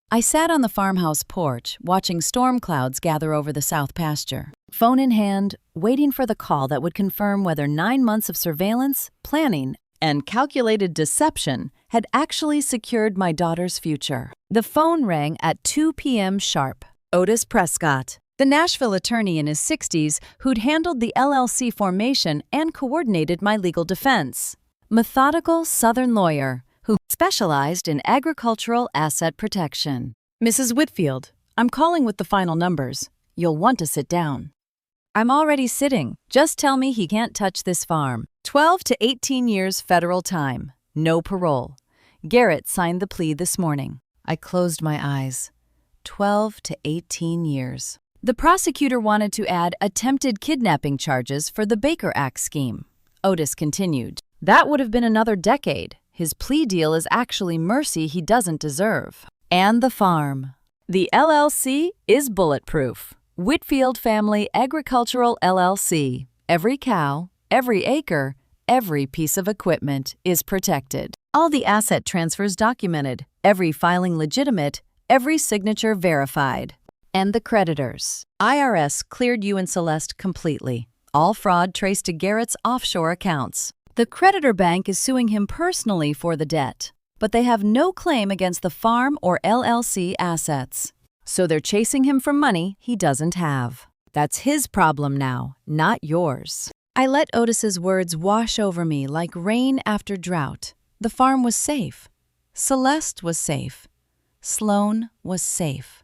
I sat on the farmhouse porch, watching storm clouds gather over the south pasture. phone in hand, waiting for the call that would confirm whether 9 months of surveillance, planning, and calculated deception had actually secured my daughter's future. The phone rang at 2 p.m. sharp. Otis Prescott, the Nashville attorney in his 60s who'd handled the LLC formation and coordinated my legal defense. Methodical Southern lawyer who specialized in agricultural asset protection. Mrs. Whitfield, I'm calling with the final numbers. You'll want to sit down. I'm already sitting. Just tell me he can't touch this farm. 12 to 18 years federal time. No parole. Garrett signed the plea this morning. I closed my eyes. 12 to 18 years. The prosecutor wanted to add attempted kidnapping charges for the Baker Act scheme. Otis continued. That would have been another decade. His plea deal is actually mercy he doesn't deserve. And the farm. The LLC is bulletproof. Whitfield Family Agricultural LLC. Every cow, every acre, every piece of equipment is protected. All the asset transfers documented, every filing legitimate, every signature verified. And the creditors. IRS cleared you and Celeste completely. All fraud traced to Garrett's offshore accounts. The creditor bank is suing him personally for the debt, but they have no claim against the farm or LLC assets. So they're chasing him for money he doesn't have. That's his problem now, not yours. I let Otis's words wash over me like rain after drought. The farm was safe. Celeste was safe. Sloan was safe.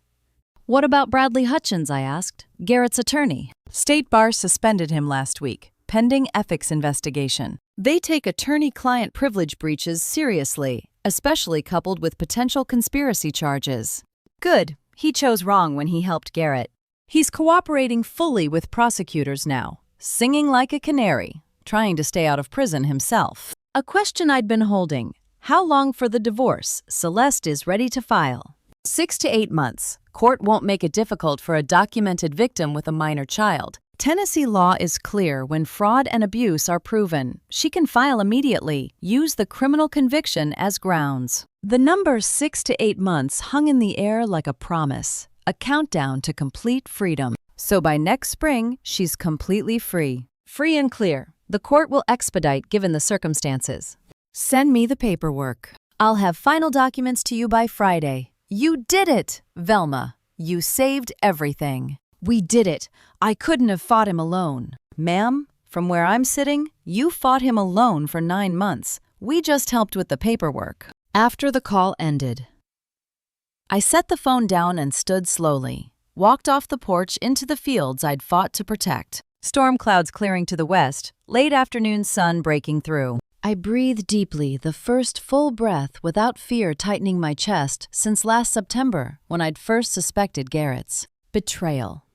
What about Bradley Hutchins, I asked, Garrett's attorney? State Bar suspended him last week, pending ethics investigation. They take attorney-client privilege breaches seriously, especially coupled with potential conspiracy charges. Good. He chose wrong when he helped Garrett. He's cooperating fully with prosecutors now, singing like a canary, trying to stay out of prison himself. A question I'd been holding. How long for the divorce Celeste is ready to file? 6 to 8 months. Court won't make it difficult for a documented victim with a minor child. Tennessee law is clear when fraud and abuse are proven. She can file immediately, use the criminal conviction as grounds. The number 6 to 8 months hung in the air like a promise, a countdown to complete freedom. So by next spring, she's completely free. Free and clear. The court will expedite given the circumstances. Send me the paperwork. I'll have final documents to you by Friday. You did it, Velma. You saved everything. We did it. I couldn't have fought him alone. Ma'am, from where I'm sitting, you fought him alone for 9 months. We just helped with the paperwork. After the call ended, I set the phone down and stood slowly, walked off the porch into the fields I'd fought to protect. Storm clouds clearing to the west, late afternoon sun breaking through. I breathed deeply, the first full breath without fear tightening my chest since last September when I'd first suspected Garrett's betrayal.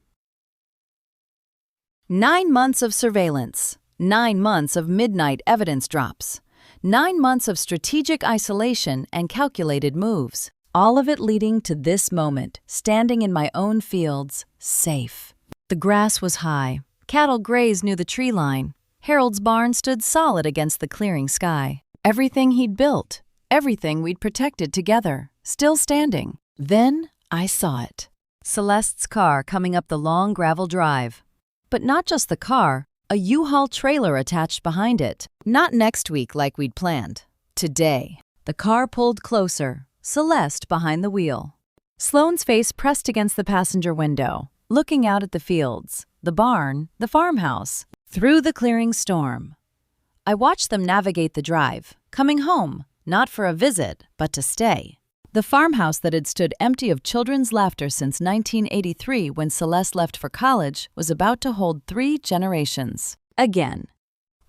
9 months of surveillance, 9 months of midnight evidence drops, 9 months of strategic isolation and calculated moves, all of it leading to this moment, standing in my own fields, safe. The grass was high, cattle grazed near the tree line, Harold's barn stood solid against the clearing sky. Everything he'd built, everything we'd protected together, still standing. Then I saw it. Celeste's car coming up the long gravel drive. But not just the car, a U-Haul trailer attached behind it. Not next week like we'd planned. Today. The car pulled closer, Celeste behind the wheel. Sloane's face pressed against the passenger window, looking out at the fields, the barn, the farmhouse, through the clearing storm. I watched them navigate the drive, coming home, not for a visit, but to stay. The farmhouse that had stood empty of children's laughter since 1983 when Celeste left for college was about to hold 3 generations. Again.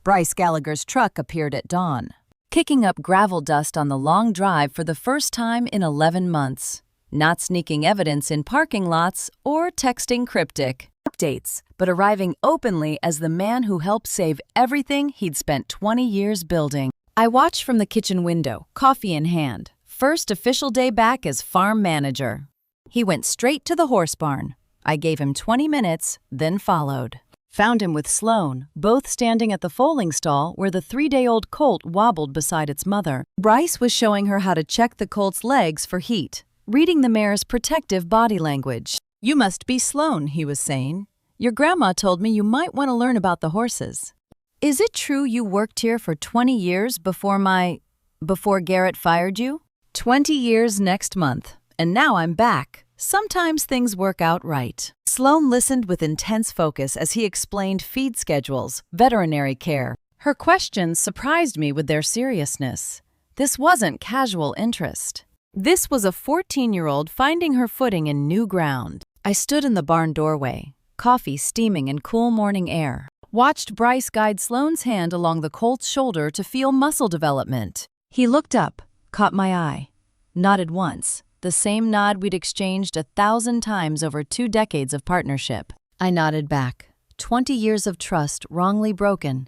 Bryce Gallagher's truck appeared at dawn, kicking up gravel dust on the long drive for the first time in 11 months. Not sneaking evidence in parking lots or texting cryptic updates, but arriving openly as the man who helped save everything he'd spent 20 years building. I watched from the kitchen window, coffee in hand. First official day back as farm manager. He went straight to the horse barn. I gave him 20 minutes, then followed. Found him with Sloan, both standing at the foaling stall where the 3-day-old colt wobbled beside its mother. Bryce was showing her how to check the colt's legs for heat, reading the mare's protective body language. "You must be Sloan," he was saying. Your grandma told me you might want to learn about the horses. Is it true you worked here for 20 years before Garrett fired you? 20 years next month, and now I'm back. Sometimes things work out right. Sloane listened with intense focus as he explained feed schedules, veterinary care. Her questions surprised me with their seriousness. This wasn't casual interest. This was a 14-year-old finding her footing in new ground. I stood in the barn doorway, coffee steaming in cool morning air. Watched Bryce guide Sloane's hand along the colt's shoulder to feel muscle development. He looked up, caught my eye, nodded once, the same nod we'd exchanged 1,000 times over 2 decades of partnership. I nodded back. 20 years of trust wrongly broken,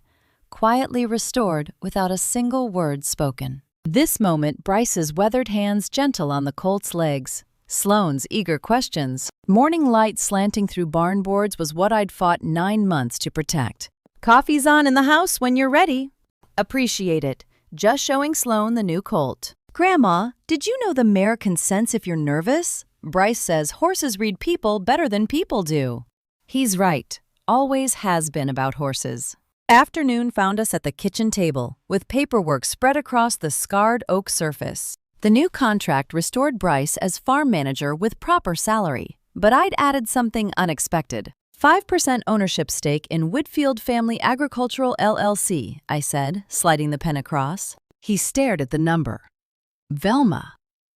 quietly restored without a single word spoken. This moment, Bryce's weathered hands gentle on the colt's legs, Sloane's eager questions. Morning light slanting through barn boards was what I'd fought 9 months to protect. Coffee's on in the house when you're ready. Appreciate it. Just showing Sloane the new colt. Grandma, did you know the mare can sense if you're nervous? Bryce says horses read people better than people do. He's right. Always has been about horses. Afternoon found us at the kitchen table, with paperwork spread across the scarred oak surface. The new contract restored Bryce as farm manager with proper salary, but I'd added something unexpected. 5% ownership stake in Whitfield Family Agricultural LLC, I said, sliding the pen across. He stared at the number. Velma,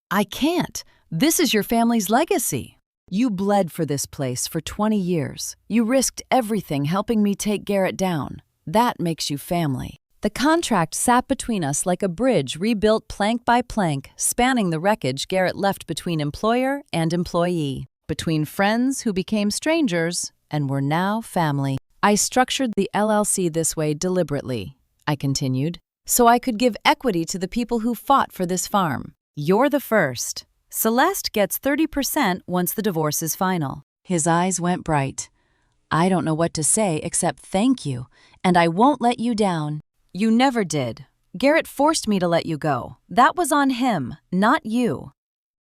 I can't. This is your family's legacy. You bled for this place for 20 years. You risked everything helping me take Garrett down. That makes you family. The contract sat between us like a bridge rebuilt plank by plank, spanning the wreckage Garrett left between employer and employee, between friends who became strangers and were now family. I structured the LLC this way deliberately, I continued, so I could give equity to the people who fought for this farm. You're the first. Celeste gets 30% once the divorce is final. His eyes went bright. I don't know what to say except thank you, and I won't let you down. You never did. Garrett forced me to let you go. That was on him, not you.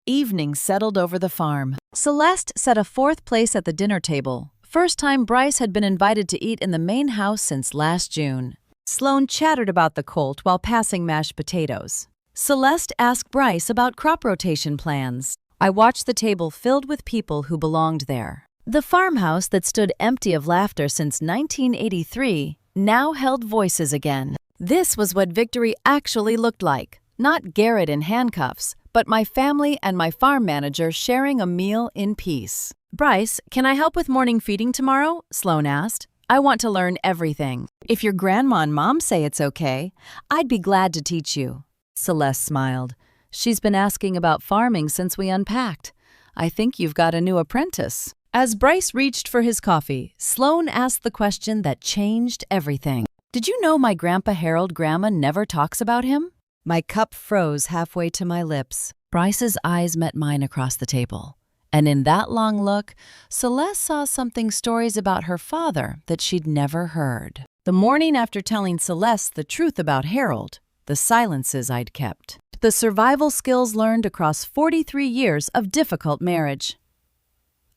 Evening settled over the farm. Celeste set a 4th place at the dinner table. First time Bryce had been invited to eat in the main house since last June. Sloane chattered about the colt while passing mashed potatoes. Celeste asked Bryce about crop rotation plans. I watched the table filled with people who belonged there. The farmhouse that stood empty of laughter since 1983 now held voices again. This was what victory actually looked like. Not Garrett in handcuffs, but my family and my farm manager sharing a meal in peace. Bryce, can I help with morning feeding tomorrow? Sloane asked. I want to learn everything. If your grandma and mom say it's okay, I'd be glad to teach you. Celeste smiled. She's been asking about farming since we unpacked. I think you've got a new apprentice. As Bryce reached for his coffee, Sloane asked the question that changed everything. Did you know my Grandpa Harold grandma never talks about him? My cup froze halfway to my lips. Bryce's eyes met mine across the table. And in that long look, Celeste saw something stories about her father that she'd never heard. The morning after telling Celeste the truth about Harold, the silences I'd kept, the survival skills learned across 43 years of difficult marriage.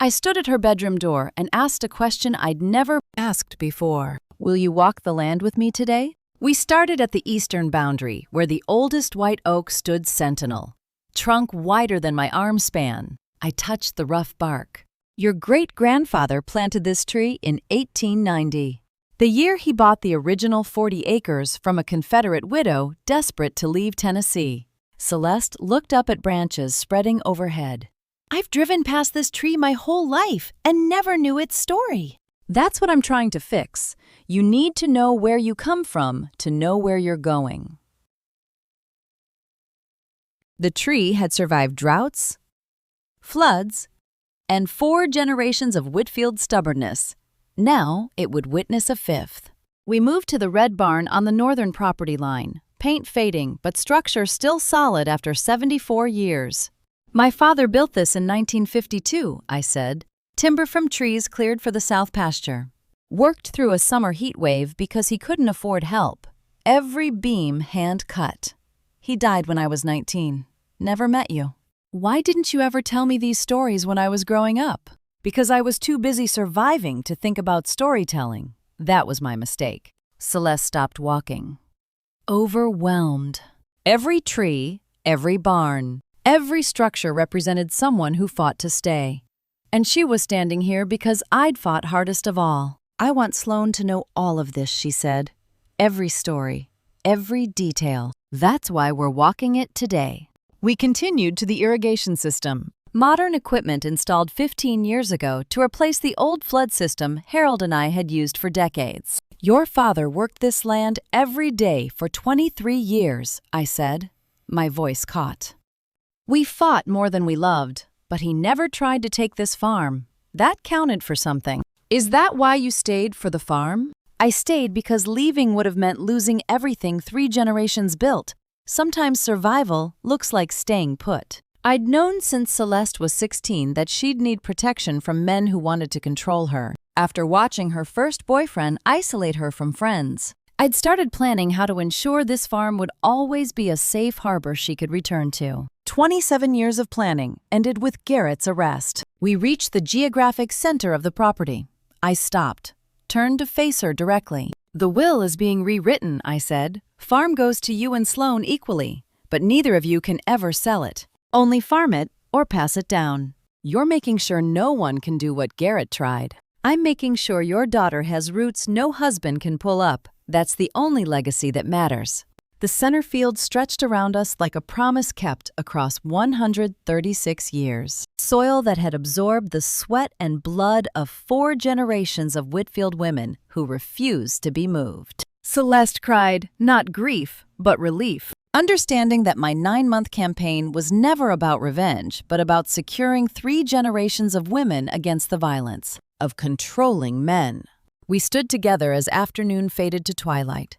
I stood at her bedroom door and asked a question I'd never asked before. Will you walk the land with me today? We started at the eastern boundary, where the oldest white oak stood sentinel. Trunk wider than my arm span, I touched the rough bark. Your great-grandfather planted this tree in 1890. The year he bought the original 40 acres from a Confederate widow desperate to leave Tennessee. Celeste looked up at branches spreading overhead. I've driven past this tree my whole life and never knew its story. That's what I'm trying to fix. You need to know where you come from to know where you're going. The tree had survived droughts, floods, and 4 generations of Whitfield stubbornness. Now it would witness a 5th. We moved to the red barn on the northern property line, paint fading but structure still solid after 74 years. My father built this in 1952, I said. Timber from trees cleared for the south pasture. Worked through a summer heat wave because he couldn't afford help. Every beam hand cut. He died when I was 19. Never met you. Why didn't you ever tell me these stories when I was growing up? because I was too busy surviving to think about storytelling. That was my mistake. Celeste stopped walking. Overwhelmed. Every tree, every barn, every structure represented someone who fought to stay. And she was standing here because I'd fought hardest of all. I want Sloane to know all of this, she said. Every story, every detail. That's why we're walking it today. We continued to the irrigation system. Modern equipment installed 15 years ago to replace the old flood system Harold and I had used for decades. Your father worked this land every day for 23 years, I said. My voice caught. We fought more than we loved, but he never tried to take this farm. That counted for something. Is that why you stayed for the farm? I stayed because leaving would have meant losing everything 3 generations built. Sometimes survival looks like staying put. I'd known since Celeste was 16 that she'd need protection from men who wanted to control her. After watching her first boyfriend isolate her from friends, I'd started planning how to ensure this farm would always be a safe harbor she could return to. 27 years of planning ended with Garrett's arrest. We reached the geographic center of the property. I stopped, turned to face her directly. The will is being rewritten, I said. Farm goes to you and Sloane equally, but neither of you can ever sell it. Only farm it or pass it down. You're making sure no one can do what Garrett tried. I'm making sure your daughter has roots no husband can pull up. That's the only legacy that matters. The center field stretched around us like a promise kept across 136 years. Soil that had absorbed the sweat and blood of 4 generations of Whitfield women who refused to be moved. Celeste cried, not grief, but relief. Understanding that my 9-month campaign was never about revenge, but about securing 3 generations of women against the violence of controlling men. We stood together as afternoon faded to twilight,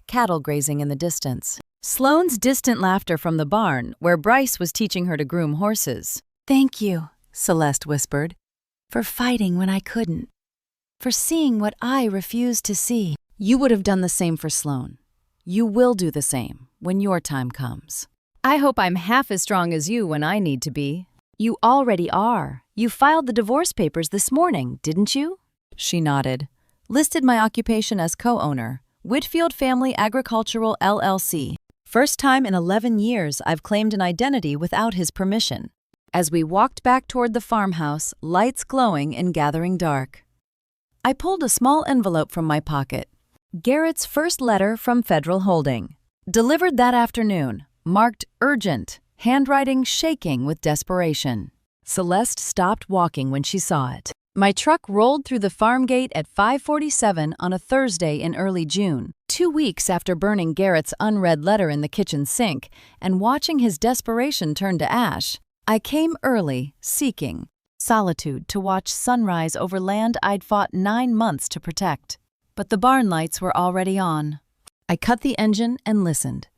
cattle grazing in the distance. Sloane's distant laughter from the barn, where Bryce was teaching her to groom horses. Thank you, Celeste whispered, for fighting when I couldn't, for seeing what I refused to see. You would have done the same for Sloane. You will do the same when your time comes. I hope I'm half as strong as you when I need to be. You already are. You filed the divorce papers this morning, didn't you? She nodded. Listed my occupation as co-owner, Whitfield Family Agricultural LLC. First time in 11 years I've claimed an identity without his permission. As we walked back toward the farmhouse, lights glowing in gathering dark, I pulled a small envelope from my pocket. Garrett's first letter from Federal Holding. Delivered that afternoon, marked urgent, handwriting shaking with desperation. Celeste stopped walking when she saw it. My truck rolled through the farm gate at 5:47 on a Thursday in early June, 2 weeks after burning Garrett's unread letter in the kitchen sink and watching his desperation turn to ash. I came early, seeking solitude to watch sunrise over land I'd fought 9 months to protect. But the barn lights were already on. I cut the engine and listened.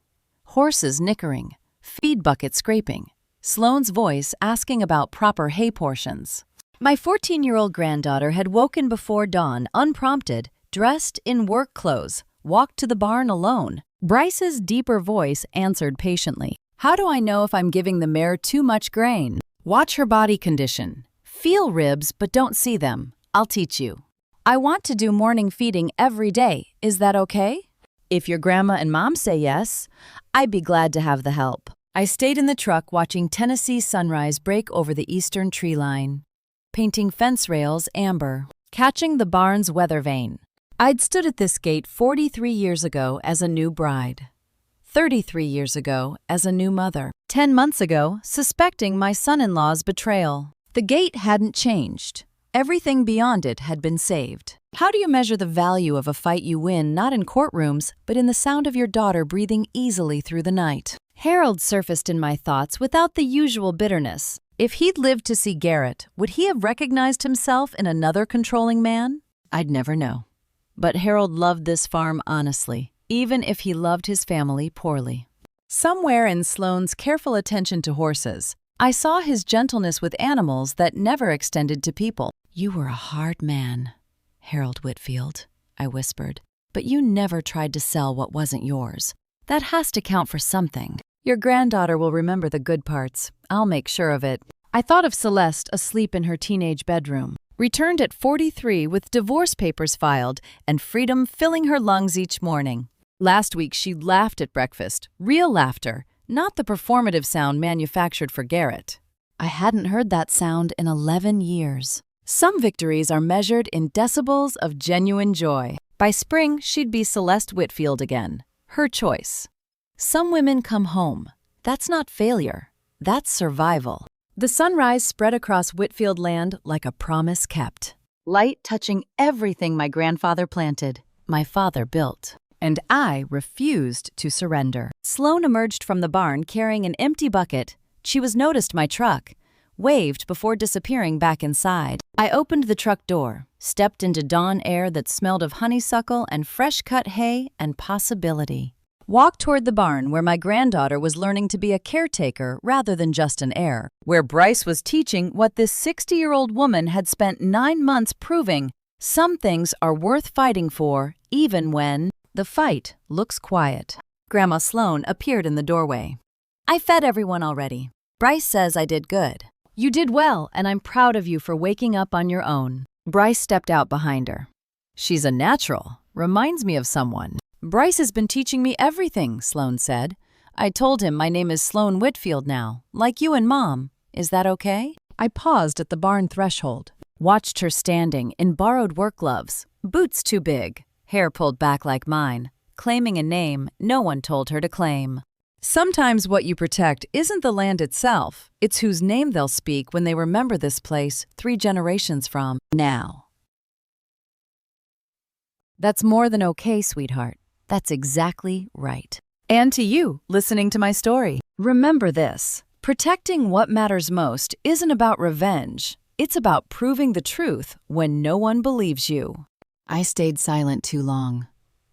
Horses nickering, feed bucket scraping, Sloane's voice asking about proper hay portions. My 14-year-old granddaughter had woken before dawn, unprompted, dressed in work clothes, walked to the barn alone. Bryce's deeper voice answered patiently. How do I know if I'm giving the mare too much grain? Watch her body condition. Feel ribs, but don't see them. I'll teach you. I want to do morning feeding every day. Is that okay? If your grandma and mom say yes, I'd be glad to have the help. I stayed in the truck watching Tennessee sunrise break over the eastern tree line, painting fence rails amber, catching the barn's weather vane. I'd stood at this gate 43 years ago as a new bride, 33 years ago as a new mother, 10 months ago suspecting my son-in-law's betrayal. The gate hadn't changed. Everything beyond it had been saved. How do you measure the value of a fight you win not in courtrooms, but in the sound of your daughter breathing easily through the night? Harold surfaced in my thoughts without the usual bitterness. If he'd lived to see Garrett, would he have recognized himself in another controlling man? I'd never know. But Harold loved this farm honestly, even if he loved his family poorly. Somewhere in Sloane's careful attention to horses, I saw his gentleness with animals that never extended to people. You were a hard man, Harold Whitfield, I whispered, but you never tried to sell what wasn't yours. That has to count for something. Your granddaughter will remember the good parts. I'll make sure of it. I thought of Celeste asleep in her teenage bedroom, returned at 43 with divorce papers filed and freedom filling her lungs each morning. Last week she laughed at breakfast, real laughter, not the performative sound manufactured for Garrett. I hadn't heard that sound in 11 years. Some victories are measured in decibels of genuine joy. By spring, she'd be Celeste Whitfield again. Her choice. Some women come home. That's not failure. That's survival. The sunrise spread across Whitfield land like a promise kept. Light touching everything my grandfather planted, my father built. And I refused to surrender. Sloan emerged from the barn carrying an empty bucket. She was noticed my truck, waved before disappearing back inside. I opened the truck door, stepped into dawn air that smelled of honeysuckle and fresh-cut hay and possibility. Walked toward the barn where my granddaughter was learning to be a caretaker rather than just an heir, where Bryce was teaching what this 60-year-old woman had spent 9 months proving: some things are worth fighting for, even when the fight looks quiet. Grandma Sloan appeared in the doorway. I fed everyone already. Bryce says I did good. You did well, and I'm proud of you for waking up on your own. Bryce stepped out behind her. She's a natural. Reminds me of someone. Bryce has been teaching me everything, Sloan said. I told him my name is Sloan Whitfield now, like you and Mom. Is that okay? I paused at the barn threshold, watched her standing in borrowed work gloves, boots too big, hair pulled back like mine, claiming a name no one told her to claim. Sometimes what you protect isn't the land itself, it's whose name they'll speak when they remember this place 3 generations from now. That's more than okay, sweetheart. That's exactly right. And to you, listening to my story, remember this. Protecting what matters most isn't about revenge. It's about proving the truth when no one believes you. I stayed silent too long.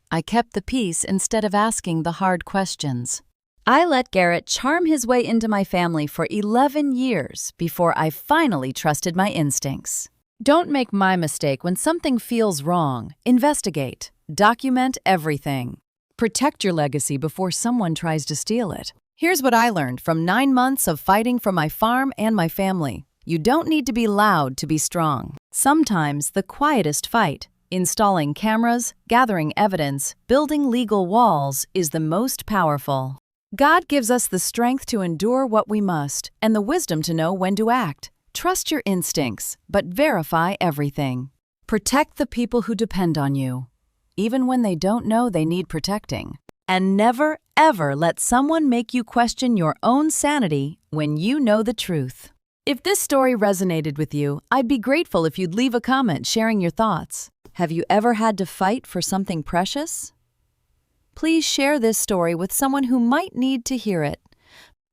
I kept the peace instead of asking the hard questions. I let Garrett charm his way into my family for 11 years before I finally trusted my instincts. Don't make my mistake when something feels wrong. Investigate. Document everything. Protect your legacy before someone tries to steal it. Here's what I learned from 9 months of fighting for my farm and my family. You don't need to be loud to be strong. Sometimes the quietest fight, installing cameras, gathering evidence, building legal walls, is the most powerful. God gives us the strength to endure what we must and the wisdom to know when to act. Trust your instincts, but verify everything. Protect the people who depend on you, even when they don't know they need protecting. And never, ever let someone make you question your own sanity when you know the truth. If this story resonated with you, I'd be grateful if you'd leave a comment sharing your thoughts. Have you ever had to fight for something precious? Please share this story with someone who might need to hear it.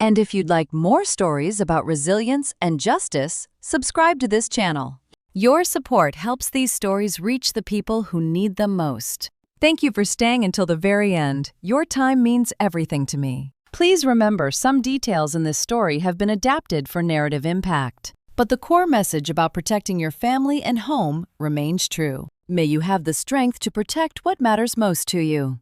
And if you'd like more stories about resilience and justice, subscribe to this channel. Your support helps these stories reach the people who need them most. Thank you for staying until the very end. Your time means everything to me. Please remember, some details in this story have been adapted for narrative impact, but the core message about protecting your family and home remains true. May you have the strength to protect what matters most to you.